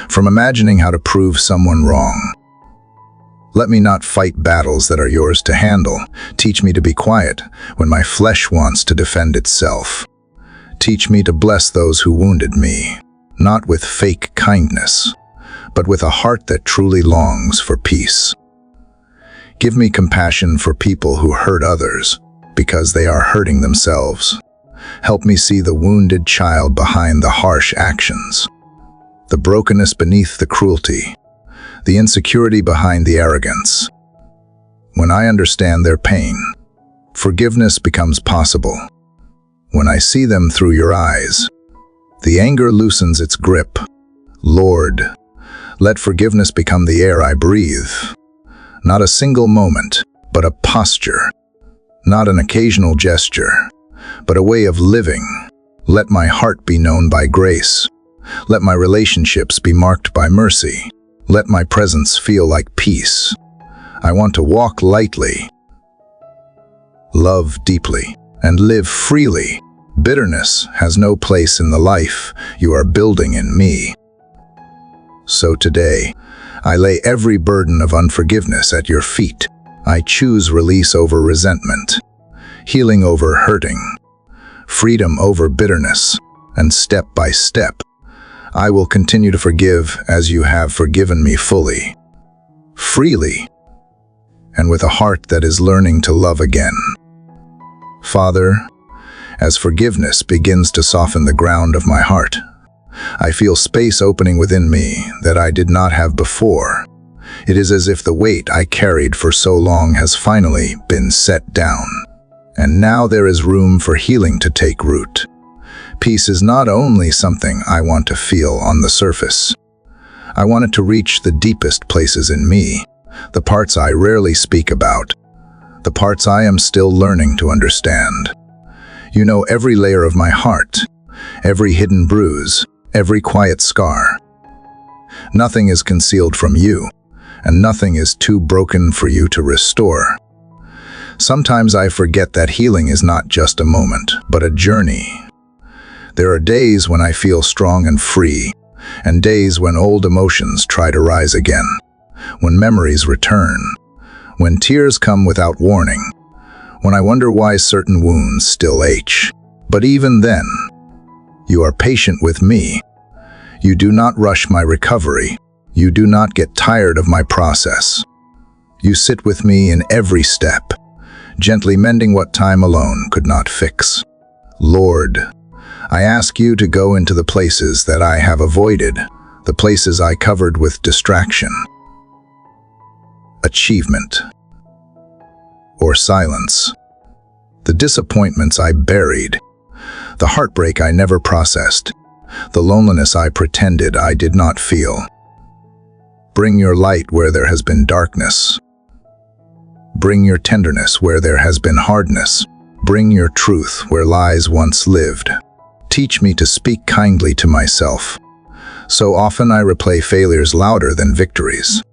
A: from imagining how to prove someone wrong. Let me not fight battles that are yours to handle. Teach me to be quiet when my flesh wants to defend itself. Teach me to bless those who wounded me, not with fake kindness, but with a heart that truly longs for peace. Give me compassion for people who hurt others because they are hurting themselves. Help me see the wounded child behind the harsh actions, the brokenness beneath the cruelty, the insecurity behind the arrogance. When I understand their pain, forgiveness becomes possible. When I see them through your eyes, the anger loosens its grip. Lord, let forgiveness become the air I breathe. Not a single moment, but a posture. Not an occasional gesture, but a way of living. Let my heart be known by grace. Let my relationships be marked by mercy. Let my presence feel like peace. I want to walk lightly, love deeply, and live freely. Bitterness has no place in the life you are building in me. So today, I lay every burden of unforgiveness at your feet. I choose release over resentment, healing over hurting, freedom over bitterness, and step by step, I will continue to forgive as you have forgiven me fully, freely, and with a heart that is learning to love again. Father, as forgiveness begins to soften the ground of my heart, I feel space opening within me that I did not have before. It is as if the weight I carried for so long has finally been set down, and now there is room for healing to take root. Peace is not only something I want to feel on the surface. I want it to reach the deepest places in me, the parts I rarely speak about, the parts I am still learning to understand. You know every layer of my heart, every hidden bruise, every quiet scar. Nothing is concealed from you, and nothing is too broken for you to restore. Sometimes I forget that healing is not just a moment, but a journey. There are days when I feel strong and free, and days when old emotions try to rise again, when memories return, when tears come without warning, when I wonder why certain wounds still ache. But even then, you are patient with me. You do not rush my recovery. You do not get tired of my process. You sit with me in every step, gently mending what time alone could not fix. Lord, I ask you to go into the places that I have avoided, the places I covered with distraction, achievement, or silence, the disappointments I buried, the heartbreak I never processed, the loneliness I pretended I did not feel. Bring your light where there has been darkness. Bring your tenderness where there has been hardness. Bring your truth where lies once lived. Teach me to speak kindly to myself. So often I replay failures louder than victories.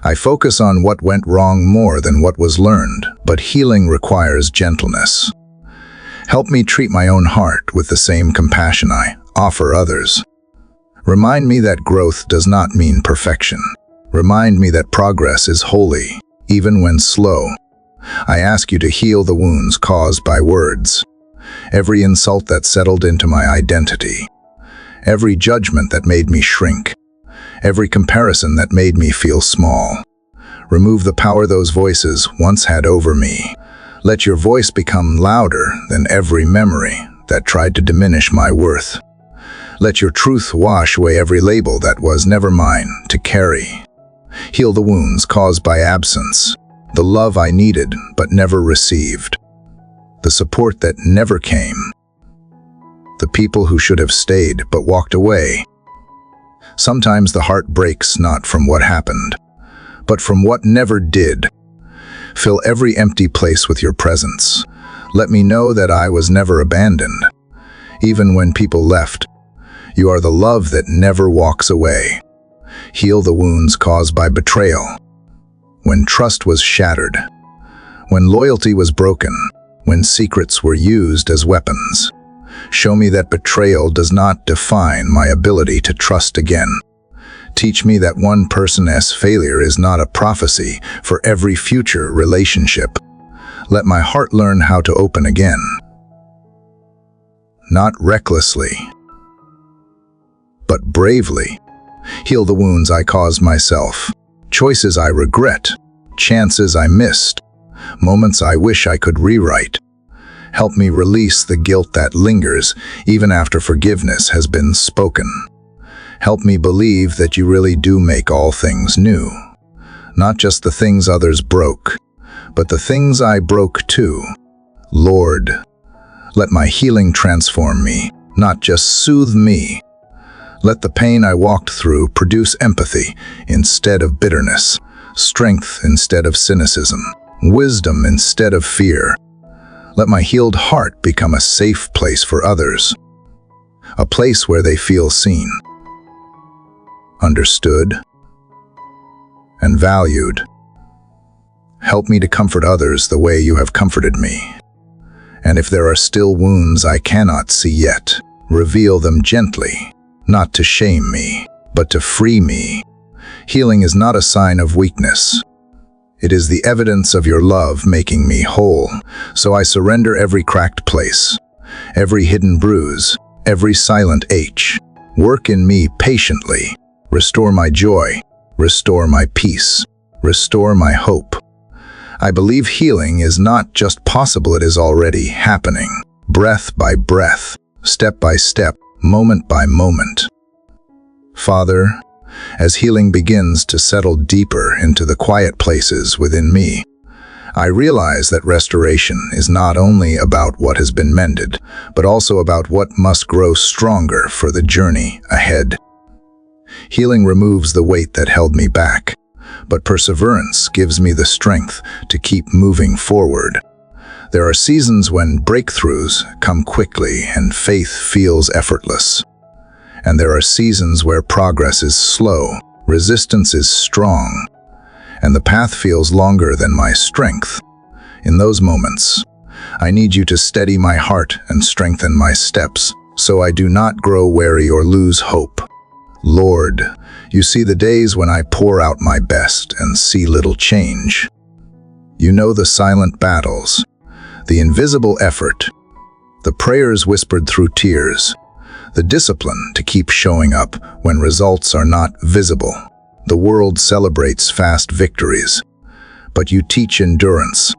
A: I focus on what went wrong more than what was learned, but healing requires gentleness. Help me treat my own heart with the same compassion I offer others. Remind me that growth does not mean perfection. Remind me that progress is holy, even when slow. I ask you to heal the wounds caused by words. Every insult that settled into my identity. Every judgment that made me shrink. Every comparison that made me feel small. Remove the power those voices once had over me. Let your voice become louder than every memory that tried to diminish my worth. Let your truth wash away every label that was never mine to carry. Heal the wounds caused by absence, the love I needed but never received, the support that never came, the people who should have stayed but walked away. Sometimes the heart breaks not from what happened, but from what never did. Fill every empty place with your presence. Let me know that I was never abandoned. Even when people left, you are the love that never walks away. Heal the wounds caused by betrayal. When trust was shattered, when loyalty was broken, when secrets were used as weapons. Show me that betrayal does not define my ability to trust again. Teach me that one person's failure is not a prophecy for every future relationship. Let my heart learn how to open again. Not recklessly, but bravely. Heal the wounds I caused myself, choices I regret, chances I missed, moments I wish I could rewrite. Help me release the guilt that lingers even after forgiveness has been spoken. Help me believe that you really do make all things new. Not just the things others broke, but the things I broke too. Lord, let my healing transform me, not just soothe me. Let the pain I walked through produce empathy instead of bitterness, strength instead of cynicism, wisdom instead of fear. Let my healed heart become a safe place for others, a place where they feel seen, understood, and valued. Help me to comfort others the way you have comforted me. And if there are still wounds I cannot see yet, reveal them gently, not to shame me, but to free me. Healing is not a sign of weakness. It is the evidence of your love making me whole. So I surrender every cracked place, every hidden bruise, every silent ache. Work in me patiently. Restore my joy. Restore my peace. Restore my hope. I believe healing is not just possible, it is already happening. Breath by breath, step by step, moment by moment. Father, as healing begins to settle deeper into the quiet places within me, I realize that restoration is not only about what has been mended, but also about what must grow stronger for the journey ahead. Healing removes the weight that held me back, but perseverance gives me the strength to keep moving forward. There are seasons when breakthroughs come quickly and faith feels effortless. And there are seasons where progress is slow, resistance is strong, and the path feels longer than my strength. In those moments, I need you to steady my heart and strengthen my steps, so I do not grow weary or lose hope. Lord, you see the days when I pour out my best and see little change. You know the silent battles, the invisible effort, the prayers whispered through tears, the discipline to keep showing up when results are not visible. The world celebrates fast victories, but you teach endurance.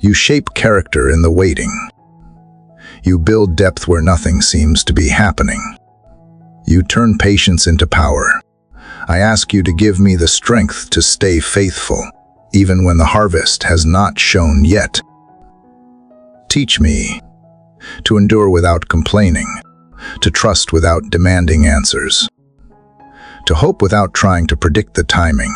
A: You shape character in the waiting. You build depth where nothing seems to be happening. You turn patience into power. I ask you to give me the strength to stay faithful, even when the harvest has not shown yet. Teach me to endure without complaining, to trust without demanding answers, to hope without trying to predict the timing.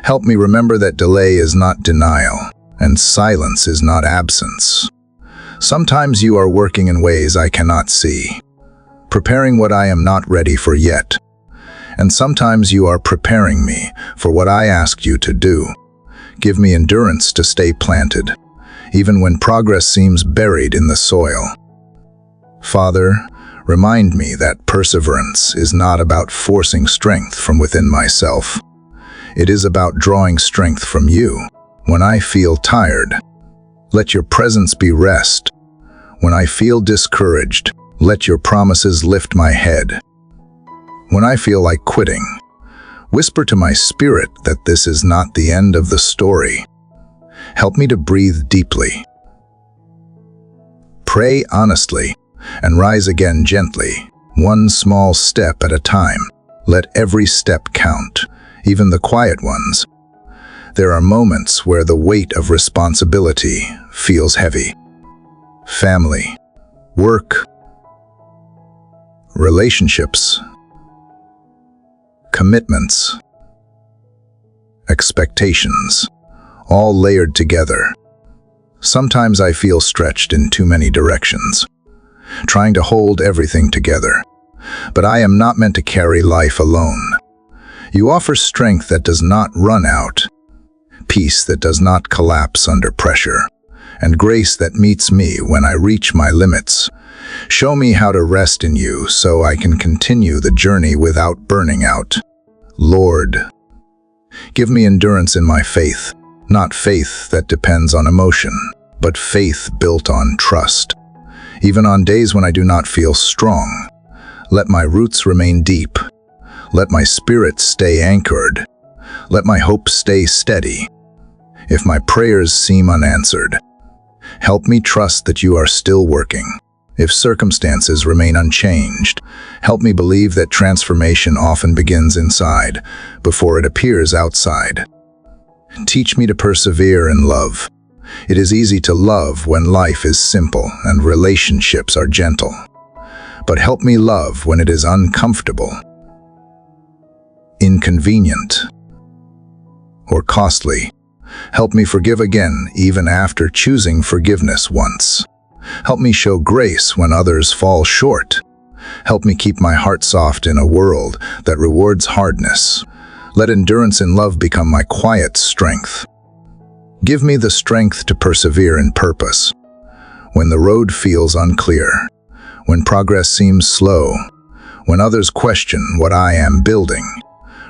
A: Help me remember that delay is not denial, and silence is not absence. Sometimes you are working in ways I cannot see, preparing what I am not ready for yet. And sometimes you are preparing me for what I asked you to do. Give me endurance to stay planted, even when progress seems buried in the soil. Father, remind me that perseverance is not about forcing strength from within myself. It is about drawing strength from you. When I feel tired, let your presence be rest. When I feel discouraged, let your promises lift my head. When I feel like quitting, whisper to my spirit that this is not the end of the story. Help me to breathe deeply. Pray honestly and rise again gently, one small step at a time. Let every step count, even the quiet ones. There are moments where the weight of responsibility feels heavy. Family, work, relationships, commitments, expectations, all layered together. Sometimes I feel stretched in too many directions, trying to hold everything together. But I am not meant to carry life alone. You offer strength that does not run out, peace that does not collapse under pressure, and grace that meets me when I reach my limits. Show me how to rest in you so I can continue the journey without burning out. Lord, give me endurance in my faith, not faith that depends on emotion, but faith built on trust. Even on days when I do not feel strong, let my roots remain deep. Let my spirit stay anchored. Let my hope stay steady. If my prayers seem unanswered, help me trust that you are still working. If circumstances remain unchanged, help me believe that transformation often begins inside before it appears outside. Teach me to persevere in love. It is easy to love when life is simple and relationships are gentle. But help me love when it is uncomfortable, inconvenient, or costly. Help me forgive again, even after choosing forgiveness once. Help me show grace when others fall short. Help me keep my heart soft in a world that rewards hardness. Let endurance in love become my quiet strength. Give me the strength to persevere in purpose. When the road feels unclear, when progress seems slow, when others question what I am building,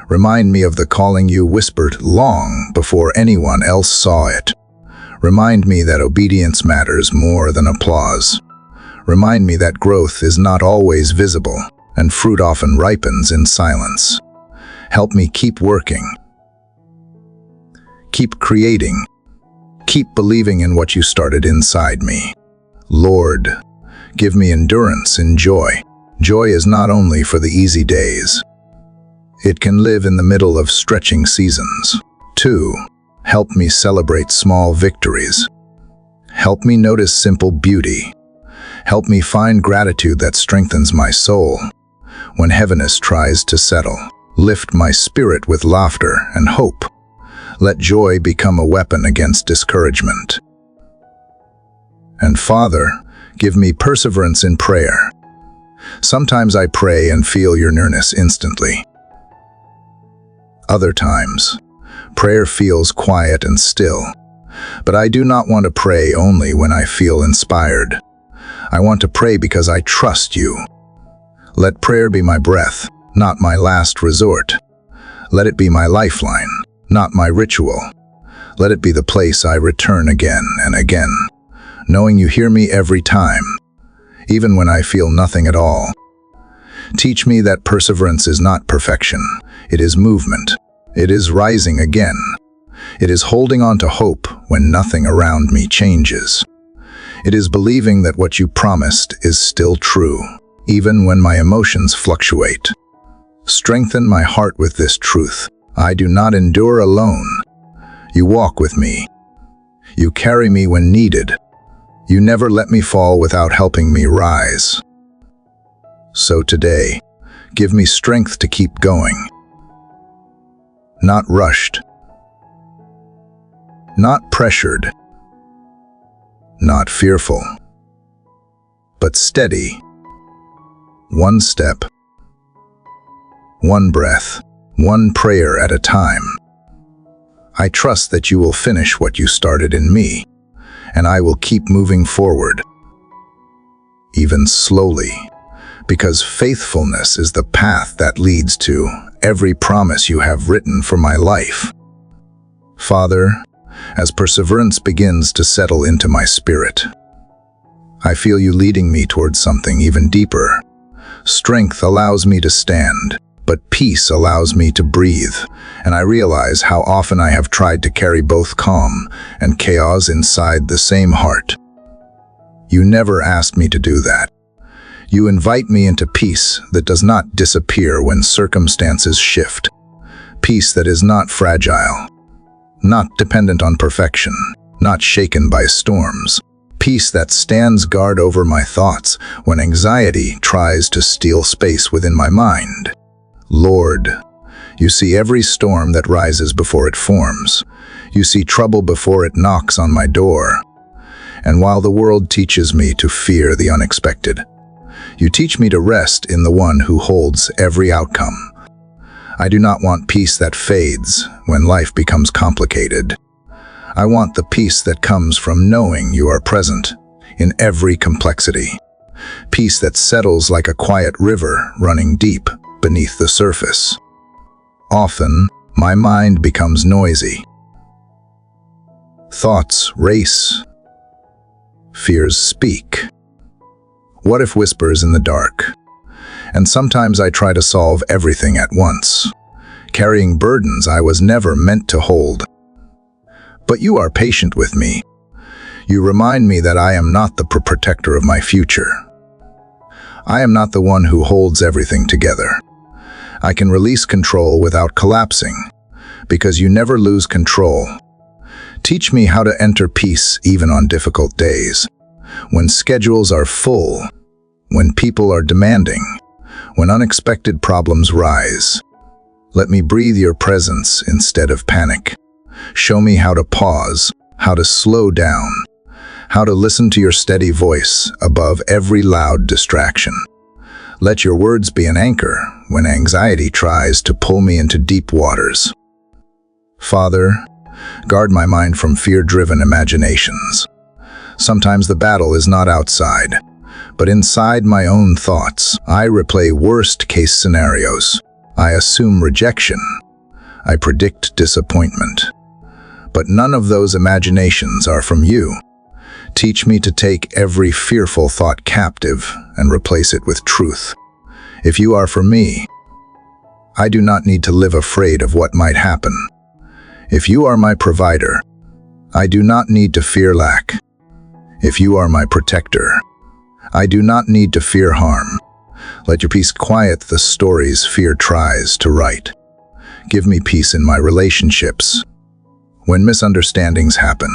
A: remind me of the calling you whispered long before anyone else saw it. Remind me that obedience matters more than applause. Remind me that growth is not always visible, and fruit often ripens in silence. Help me keep working, keep creating, keep believing in what you started inside me. Lord, give me endurance in joy. Joy is not only for the easy days. It can live in the middle of stretching seasons. 2. Help me celebrate small victories. Help me notice simple beauty. Help me find gratitude that strengthens my soul. When heaviness tries to settle, lift my spirit with laughter and hope. Let joy become a weapon against discouragement. And Father, give me perseverance in prayer. Sometimes I pray and feel your nearness instantly. Other times, prayer feels quiet and still. But I do not want to pray only when I feel inspired. I want to pray because I trust you. Let prayer be my breath, not my last resort. Let it be my lifeline, not my ritual. Let it be the place I return again and again, knowing you hear me every time, even when I feel nothing at all. Teach me that perseverance is not perfection. It is movement. It is rising again. It is holding on to hope when nothing around me changes. It is believing that what you promised is still true, even when my emotions fluctuate. Strengthen my heart with this truth. I do not endure alone. You walk with me. You carry me when needed. You never let me fall without helping me rise. So today, give me strength to keep going. Not rushed. Not pressured. Not fearful. but steady. One step, one breath, one prayer at a time. I trust that you will finish what you started in me, and I will keep moving forward, even slowly, because faithfulness is the path that leads to every promise you have written for my life. Father, as perseverance begins to settle into my spirit, I feel you leading me towards something even deeper. Strength allows me to stand, but peace allows me to breathe, and I realize how often I have tried to carry both calm and chaos inside the same heart. You never asked me to do that. You invite me into peace that does not disappear when circumstances shift. Peace that is not fragile, not dependent on perfection, not shaken by storms. Peace that stands guard over my thoughts when anxiety tries to steal space within my mind. Lord, you see every storm that rises before it forms. You see trouble before it knocks on my door. And while the world teaches me to fear the unexpected, you teach me to rest in the one who holds every outcome. I do not want peace that fades when life becomes complicated. I want the peace that comes from knowing you are present in every complexity. Peace that settles like a quiet river running deep beneath the surface. Often, my mind becomes noisy. Thoughts race. Fears speak. What if whispers in the dark? And sometimes I try to solve everything at once, carrying burdens I was never meant to hold. But you are patient with me. You remind me that I am not the protector of my future. I am not the one who holds everything together. I can release control without collapsing, because you never lose control. Teach me how to enter peace even on difficult days, when schedules are full, when people are demanding, when unexpected problems rise. Let me breathe your presence instead of panic. Show me how to pause, how to slow down, how to listen to your steady voice above every loud distraction. Let your words be an anchor when anxiety tries to pull me into deep waters. Father, guard my mind from fear-driven imaginations. Sometimes the battle is not outside, but inside my own thoughts. I replay worst-case scenarios. I assume rejection. I predict disappointment. But none of those imaginations are from you. Teach me to take every fearful thought captive and replace it with truth. If you are for me, I do not need to live afraid of what might happen. If you are my provider, I do not need to fear lack. If you are my protector, I do not need to fear harm. Let your peace quiet the stories fear tries to write. Give me peace in my relationships. When misunderstandings happen,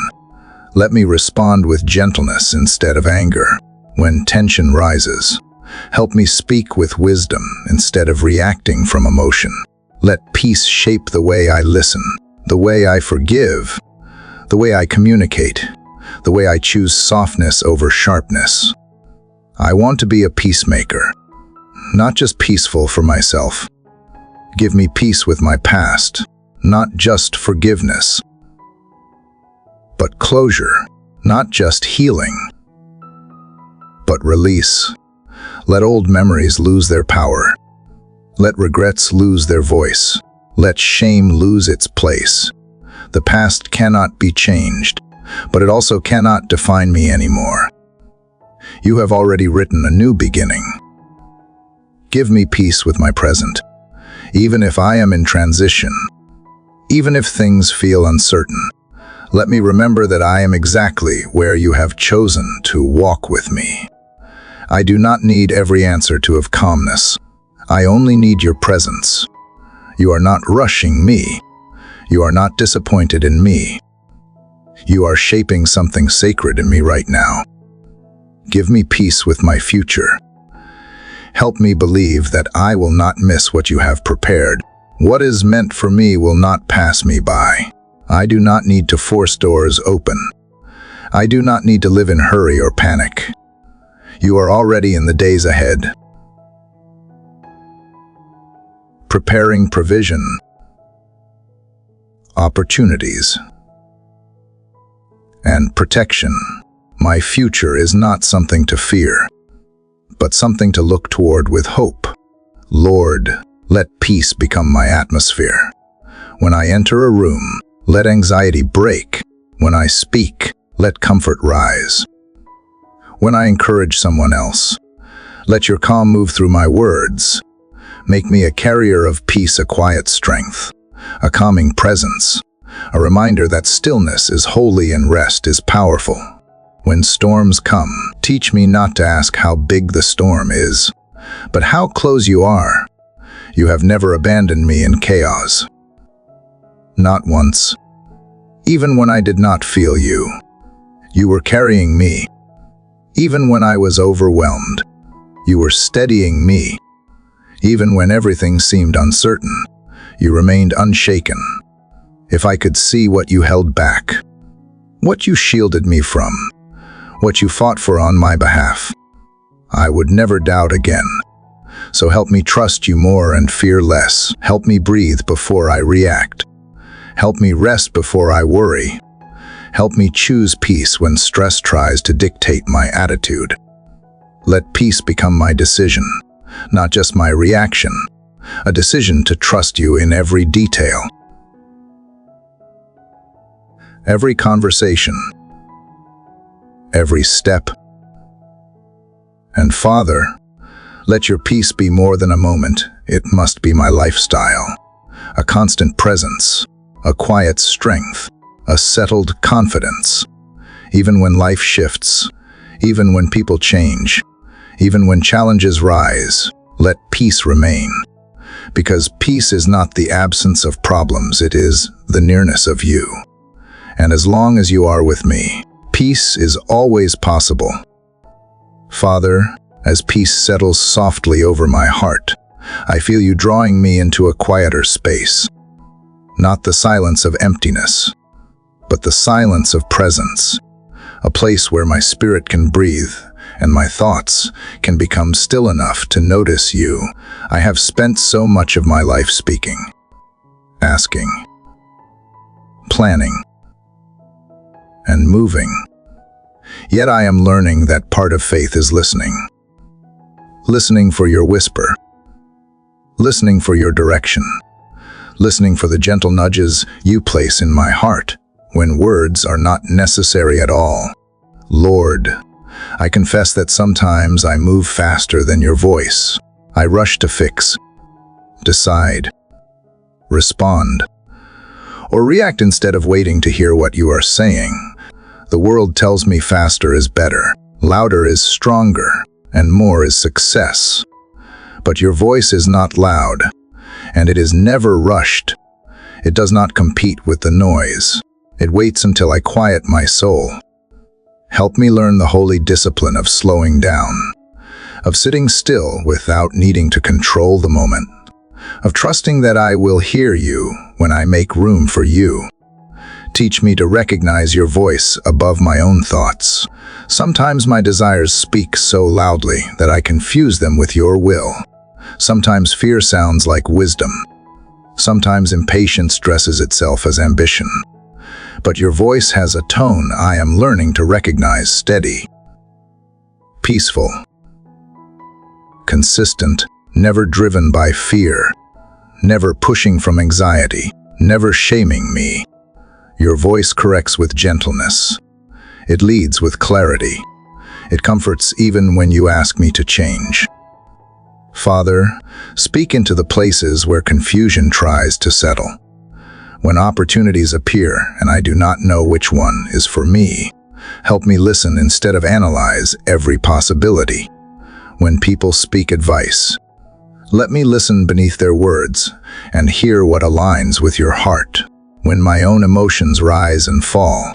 A: let me respond with gentleness instead of anger. When tension rises, help me speak with wisdom instead of reacting from emotion. Let peace shape the way I listen, the way I forgive, the way I communicate, the way I choose softness over sharpness. I want to be a peacemaker, not just peaceful for myself. Give me peace with my past, not just forgiveness, but closure, not just healing, but release. Let old memories lose their power. Let regrets lose their voice. Let shame lose its place. The past cannot be changed, but it also cannot define me anymore. You have already written a new beginning. Give me peace with my present, even if I am in transition, even if things feel uncertain. Let me remember that I am exactly where you have chosen to walk with me. I do not need every answer to have calmness. I only need your presence. You are not rushing me. You are not disappointed in me. You are shaping something sacred in me right now. Give me peace with my future. Help me believe that I will not miss what you have prepared. What is meant for me will not pass me by. I do not need to force doors open. I do not need to live in hurry or panic. You are already in the days ahead, preparing provision, opportunities, and protection. My future is not something to fear, but something to look toward with hope. Lord, let peace become my atmosphere. When I enter a room, let anxiety break. When I speak, let comfort rise. When I encourage someone else, let your calm move through my words. Make me a carrier of peace, a quiet strength, a calming presence, a reminder that stillness is holy and rest is powerful. When storms come, teach me not to ask how big the storm is, but how close you are. You have never abandoned me in chaos. Not once. Even when I did not feel you, you were carrying me. Even when I was overwhelmed, you were steadying me. Even when everything seemed uncertain, you remained unshaken. If I could see what you held back, what you shielded me from, what you fought for on my behalf, I would never doubt again. So help me trust you more and fear less. Help me breathe before I react. Help me rest before I worry. Help me choose peace when stress tries to dictate my attitude. Let peace become my decision, not just my reaction, a decision to trust you in every detail. Every conversation, every step. And Father, let your peace be more than a moment. It must be my lifestyle, a constant presence, a quiet strength, a settled confidence. Even when life shifts, even when people change, even when challenges rise, let peace remain. Because peace is not the absence of problems, it is the nearness of you. And as long as you are with me, peace is always possible. Father, as peace settles softly over my heart, I feel you drawing me into a quieter space. Not the silence of emptiness, but the silence of presence, a place where my spirit can breathe and my thoughts can become still enough to notice you. I have spent so much of my life speaking, asking, planning, and moving. Yet I am learning that part of faith is listening. Listening for your whisper. Listening for your direction. Listening for the gentle nudges you place in my heart when words are not necessary at all. Lord, I confess that sometimes I move faster than your voice. I rush to fix, decide, respond, or react instead of waiting to hear what you are saying. The world tells me faster is better, louder is stronger, and more is success. But your voice is not loud, and it is never rushed. It does not compete with the noise. It waits until I quiet my soul. Help me learn the holy discipline of slowing down, of sitting still without needing to control the moment, of trusting that I will hear you when I make room for you. Teach me to recognize your voice above my own thoughts. Sometimes my desires speak so loudly that I confuse them with your will. Sometimes fear sounds like wisdom. Sometimes impatience dresses itself as ambition. But your voice has a tone I am learning to recognize: steady, peaceful, consistent, never driven by fear, never pushing from anxiety, never shaming me. Your voice corrects with gentleness. It leads with clarity. It comforts even when you ask me to change. Father, speak into the places where confusion tries to settle. When opportunities appear and I do not know which one is for me, help me listen instead of analyze every possibility. When people speak advice, let me listen beneath their words and hear what aligns with your heart. When my own emotions rise and fall,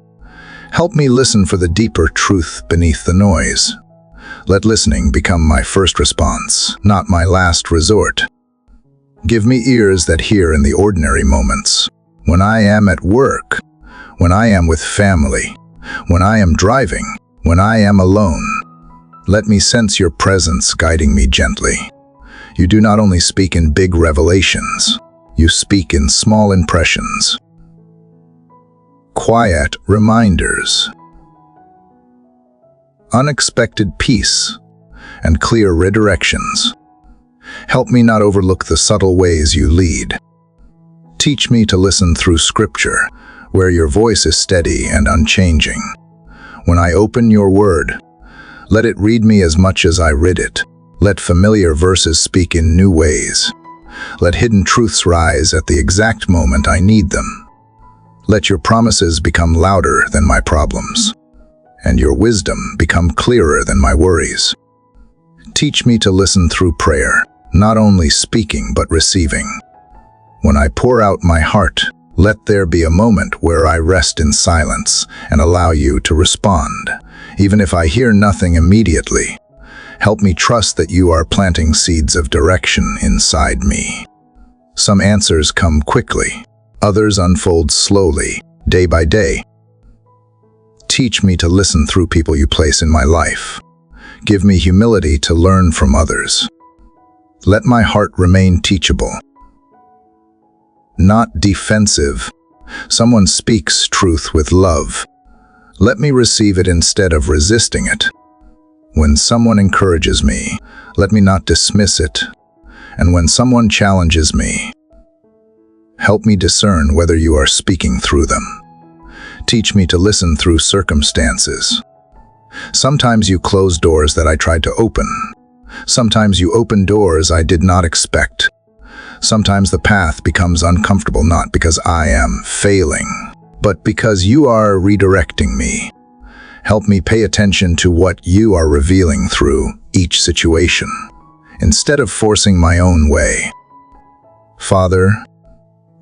A: help me listen for the deeper truth beneath the noise. Let listening become my first response, not my last resort. Give me ears that hear in the ordinary moments. When I am at work, when I am with family, when I am driving, when I am alone. Let me sense your presence guiding me gently. You do not only speak in big revelations, you speak in small impressions. Quiet reminders. Unexpected peace and clear redirections. Help me not overlook the subtle ways you lead. Teach me to listen through Scripture, where your voice is steady and unchanging. When I open your word, let it read me as much as I read it. Let familiar verses speak in new ways. Let hidden truths rise at the exact moment I need them. Let your promises become louder than my problems, and your wisdom become clearer than my worries. Teach me to listen through prayer, not only speaking but receiving. When I pour out my heart, let there be a moment where I rest in silence and allow you to respond. Even if I hear nothing immediately, help me trust that you are planting seeds of direction inside me. Some answers come quickly, others unfold slowly, day by day. Teach me to listen through people you place in my life. Give me humility to learn from others. Let my heart remain teachable, not defensive. Someone speaks truth with love. Let me receive it instead of resisting it. When someone encourages me, let me not dismiss it. And when someone challenges me, help me discern whether you are speaking through them. Teach me to listen through circumstances. Sometimes you close doors that I tried to open. Sometimes you open doors I did not expect. Sometimes the path becomes uncomfortable not because I am failing, but because you are redirecting me. Help me pay attention to what you are revealing through each situation, instead of forcing my own way. Father,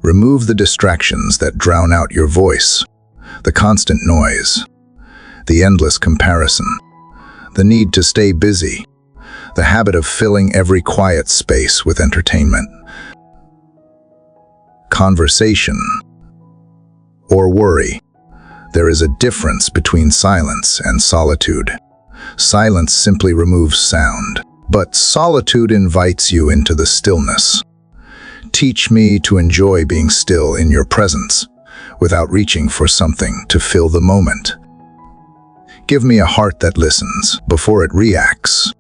A: remove the distractions that drown out your voice, the constant noise, the endless comparison, the need to stay busy, the habit of filling every quiet space with entertainment, conversation, or worry. There is a difference between silence and solitude. Silence simply removes sound, but solitude invites you into the stillness. Teach me to enjoy being still in your presence, without reaching for something to fill the moment. Give me a heart that listens before it reacts.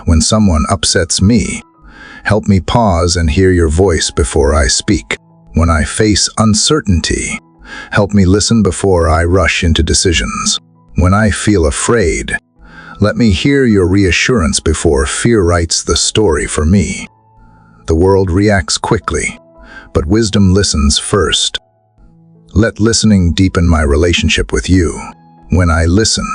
A: When someone upsets me, help me pause and hear your voice before I speak. When I face uncertainty, help me listen before I rush into decisions. When I feel afraid, let me hear your reassurance before fear writes the story for me. The world reacts quickly, but wisdom listens first. Let listening deepen my relationship with you. When I listen,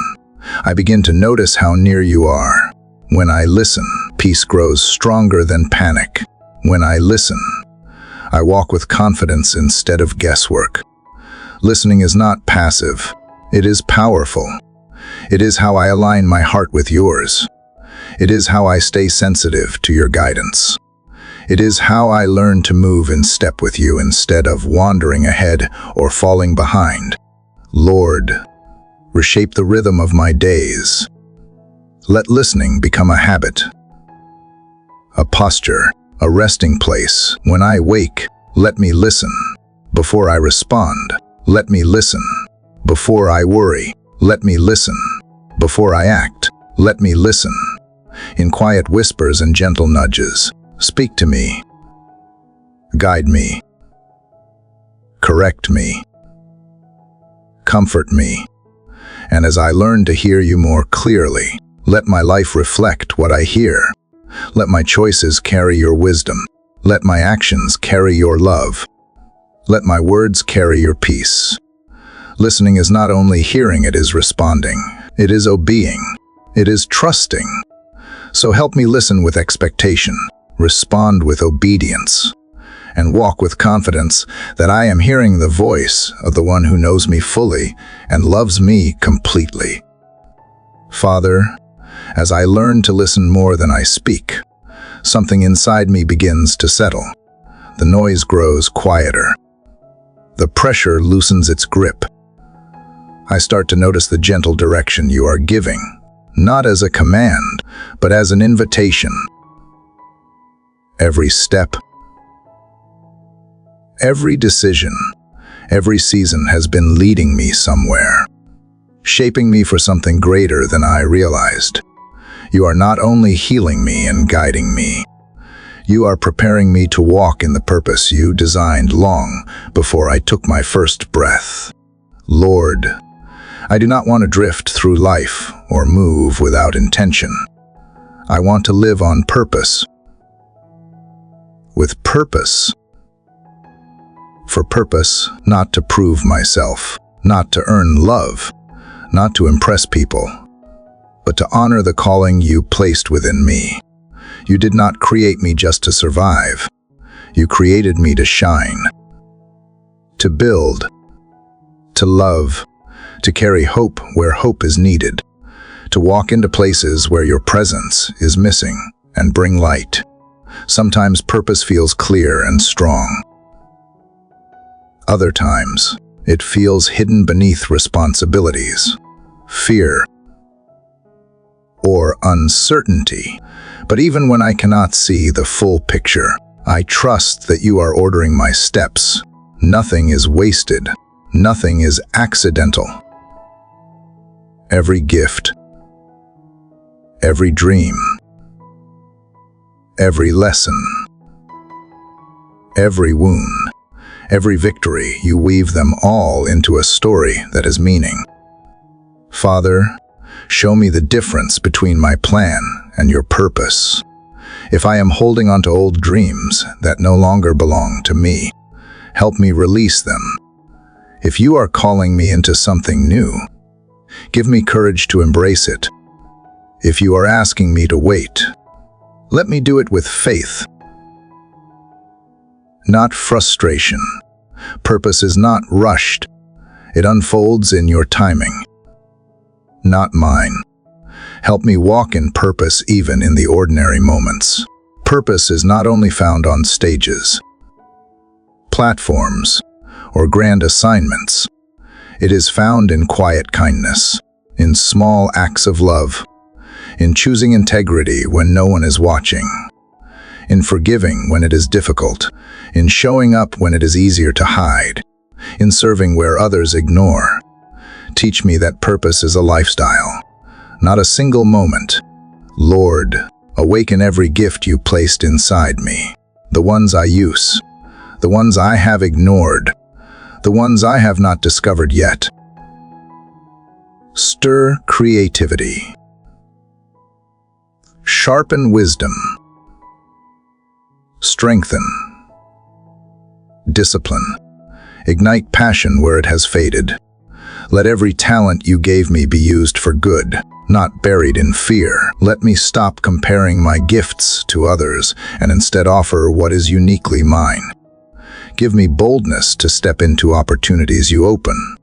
A: I begin to notice how near you are. When I listen, peace grows stronger than panic. When I listen, I walk with confidence instead of guesswork. Listening is not passive, it is powerful. It is how I align my heart with yours. It is how I stay sensitive to your guidance. It is how I learn to move in step with you instead of wandering ahead or falling behind. Lord, reshape the rhythm of my days. Let listening become a habit, a posture, a resting place. When I wake, let me listen. Before I respond, let me listen. Before I worry, let me listen. Before I act, let me listen. In quiet whispers and gentle nudges, speak to me. Guide me. Correct me. Comfort me. And as I learn to hear you more clearly, let my life reflect what I hear. Let my choices carry your wisdom. Let my actions carry your love. Let my words carry your peace. Listening is not only hearing, it is responding. It is obeying. It is trusting. So help me listen with expectation, respond with obedience, and walk with confidence that I am hearing the voice of the one who knows me fully and loves me completely. Father, as I learn to listen more than I speak, something inside me begins to settle. The noise grows quieter. The pressure loosens its grip. I start to notice the gentle direction you are giving. not as a command, but as an invitation. Every step, every decision, every season has been leading me somewhere, shaping me for something greater than I realized. You are not only healing me and guiding me, you are preparing me to walk in the purpose you designed long before I took my first breath. Lord, I do not want to drift through life or move without intention. I want to live on purpose. With purpose. For purpose, not to prove myself, not to earn love, not to impress people, but to honor the calling you placed within me. You did not create me just to survive. You created me to shine, to build, to love, to carry hope where hope is needed, to walk into places where your presence is missing and bring light. Sometimes purpose feels clear and strong. Other times, it feels hidden beneath responsibilities, fear, or uncertainty. But even when I cannot see the full picture, I trust that you are ordering my steps. Nothing is wasted. Nothing is accidental. Every gift, every dream, every lesson, every wound, every victory, you weave them all into a story that has meaning. Father, show me the difference between my plan and your purpose. If I am holding on to old dreams that no longer belong to me, help me release them. If you are calling me into something new, give me courage to embrace it. If you are asking me to wait, let me do it with faith, not frustration. Purpose is not rushed. It unfolds in your timing, not mine. Help me walk in purpose even in the ordinary moments. Purpose is not only found on stages, platforms, or grand assignments. It is found in quiet kindness, in small acts of love, in choosing integrity when no one is watching, in forgiving when it is difficult, in showing up when it is easier to hide, in serving where others ignore. Teach me that purpose is a lifestyle, not a single moment. Lord, awaken every gift you placed inside me, the ones I use, the ones I have ignored, the ones I have not discovered yet. Stir creativity. Sharpen wisdom. Strengthen. Discipline. Ignite passion where it has faded. Let every talent you gave me be used for good, not buried in fear. Let me stop comparing my gifts to others and instead offer what is uniquely mine. Give me boldness to step into opportunities you open.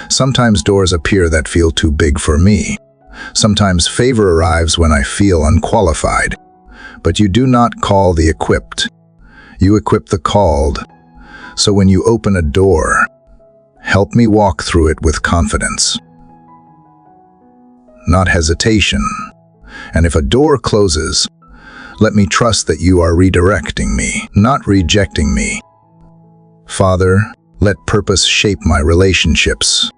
A: Sometimes doors appear that feel too big for me. Sometimes favor arrives when I feel unqualified. But you do not call the equipped. You equip the called. So when you open a door, help me walk through it with confidence, not hesitation. And if a door closes, let me trust that you are redirecting me, not rejecting me. Father, let purpose shape my relationships.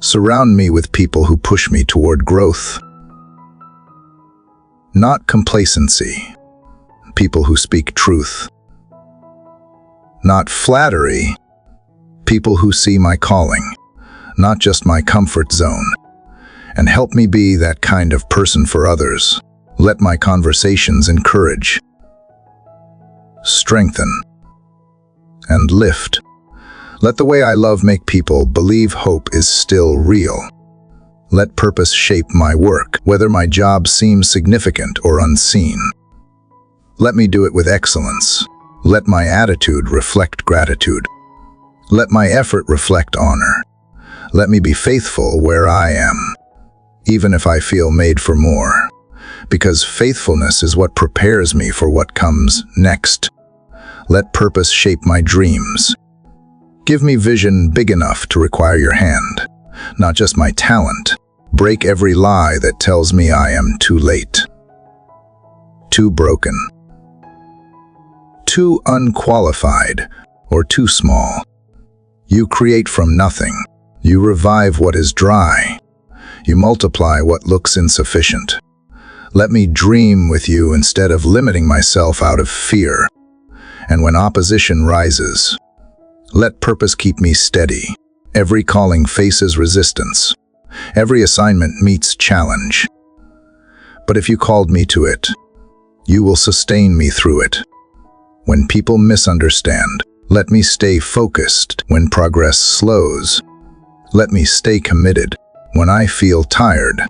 A: Surround me with people who push me toward growth, not complacency. People who speak truth, not flattery. People who see my calling, not just my comfort zone. And help me be that kind of person for others. Let my conversations encourage, strengthen, and lift. Let the way I love make people believe hope is still real. Let purpose shape my work, whether my job seems significant or unseen. Let me do it with excellence. Let my attitude reflect gratitude. Let my effort reflect honor. Let me be faithful where I am, even if I feel made for more, because faithfulness is what prepares me for what comes next. Let purpose shape my dreams. Give me vision big enough to require your hand, not just my talent, Break every lie that tells me I am too late, too broken, too unqualified, or too small. You create from nothing. You revive what is dry. You multiply what looks insufficient. Let me dream with you instead of limiting myself out of fear. And when opposition rises, let purpose keep me steady. Every calling faces resistance. Every assignment meets challenge. But if you called me to it, you will sustain me through it. When people misunderstand, let me stay focused. When progress slows, let me stay committed. When I feel tired,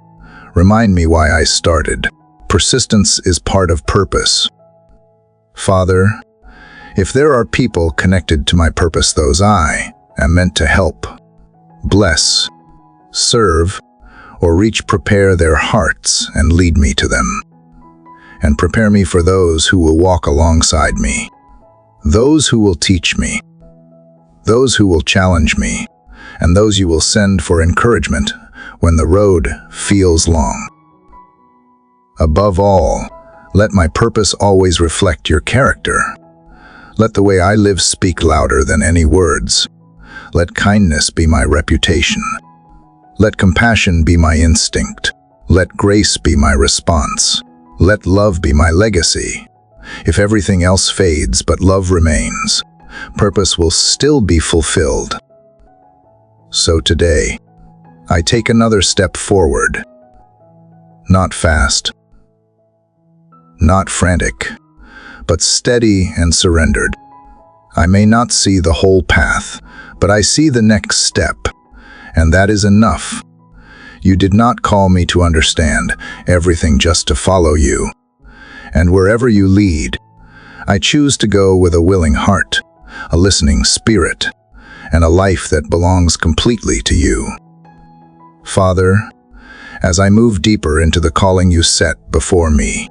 A: remind me why I started. Persistence is part of purpose. Father, if there are people connected to my purpose, those I am meant to help, bless, serve, or reach, prepare their hearts and lead me to them. And prepare me for those who will walk alongside me, those who will teach me, those who will challenge me, and those you will send for encouragement when the road feels long. Above all, let my purpose always reflect your character. Let the way I live speak louder than any words. Let kindness be my reputation. Let compassion be my instinct. Let grace be my response. Let love be my legacy. If everything else fades but love remains, purpose will still be fulfilled. So today, I take another step forward. Not fast, not frantic, but steady and surrendered. I may not see the whole path, but I see the next step, and that is enough. You did not call me to understand everything, just to follow you. And wherever you lead, I choose to go with a willing heart, a listening spirit, and a life that belongs completely to you. Father, as I move deeper into the calling you set before me,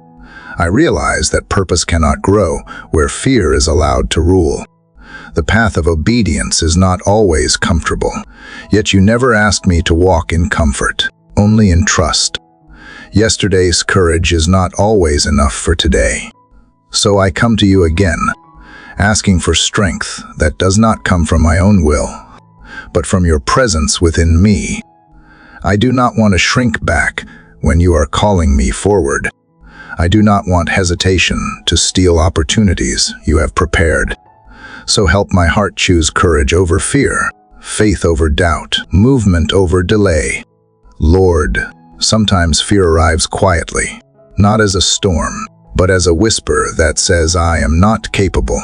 A: I realize that purpose cannot grow where fear is allowed to rule. The path of obedience is not always comfortable, yet you never asked me to walk in comfort, only in trust. Yesterday's courage is not always enough for today. So I come to you again, asking for strength that does not come from my own will, but from your presence within me. I do not want to shrink back when you are calling me forward. I do not want hesitation to steal opportunities you have prepared. So help my heart choose courage over fear, faith over doubt, movement over delay. Lord, sometimes fear arrives quietly, not as a storm, but as a whisper that says I am not capable,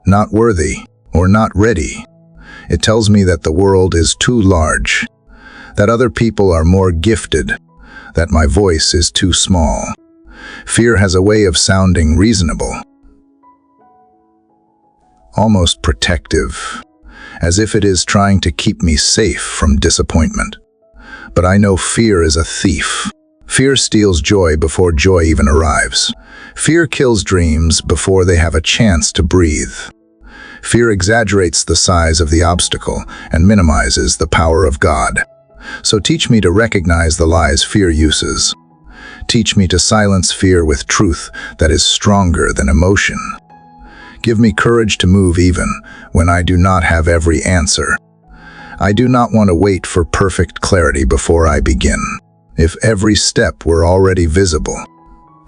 A: not worthy, or not ready. It tells me that the world is too large, that other people are more gifted, that my voice is too small. Fear has a way of sounding reasonable, almost protective, as if it is trying to keep me safe from disappointment. But I know fear is a thief. Fear steals joy before joy even arrives. Fear kills dreams before they have a chance to breathe. Fear exaggerates the size of the obstacle and minimizes the power of God. So teach me to recognize the lies fear uses. Teach me to silence fear with truth that is stronger than emotion. Give me courage to move even when I do not have every answer. I do not want to wait for perfect clarity before I begin. If every step were already visible,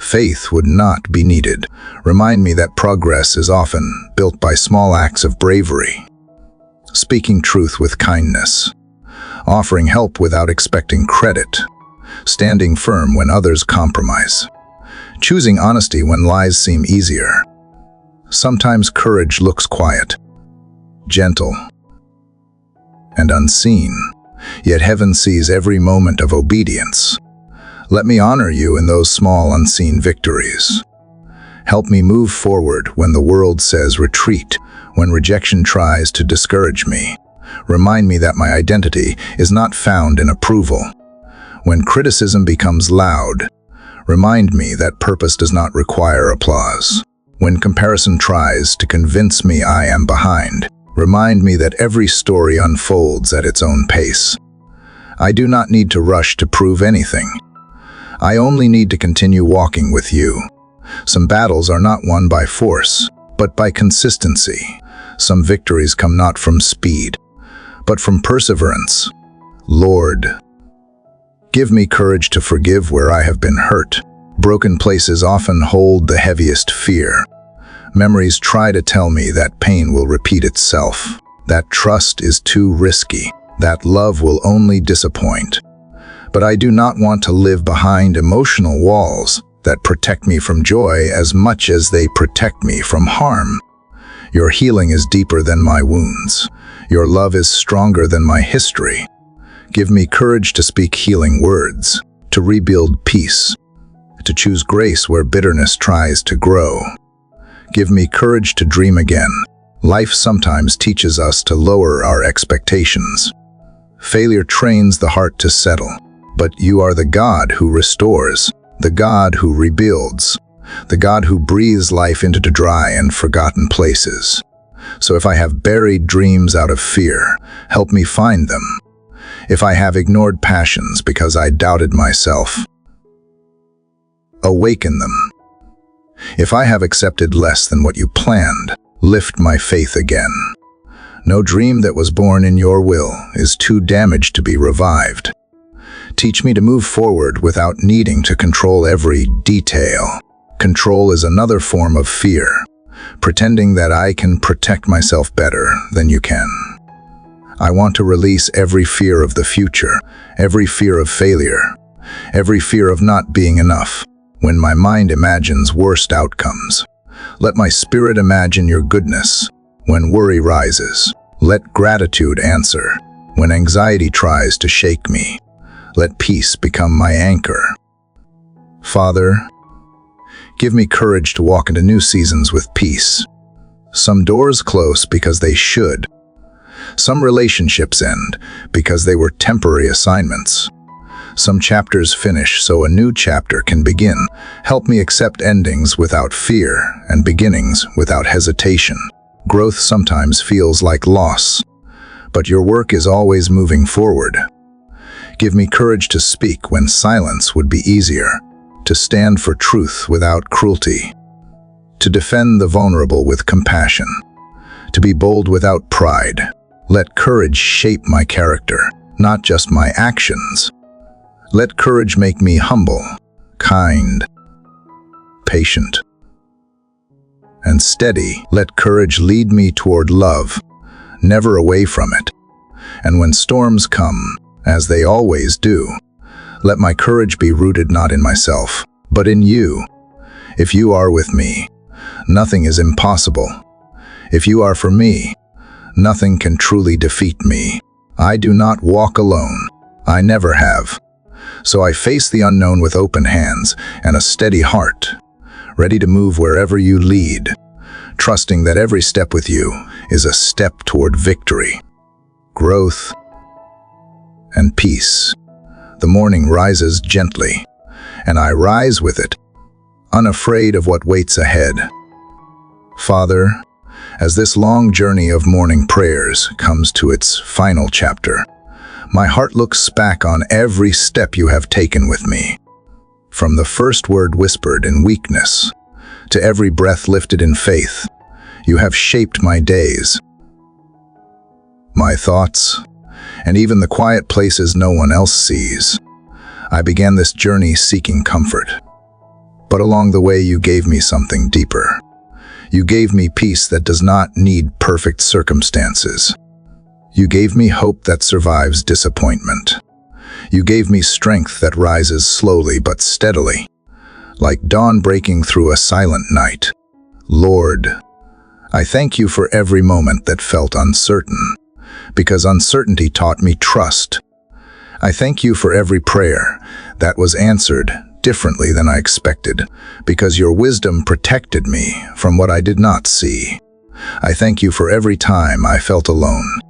A: faith would not be needed. Remind me that progress is often built by small acts of bravery, speaking truth with kindness, offering help without expecting credit, standing firm when others compromise, choosing honesty when lies seem easier. Sometimes courage looks quiet, gentle, and unseen, yet heaven sees every moment of obedience. Let me honor you in those small unseen victories. Help me move forward when the world says retreat, when rejection tries to discourage me. Remind me that my identity is not found in approval. When criticism becomes loud, remind me that purpose does not require applause. When comparison tries to convince me I am behind, remind me that every story unfolds at its own pace. I do not need to rush to prove anything. I only need to continue walking with you. Some battles are not won by force, but by consistency. Some victories come not from speed, but from perseverance. Lord, give me courage to forgive where I have been hurt. Broken places often hold the heaviest fear. Memories try to tell me that pain will repeat itself, that trust is too risky, that love will only disappoint. But I do not want to live behind emotional walls that protect me from joy as much as they protect me from harm. Your healing is deeper than my wounds. Your love is stronger than my history. Give me courage to speak healing words, to rebuild peace, to choose grace where bitterness tries to grow. Give me courage to dream again. Life sometimes teaches us to lower our expectations. Failure trains the heart to settle, but you are the God who restores, the God who rebuilds, the God who breathes life into the dry and forgotten places. So if I have buried dreams out of fear, help me find them. If I have ignored passions because I doubted myself, awaken them. If I have accepted less than what you planned, lift my faith again. No dream that was born in your will is too damaged to be revived. Teach me to move forward without needing to control every detail. Control is another form of fear, pretending that I can protect myself better than you can. I want to release every fear of the future, every fear of failure, every fear of not being enough. When my mind imagines worst outcomes, let my spirit imagine your goodness. When worry rises, let gratitude answer. When anxiety tries to shake me, let peace become my anchor. Father, give me courage to walk into new seasons with peace. Some doors close because they should. Some relationships end because they were temporary assignments. Some chapters finish so a new chapter can begin. Help me accept endings without fear and beginnings without hesitation. Growth sometimes feels like loss, but your work is always moving forward. Give me courage to speak when silence would be easier, to stand for truth without cruelty, to defend the vulnerable with compassion, to be bold without pride. Let courage shape my character, not just my actions. Let courage make me humble, kind, patient, and steady. Let courage lead me toward love, never away from it. And when storms come, as they always do, let my courage be rooted not in myself, but in you. If you are with me, nothing is impossible. If you are for me, nothing can truly defeat me. I do not walk alone. I never have. So I face the unknown with open hands and a steady heart, ready to move wherever you lead, trusting that every step with you is a step toward victory, growth, and peace. The morning rises gently, and I rise with it, unafraid of what waits ahead. Father, as this long journey of morning prayers comes to its final chapter, my heart looks back on every step you have taken with me. From the first word whispered in weakness to every breath lifted in faith, you have shaped my days, my thoughts, and even the quiet places no one else sees. I began this journey seeking comfort, but along the way you gave me something deeper. You gave me peace that does not need perfect circumstances. You gave me hope that survives disappointment. You gave me strength that rises slowly but steadily, like dawn breaking through a silent night. Lord, I thank you for every moment that felt uncertain, because uncertainty taught me trust. I thank you for every prayer that was answered differently than I expected, because your wisdom protected me from what I did not see. I thank you for every time I felt alone,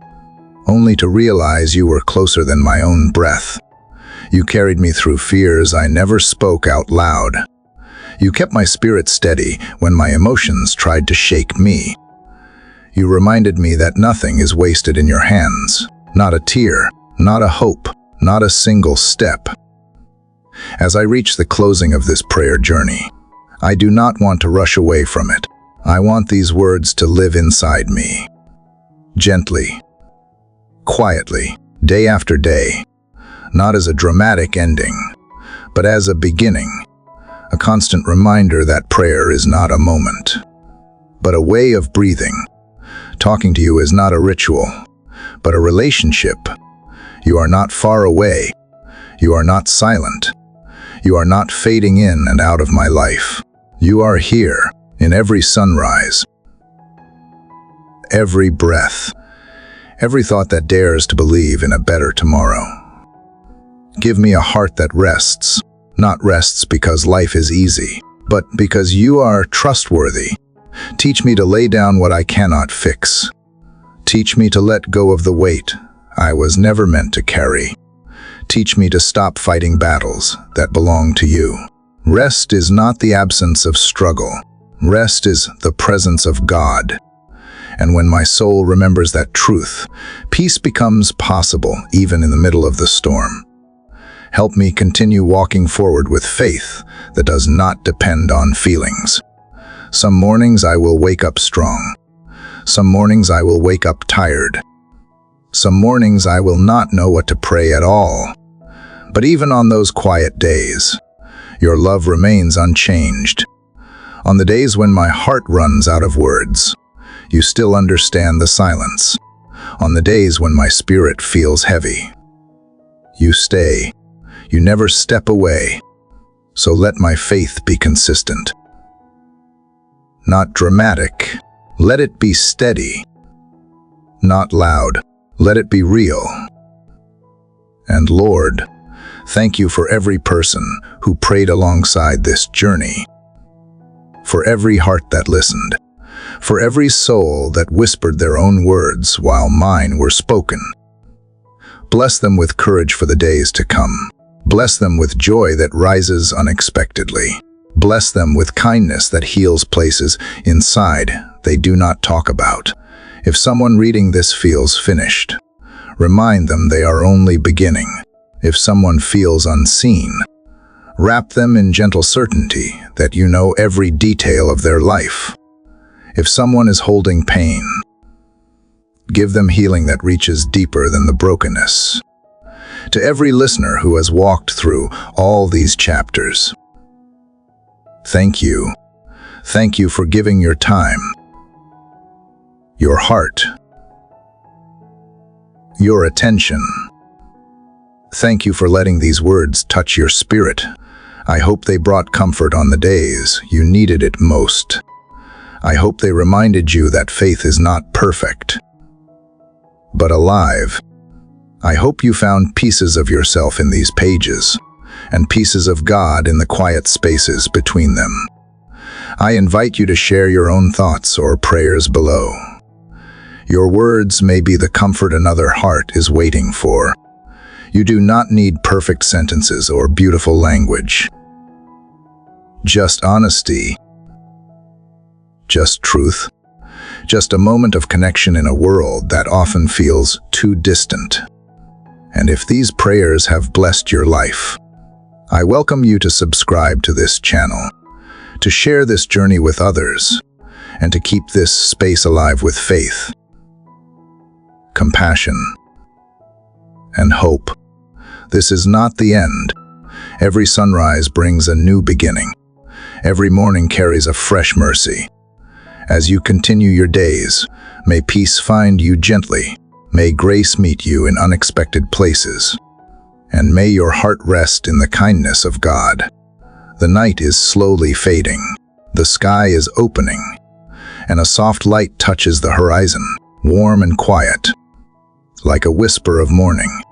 A: only to realize you were closer than my own breath. You carried me through fears I never spoke out loud. You kept my spirit steady when my emotions tried to shake me. You reminded me that nothing is wasted in your hands, not a tear, not a hope, not a single step. As I reach the closing of this prayer journey, I do not want to rush away from it. I want these words to live inside me, gently, quietly, day after day, not as a dramatic ending, but as a beginning, a constant reminder that prayer is not a moment, but a way of breathing. Talking to you is not a ritual, but a relationship. You are not far away. You are not silent. You are not fading in and out of my life. You are here, in every sunrise, every breath, every thought that dares to believe in a better tomorrow. Give me a heart that rests, not rests because life is easy, but because you are trustworthy. Teach me to lay down what I cannot fix. Teach me to let go of the weight I was never meant to carry. Teach me to stop fighting battles that belong to you. Rest is not the absence of struggle. Rest is the presence of God. And when my soul remembers that truth, peace becomes possible even in the middle of the storm. Help me continue walking forward with faith that does not depend on feelings. Some mornings I will wake up strong. Some mornings I will wake up tired. Some mornings I will not know what to pray at all. But even on those quiet days, your love remains unchanged. On the days when my heart runs out of words, you still understand the silence. On the days when my spirit feels heavy, you stay. You never step away. So let my faith be consistent. Not dramatic. Let it be steady. Not loud. Let it be real. And Lord, thank you for every person who prayed alongside this journey, for every heart that listened, for every soul that whispered their own words while mine were spoken. Bless them with courage for the days to come. Bless them with joy that rises unexpectedly. Bless them with kindness that heals places inside they do not talk about. If someone reading this feels finished, remind them they are only beginning. If someone feels unseen, wrap them in gentle certainty that you know every detail of their life. If someone is holding pain, give them healing that reaches deeper than the brokenness. To every listener who has walked through all these chapters, thank you. Thank you for giving your time, your heart, your attention. Thank you for letting these words touch your spirit. I hope they brought comfort on the days you needed it most. I hope they reminded you that faith is not perfect, but alive. I hope you found pieces of yourself in these pages, and pieces of God in the quiet spaces between them. I invite you to share your own thoughts or prayers below. Your words may be the comfort another heart is waiting for. You do not need perfect sentences or beautiful language. Just honesty, just truth, just a moment of connection in a world that often feels too distant. And if these prayers have blessed your life, I welcome you to subscribe to this channel, to share this journey with others, and to keep this space alive with faith, compassion, and hope. This is not the end. Every sunrise brings a new beginning. Every morning carries a fresh mercy. As you continue your days, may peace find you gently. May grace meet you in unexpected places. And may your heart rest in the kindness of God. The night is slowly fading. The sky is opening. And a soft light touches the horizon, warm and quiet, like a whisper of morning.